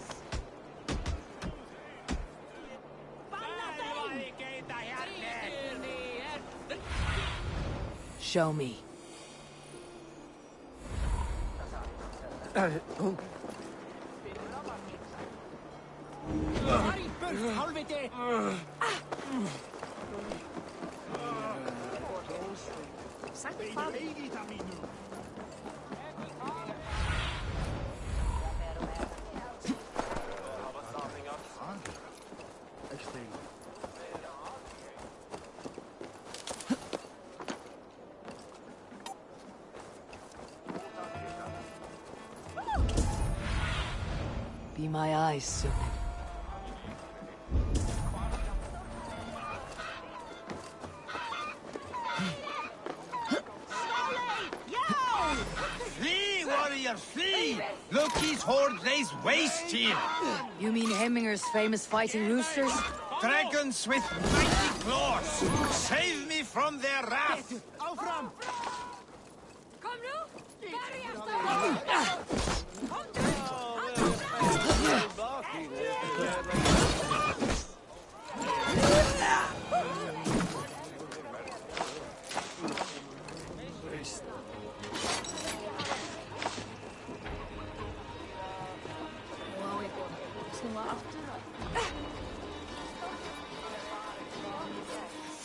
Show me. Be my eyes soon. Flee, warrior, flee! Look, his horde lays waste here! You mean Hemminger's famous fighting roosters? Dragons with mighty claws! Save me from their wrath! Kom nu!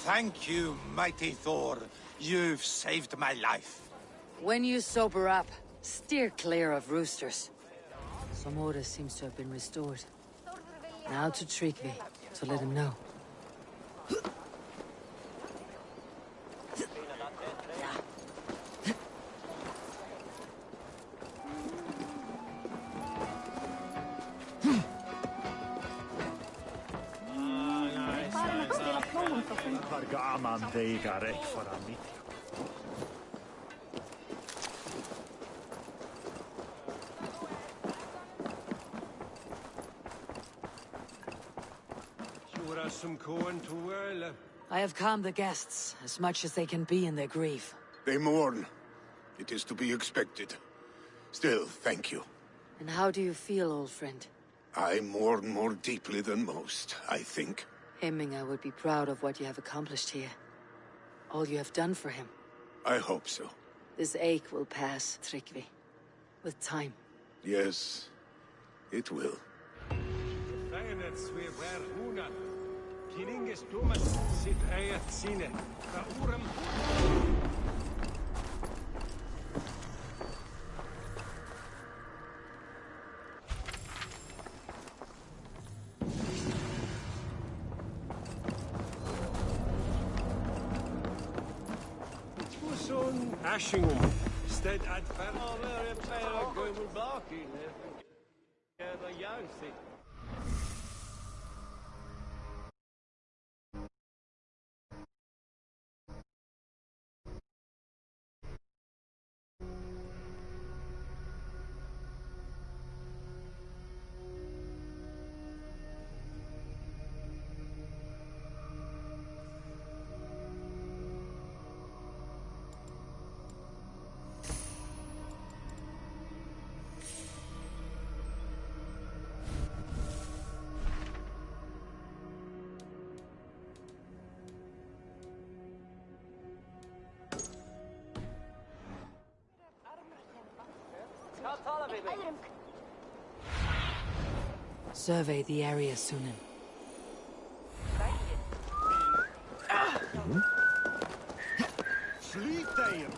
Thank you, mighty Thor. You've saved my life. When you sober up, steer clear of roosters. Some order seems to have been restored. Now to Tryggvi, to let him know. I have calmed the guests, as much as they can be in their grief. They mourn. It is to be expected. Still, thank you. And how do you feel, old friend? I mourn more deeply than most, I think. Hemminger would be proud of what you have accomplished here. All you have done for him. I hope so. This ache will pass, Tryggvi. With time. Yes, it will. Ashingum. Stead ad fan. Oh, very fair Google barking there. The young thing. Survey the area, Sunan. Sleep there.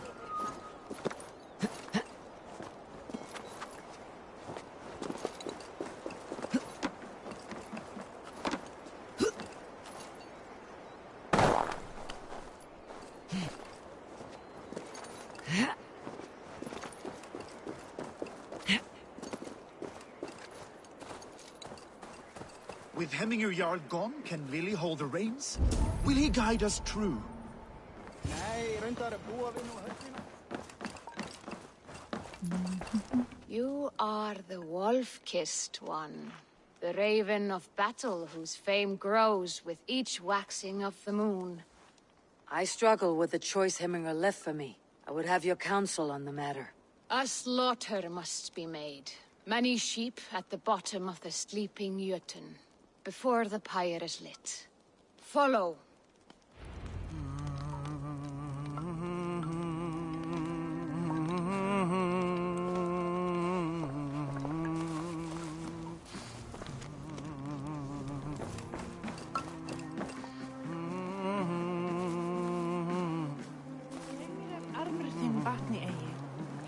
With Hemminger Jarl gone, can Vili hold the reins? Will he guide us true? You are the wolf-kissed one. The raven of battle whose fame grows with each waxing of the moon. I struggle with the choice Hemminger left for me. I would have your counsel on the matter. A slaughter must be made. Many sheep at the bottom of the sleeping Jötun, before the pyre is lit. Follow.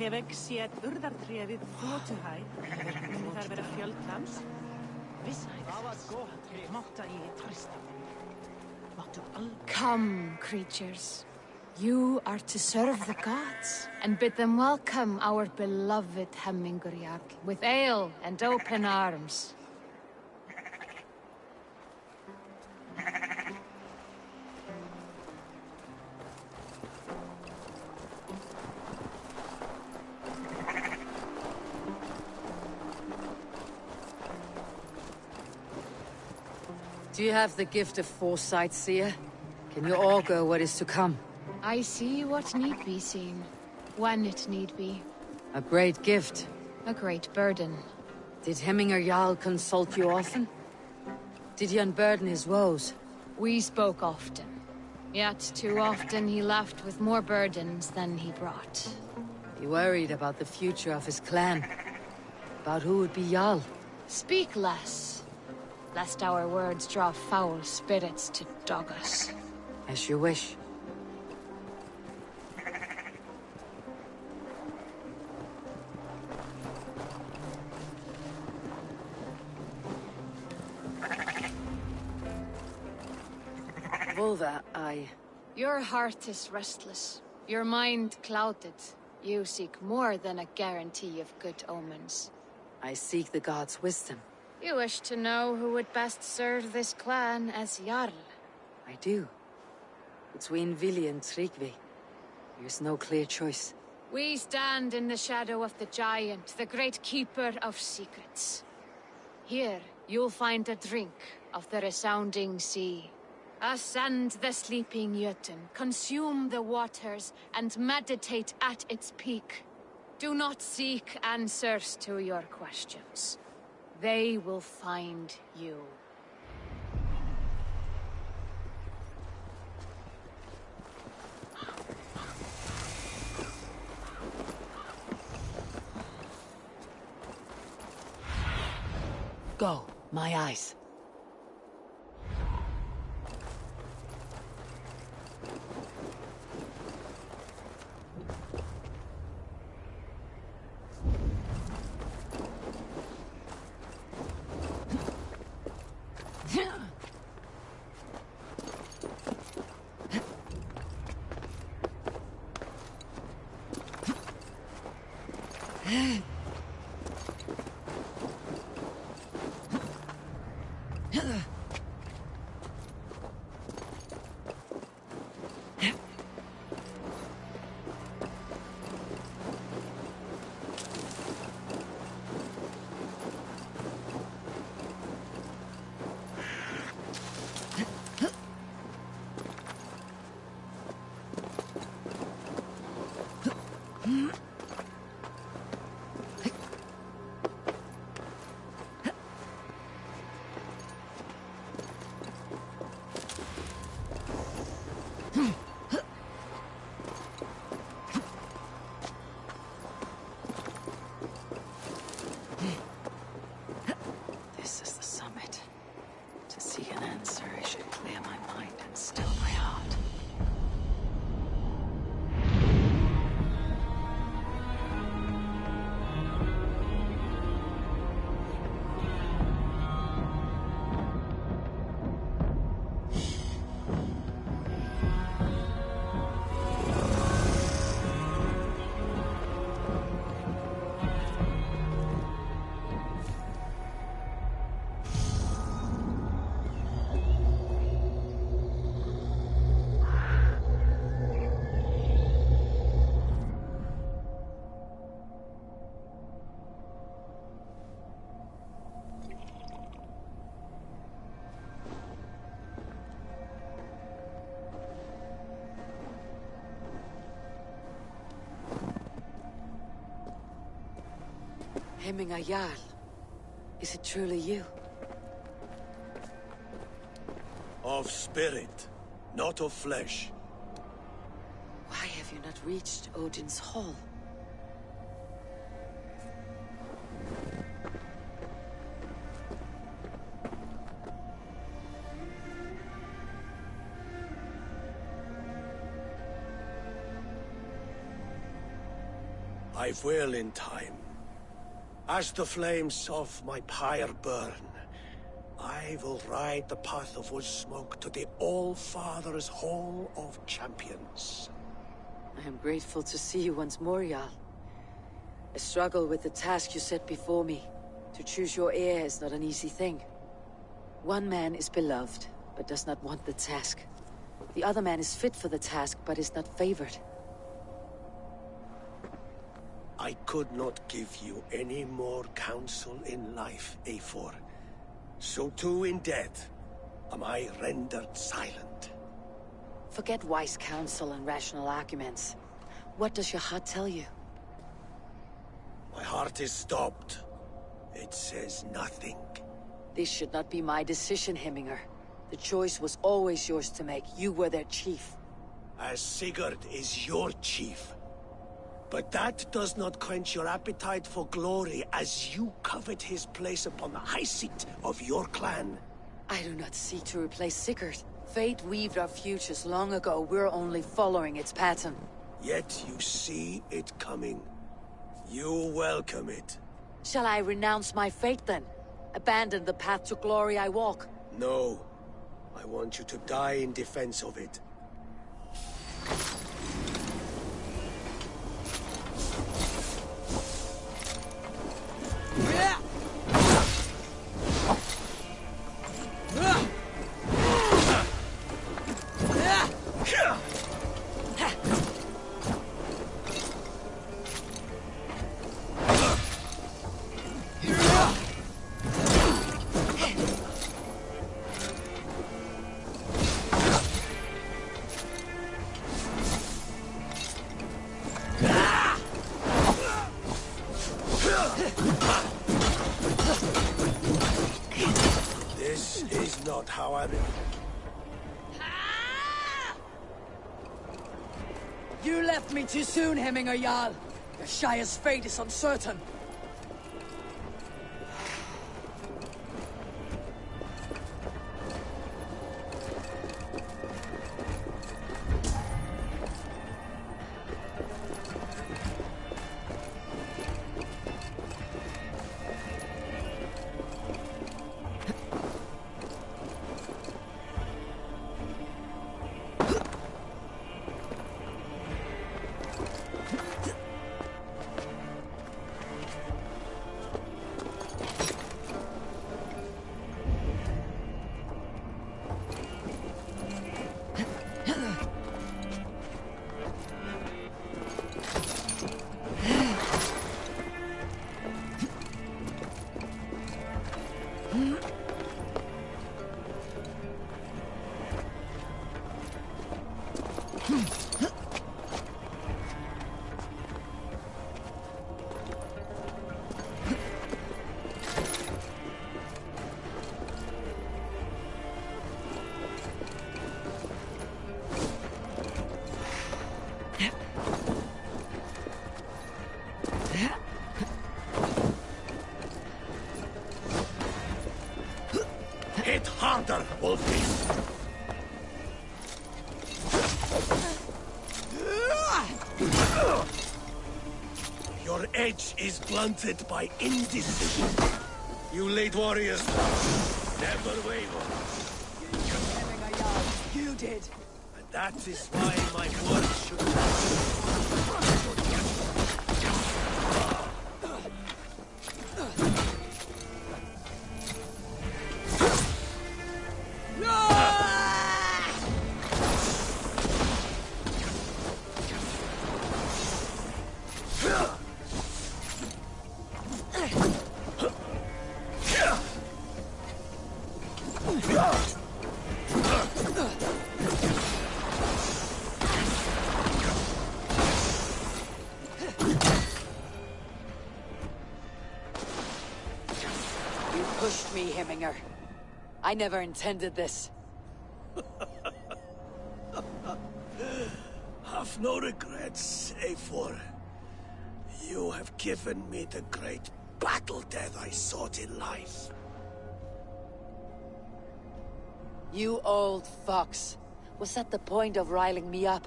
Hef séð urðartrefið þotuhæð, muni þar vera fjöldlans. Mátta ég trista. Máttu Come, creatures. You are to serve the gods, and bid them welcome our beloved Hemminger Jarl, with ale and open arms. Do you have the gift of foresight, seer? Can you augur what is to come? I see what need be seen, when it need be. A great gift. A great burden. Did Hemminger Jarl consult you often? Did he unburden his woes? We spoke often. Yet too often he left with more burdens than he brought. He worried about the future of his clan. About who would be Jarl. Speak less, lest our words draw foul spirits to dog us. As you wish. Volva, Your heart is restless. Your mind clouded. You seek more than a guarantee of good omens. I seek the gods' wisdom. You wish to know who would best serve this clan as Jarl. I do. Between Vili and Tryggvi, there's no clear choice. We stand in the shadow of the giant, the great keeper of secrets. Here, you'll find a drink of the resounding sea. Ascend the sleeping Jötun, consume the waters, and meditate at its peak. Do not seek answers to your questions. They will find you. go. My eyes. Hemminger Jarl. Is it truly you? Of spirit, not of flesh. Why have you not reached Odin's Hall? I will in time. As the flames of my pyre burn, I will ride the path of wood smoke to the All-Father's Hall of Champions. I am grateful to see you once more, Jarl. I struggle with the task you set before me. To choose your heir is not an easy thing. One man is beloved, but does not want the task. The other man is fit for the task, but is not favored. I could not give you any more counsel in life, Eivor. So too in death am I rendered silent. Forget wise counsel and rational arguments. What does your heart tell you? My heart is stopped. It says nothing. This should not be my decision, Hemminger. The choice was always yours to make. You were their chief. As Sigurd is your chief. But that does not quench your appetite for glory as you covet his place upon the high seat of your clan. I do not seek to replace Sigurd. Fate weaved our futures long ago. We're only following its pattern. Yet you see it coming. You welcome it. Shall I renounce my fate then? Abandon the path to glory I walk? No. I want you to die in defense of it. This is not how I... You left me too soon, Hemminger Jarl. Your Shire's fate is uncertain. Hit harder, Wolfie! Your edge is blunted by indecision. You late warriors, never waver. You did. And that is why my word should Pushed me, Hemminger. I never intended this. Have no regrets, Eivor. You have given me the great battle death I sought in life. You old fox. Was that the point of riling me up?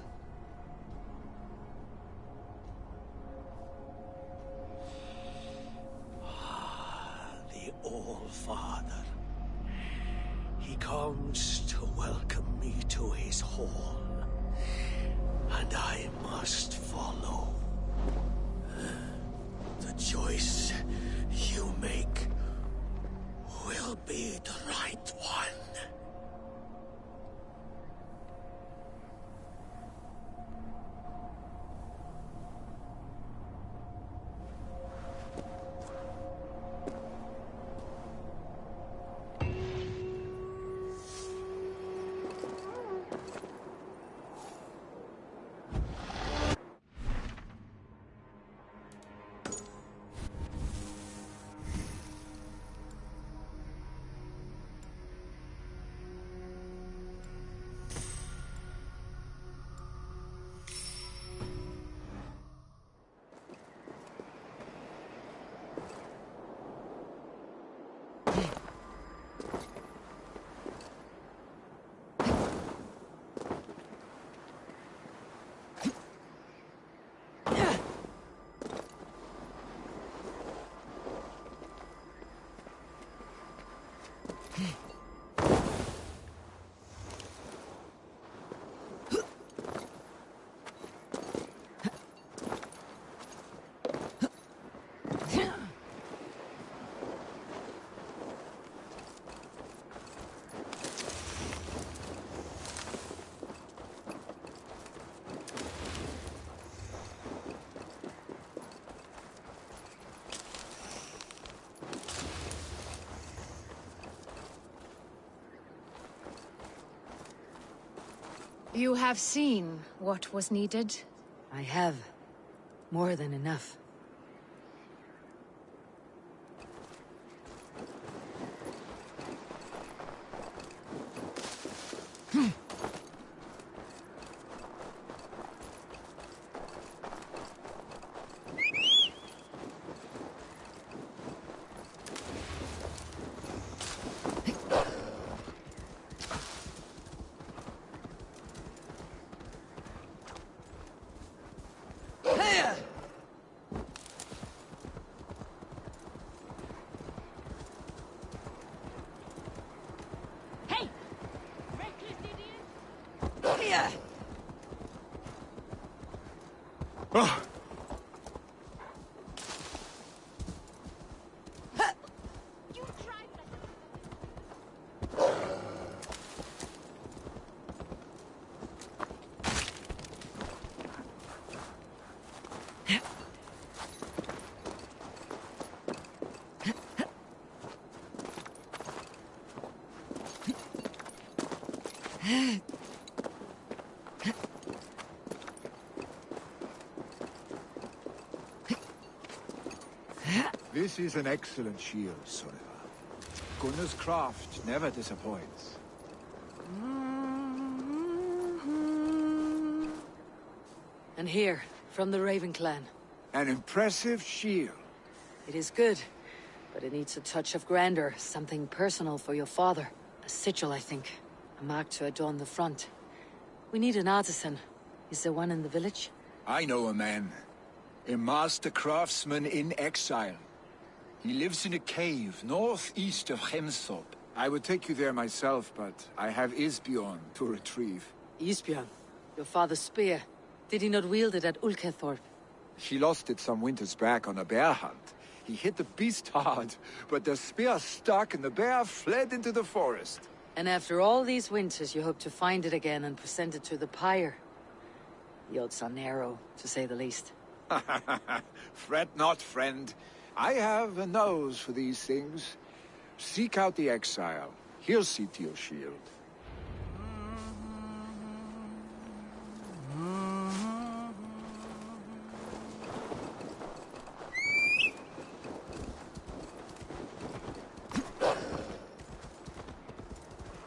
The All-Father. He comes to welcome me to his hall. And I must follow. The choice you make will be the right one. You have seen what was needed? I have. More than enough. This is an excellent shield, Sora. Gunnar's craft never disappoints. And here, from the Raven clan. An impressive shield. It is good, but it needs a touch of grandeur, something personal for your father. A sigil, I think. A mark to adorn the front. We need an artisan. Is there one in the village? I know a man. A master craftsman in exile. He lives in a cave northeast of Hemthorpe. I would take you there myself, but I have Isbjorn to retrieve. Isbjorn? Your father's spear. Did he not wield it at Ulkethorpe? He lost it some winters back on a bear hunt. He hit the beast hard, but the spear stuck and the bear fled into the forest. And after all these winters, you hope to find it again and present it to the pyre. The odds are narrow, to say the least. Fret not, friend. I have a nose for these things. Seek out the exile. He'll see to your shield.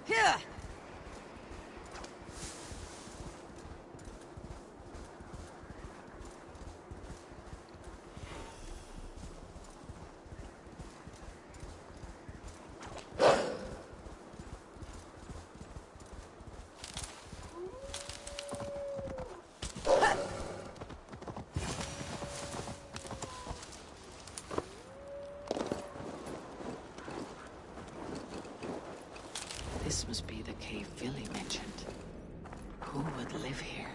Here! This must be the cave Billy mentioned. Who would live here?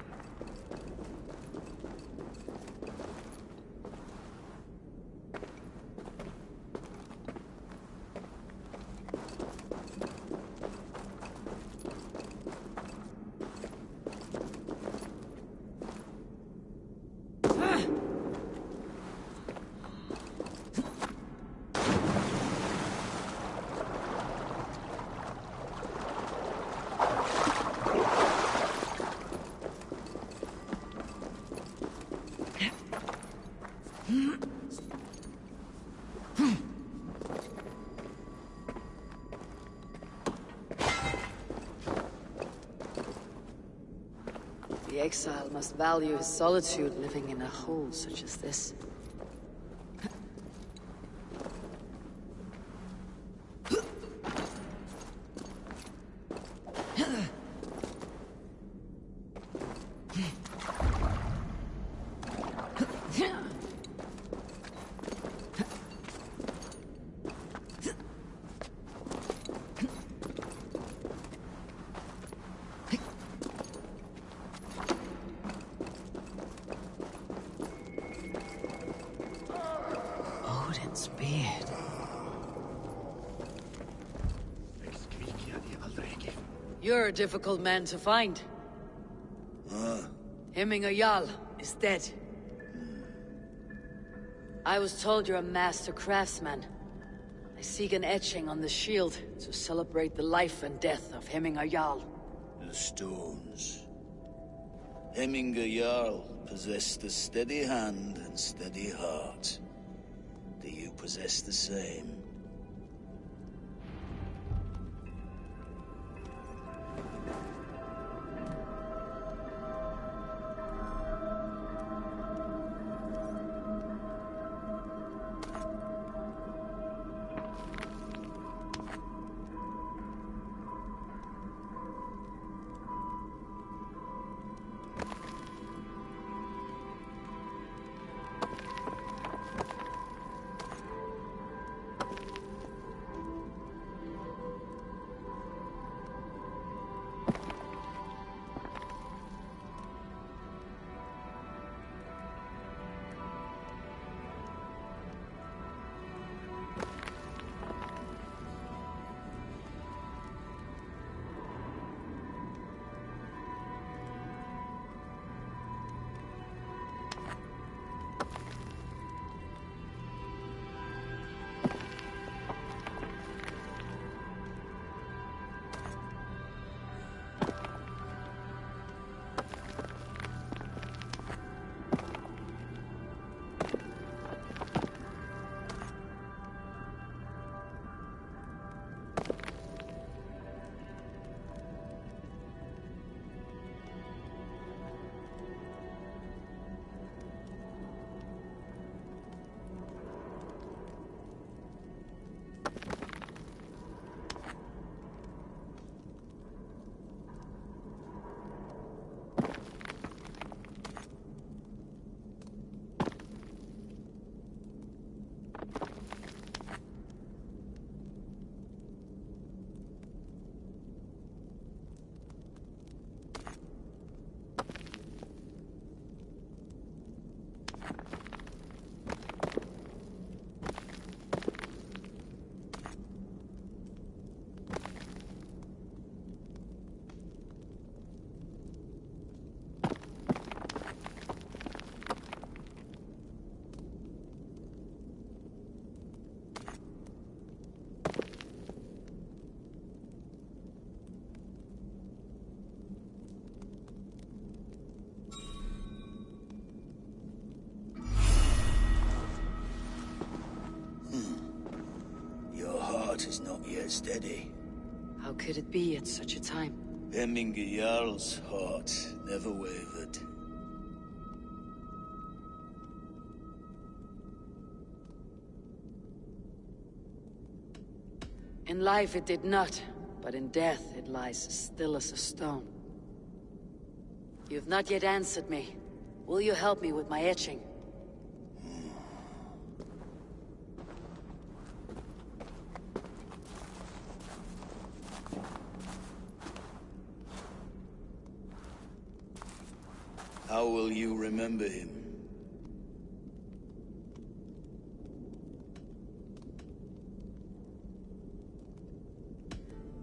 The exile must value his solitude living in a hole such as this. Odin's beard. You're a difficult man to find. Hemminger Jarl is dead. I was told you're a master craftsman. I seek an etching on the shield to celebrate the life and death of Hemminger Jarl. The stones. Hemminger Jarl possessed a steady hand and steady heart. Do you possess the same? heart is not yet steady. How could it be at such a time? Hemminger Jarl's heart never wavered. In life it did not, but in death it lies still as a stone. You've not yet answered me. Will you help me with my etching? How will you remember him?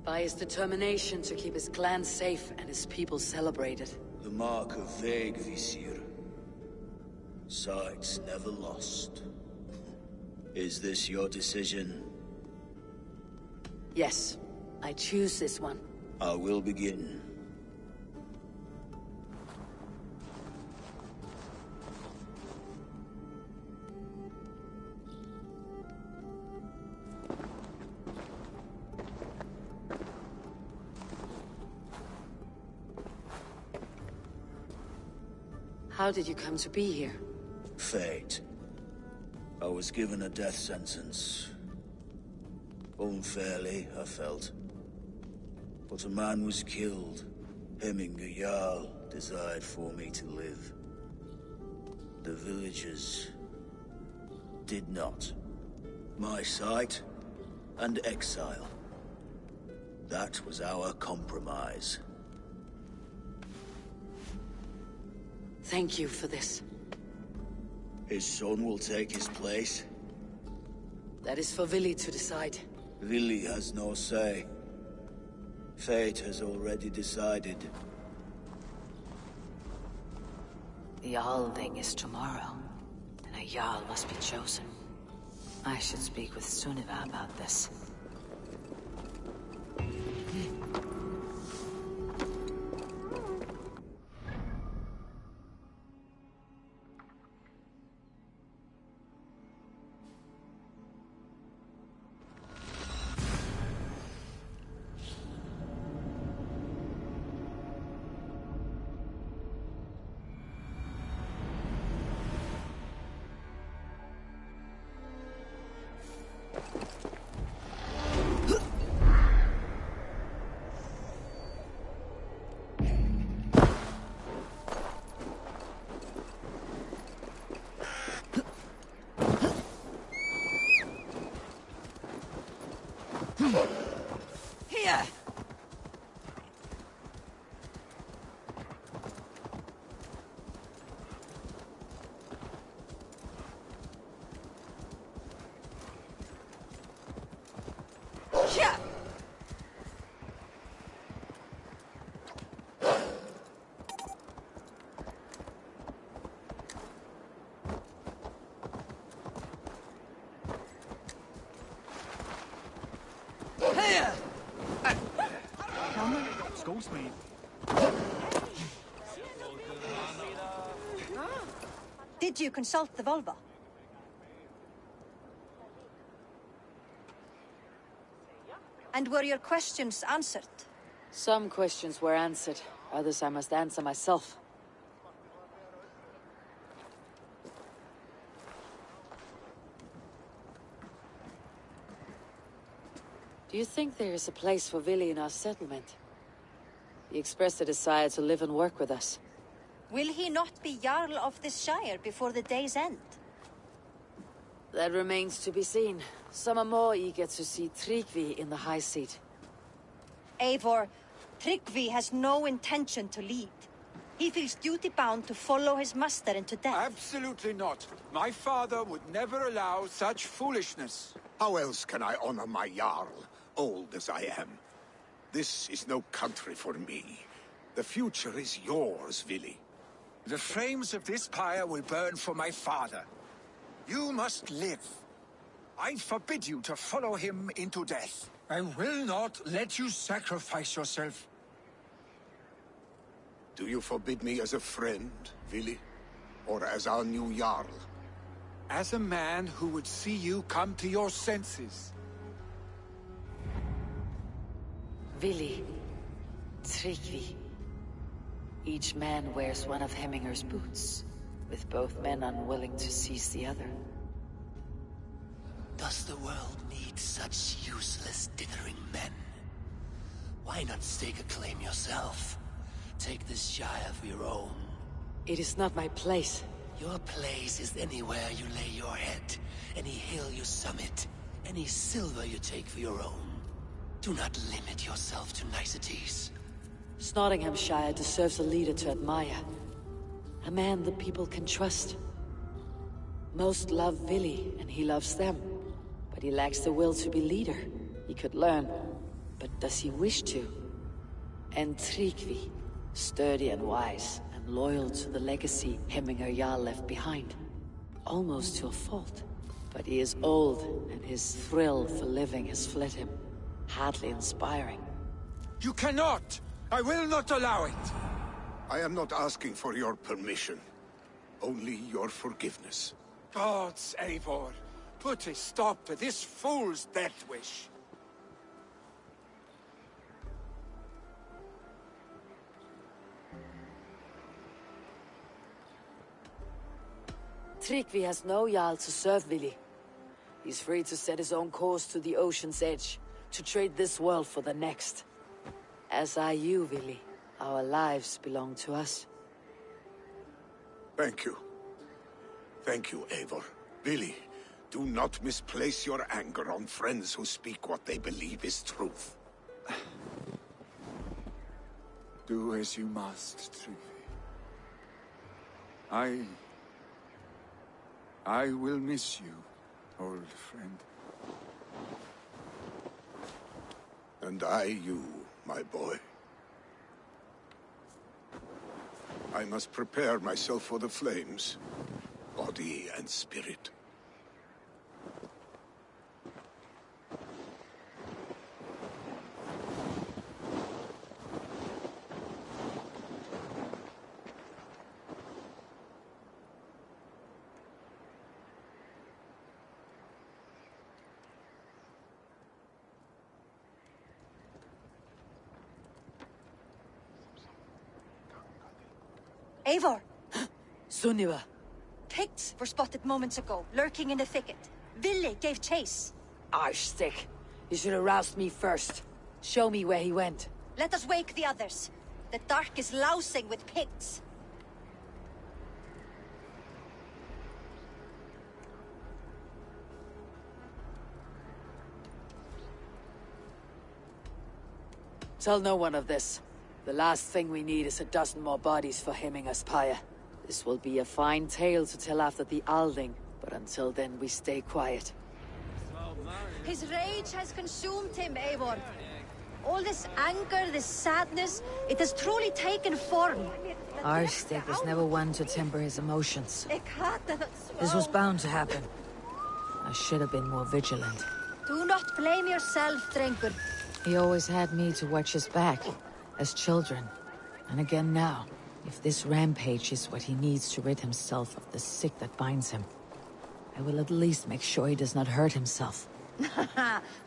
By his determination to keep his clan safe and his people celebrated. The mark of Vegvisir. Sights never lost. Is this your decision? Yes, I choose this one. I will begin. How did you come to be here? Fate. I was given a death sentence. Unfairly, I felt. But a man was killed. Hemminger Jarl desired for me to live. The villagers did not. My sight and exile. That was our compromise. Thank you for this. His son will take his place. That is for Vili to decide. Vili has no say. Fate has already decided. The Althing is tomorrow, and a Jarl must be chosen. I should speak with Sunniva about this. Here! Here! Here! Excuse me. Did you consult the Volva? And were your questions answered? Some questions were answered. Others I must answer myself. Do you think there is a place for Vili in our settlement? He expressed a desire to live and work with us. Will he not be Jarl of this shire before the day's end? That remains to be seen. Some are more eager to see Tryggvi in the high seat. Eivor, Tryggvi has no intention to lead. He feels duty-bound to follow his master into death. Absolutely not. My father would never allow such foolishness. How else can I honor my Jarl, old as I am? This is no country for me. The future is yours, Vili. The flames of this pyre will burn for my father. You must live. I forbid you to follow him into death. I will not let you sacrifice yourself. Do you forbid me as a friend, Vili? Or as our new Jarl? As a man who would see you come to your senses. Vili, Tryggvi. Each man wears one of Hemminger's boots, with both men unwilling to seize the other. Does the world need such useless, dithering men? Why not stake a claim yourself? Take this shy of your own. It is not my place. Your place is anywhere you lay your head, any hill you summit, any silver you take for your own. Do not limit yourself to niceties. Nottinghamshire deserves a leader to admire. A man the people can trust. Most love Vili, and he loves them. But he lacks the will to be leader. He could learn, but does he wish to? And Tryggvi, sturdy and wise, and loyal to the legacy Hemminger Jarl left behind. Almost to a fault. But he is old, and his thrill for living has fled him. Hardly inspiring. You cannot! I will not allow it! I am not asking for your permission. Only your forgiveness. Gods, Eivor, put a stop to this fool's death wish. Tryggvi has no Jarl to serve Vili. He's free to set his own course to the ocean's edge, to trade this world for the next. As are you, Vili. Our lives belong to us. Thank you. Thank you, Eivor. Vili, do not misplace your anger on friends who speak what they believe is truth. Do as you must, Tryggvi. I will miss you, old friend. And I you, my boy. I must prepare myself for the flames, body and spirit. Eivor! Sunniva! Picts were spotted moments ago, lurking in the thicket. Vili gave chase. Arshstick! You should have roused me first. Show me where he went. Let us wake the others. The dark is lousing with Picts. Tell no one of this. The last thing we need is a dozen more bodies for Hemminger's pyre. This will be a fine tale to tell after the Alding, but until then we stay quiet. His rage has consumed him, Eivor. All this anger, this sadness, it has truly taken form. Arshstick was never one to temper his emotions. This was bound to happen. I should have been more vigilant. Do not blame yourself, Drengur. He always had me to watch his back. As children, and again now, if this rampage is what he needs to rid himself of the sick that binds him, I will at least make sure he does not hurt himself.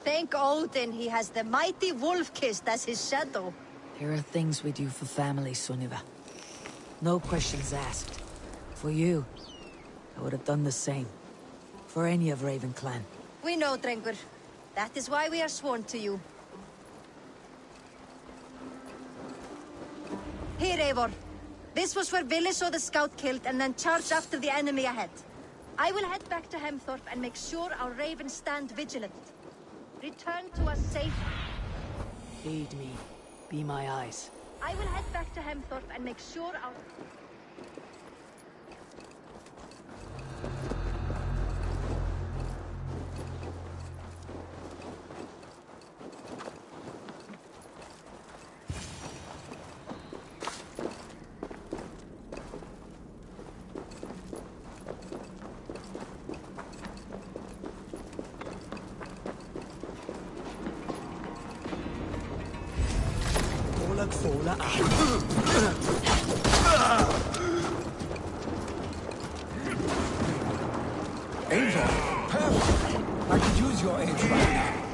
Thank Odin he has the mighty Wolf-Kissed as his shadow. There are things we do for family, Sunniva. No questions asked. For you, I would have done the same. For any of Raven clan. We know, Drengur. That is why we are sworn to you. Here, Eivor. This was where Vili saw the scout killed and then charged after the enemy ahead. I will head back to Hemthorpe and make sure our ravens stand vigilant. Return to us safe. Aid me. Be my eyes. I will head back to Hemthorpe and make sure our... Eivor! Perfect! I could use your aid right now.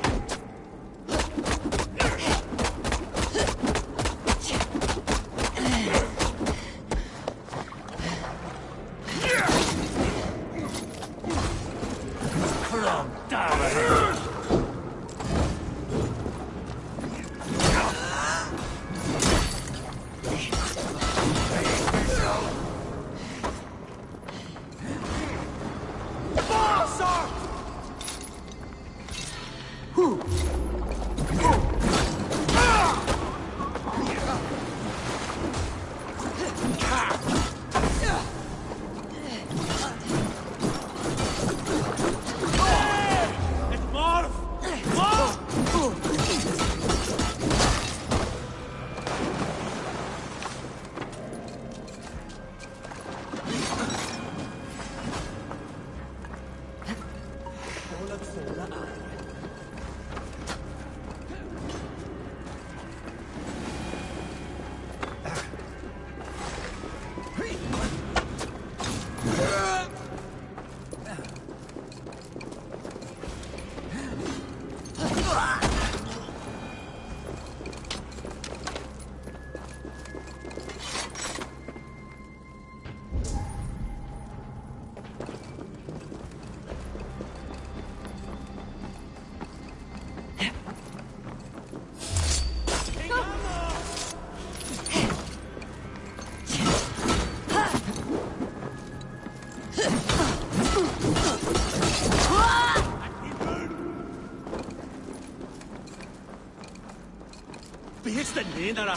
Nera.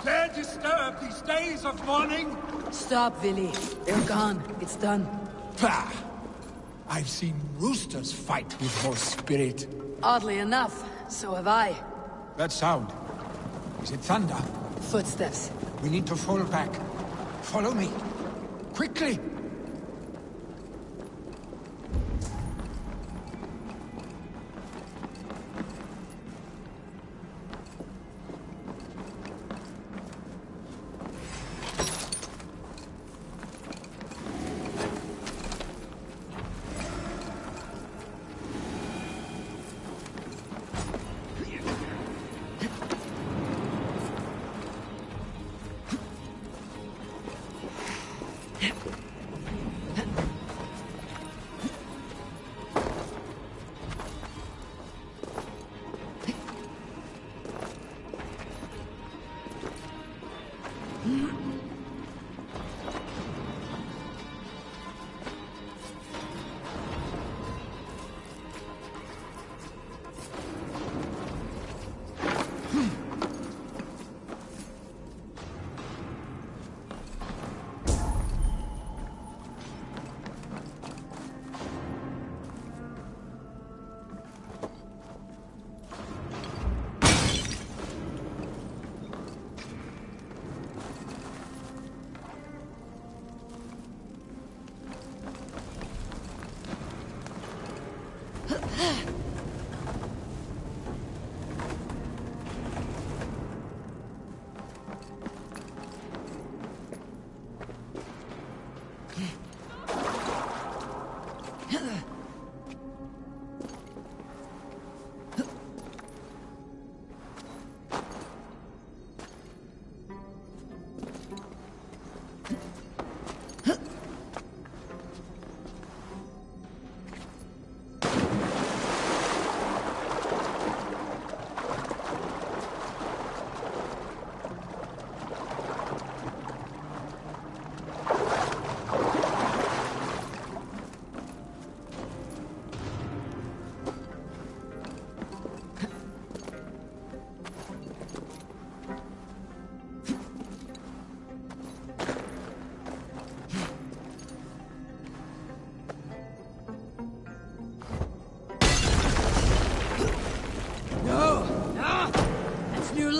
Dare disturb these days of mourning? Stop, Villy. They're gone. It's done. Pah! I've seen roosters fight with more spirit. Oddly enough, so have I. That sound. Is it thunder? Footsteps. We need to fall back. Follow me. Quickly!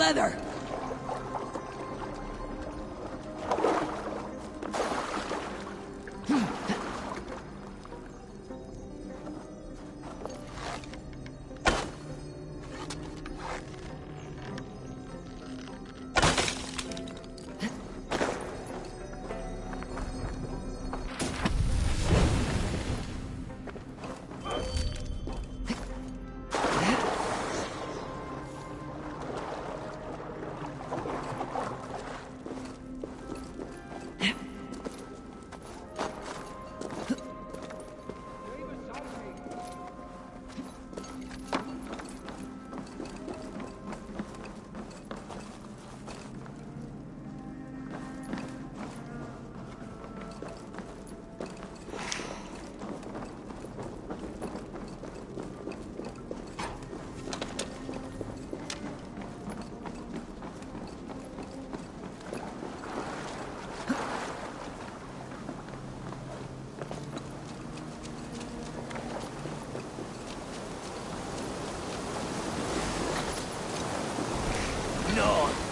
Leather.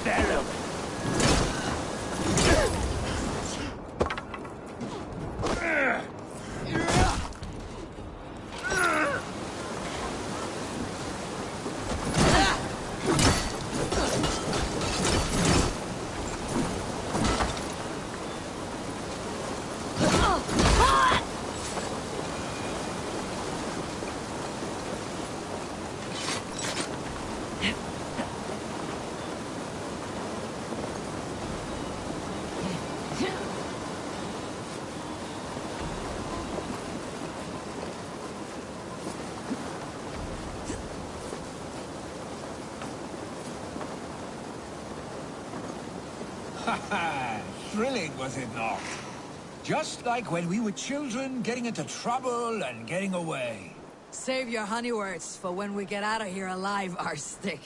terrible. Thrilling, was it not? Just like when we were children, getting into trouble and getting away. Save your honey words for when we get out of here alive, Arstick.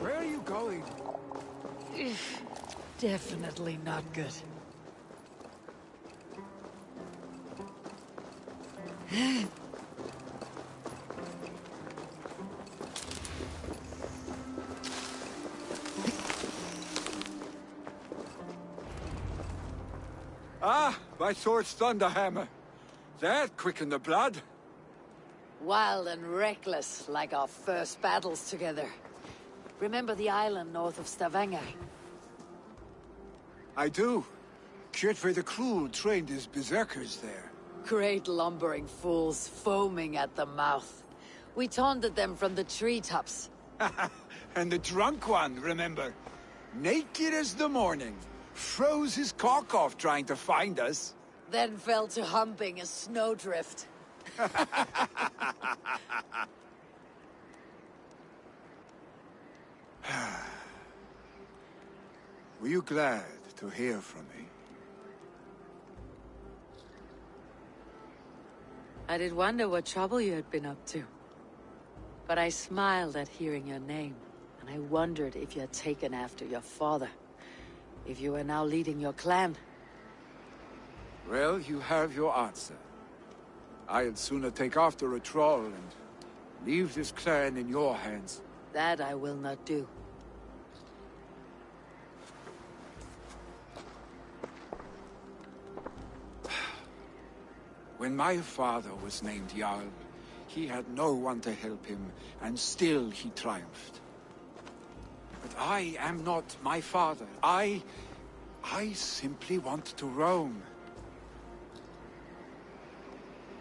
Where are you going? Definitely not good. Ah, my sword's Thunderhammer. That quickened the blood. Wild and reckless, like our first battles together. Remember the island north of Stavanger? I do. Kjotve the Cruel trained his berserkers there. Great lumbering fools, foaming at the mouth. We taunted them from the treetops. And the drunk one, remember? Naked as the morning. Froze his cock off trying to find us. Then fell to humping a snowdrift. Were you glad to hear from me? I did wonder what trouble you had been up to. But I smiled at hearing your name, and I wondered if you had taken after your father. If you were now leading your clan. Well, you have your answer. I'd sooner take after a troll and leave this clan in your hands. That I will not do. When my father was named Jarl, he had no one to help him, and still he triumphed. But I am not my father. I simply want to roam.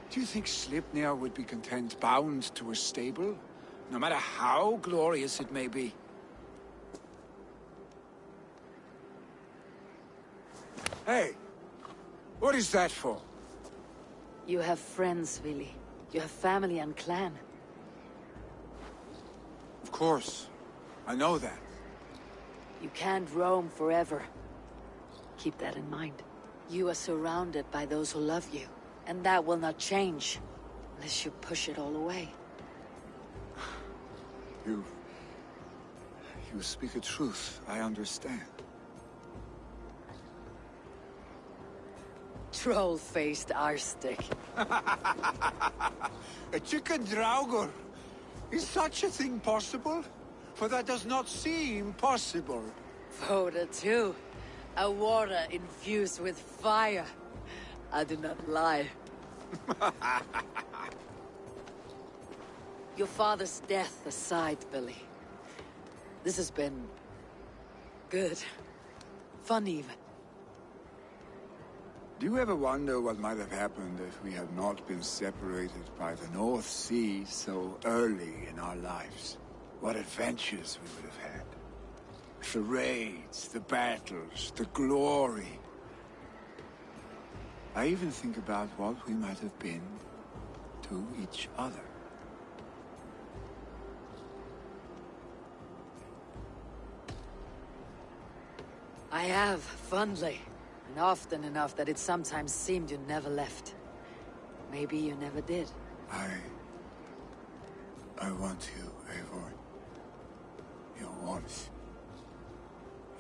Do you think Sleipnir would be content bound to a stable? No matter how glorious it may be? Hey! What is that for? You have friends, Vili. You have family and clan. Of course. I know that. You can't roam forever. Keep that in mind. You are surrounded by those who love you. And that will not change. Unless you push it all away. You speak a truth. I understand. Troll-faced Arstick. A chicken Draugr! Is such a thing possible? For that does not seem possible. Voda too. A water infused with fire. I do not lie. Your father's death aside, Billy. This has been... good. Fun even. Do you ever wonder what might have happened if we had not been separated by the North Sea so early in our lives? What adventures we would have had. The raids, the battles, the glory. I even think about what we might have been to each other. I have, fondly. And often enough that it sometimes seemed you never left. Maybe you never did. I want you, Eivor. Your warmth.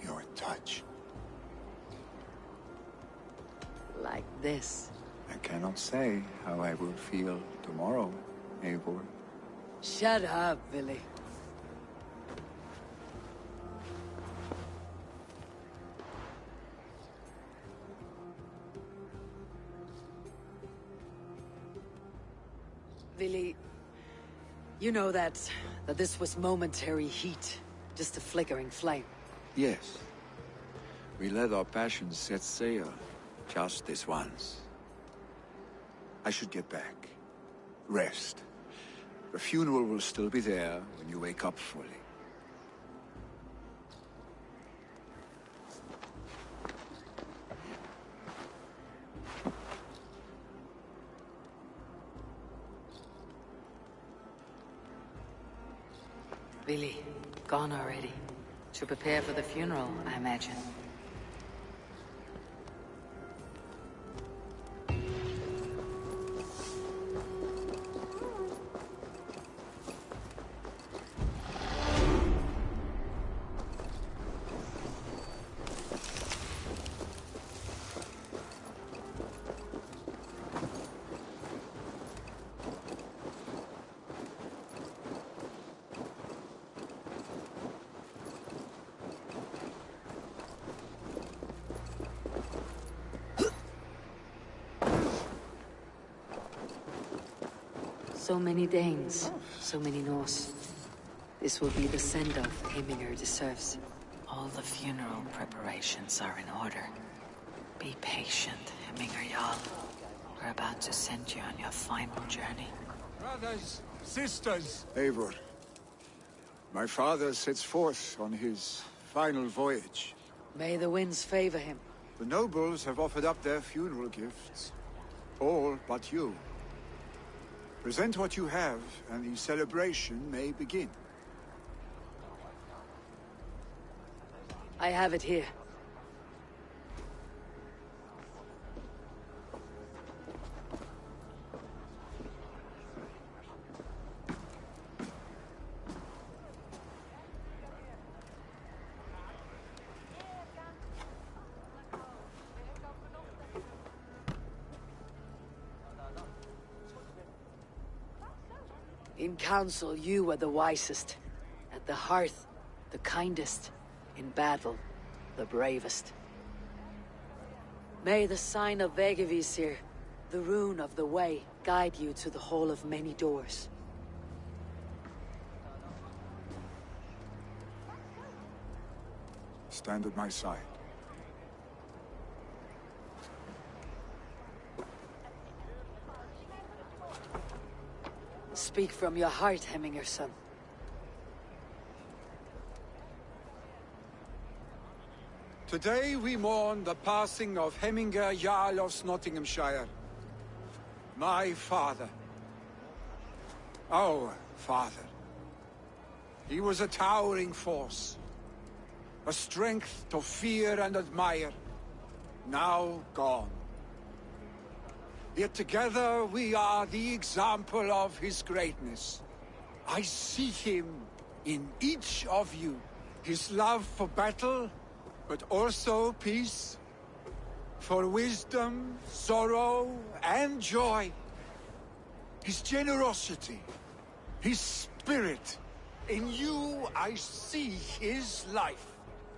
Your touch. Like this. I cannot say how I will feel tomorrow, Eivor. Shut up, Billy. Billy, you know that this was momentary heat, just a flickering flame. Yes. We let our passions set sail, just this once. I should get back. Rest. The funeral will still be there when you wake up fully. Billy, gone already. To prepare for the funeral, I imagine. So many Danes, so many Norse. This will be the send-off Heminger deserves. All the funeral preparations are in order. Be patient, Heminger Jarl. We're about to send you on your final journey. Brothers, sisters. Eivor, my father sets forth on his final voyage. May the winds favor him. The nobles have offered up their funeral gifts. All but you. Present what you have, and the celebration may begin. I have it here. In council, you were the wisest. At the hearth, the kindest. In battle, the bravest. May the sign of Vegevisir, the rune of the way, guide you to the Hall of Many Doors. Stand at my side. Speak from your heart, Heminger, son. Today we mourn the passing of Heminger Jarl of Nottinghamshire. My father. Our father. He was a towering force. A strength to fear and admire. Now gone. Yet together we are the example of his greatness. I see him in each of you. His love for battle, but also peace. For wisdom, sorrow, and joy. His generosity, his spirit. In you I see his life.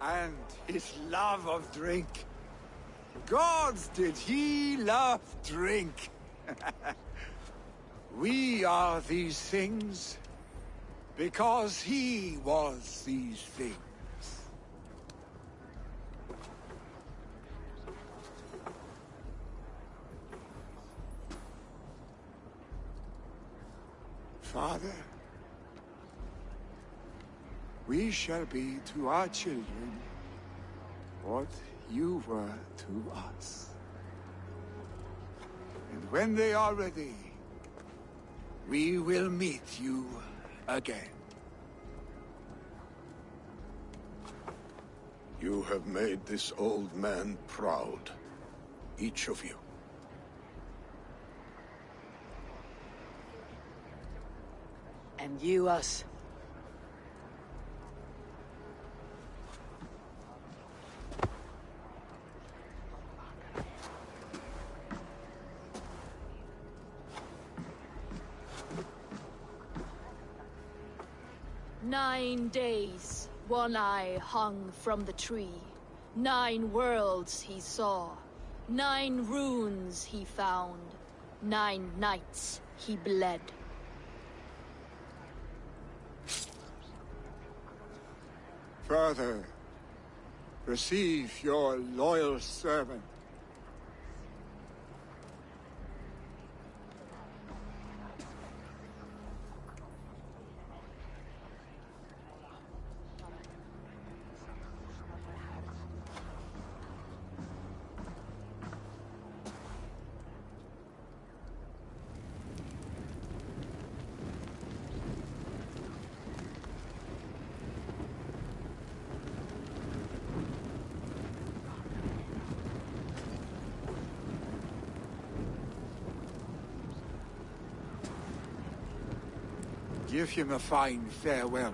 And his love of drink. Gods, did he love drink! We are these things because he was these things. Father, we shall be to our children what you were to us. And when they are ready, we will meet you again. You have made this old man proud. Each of you. And you us. "9 days, One Eye hung from the tree. 9 worlds he saw. 9 runes he found. 9 nights he bled." Father, receive your loyal servant. Give him a fine farewell.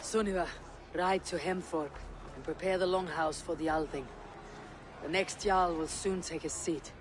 Sunniva, ride to Hemthorpe and prepare the longhouse for the Althing. The next Jarl will soon take his seat.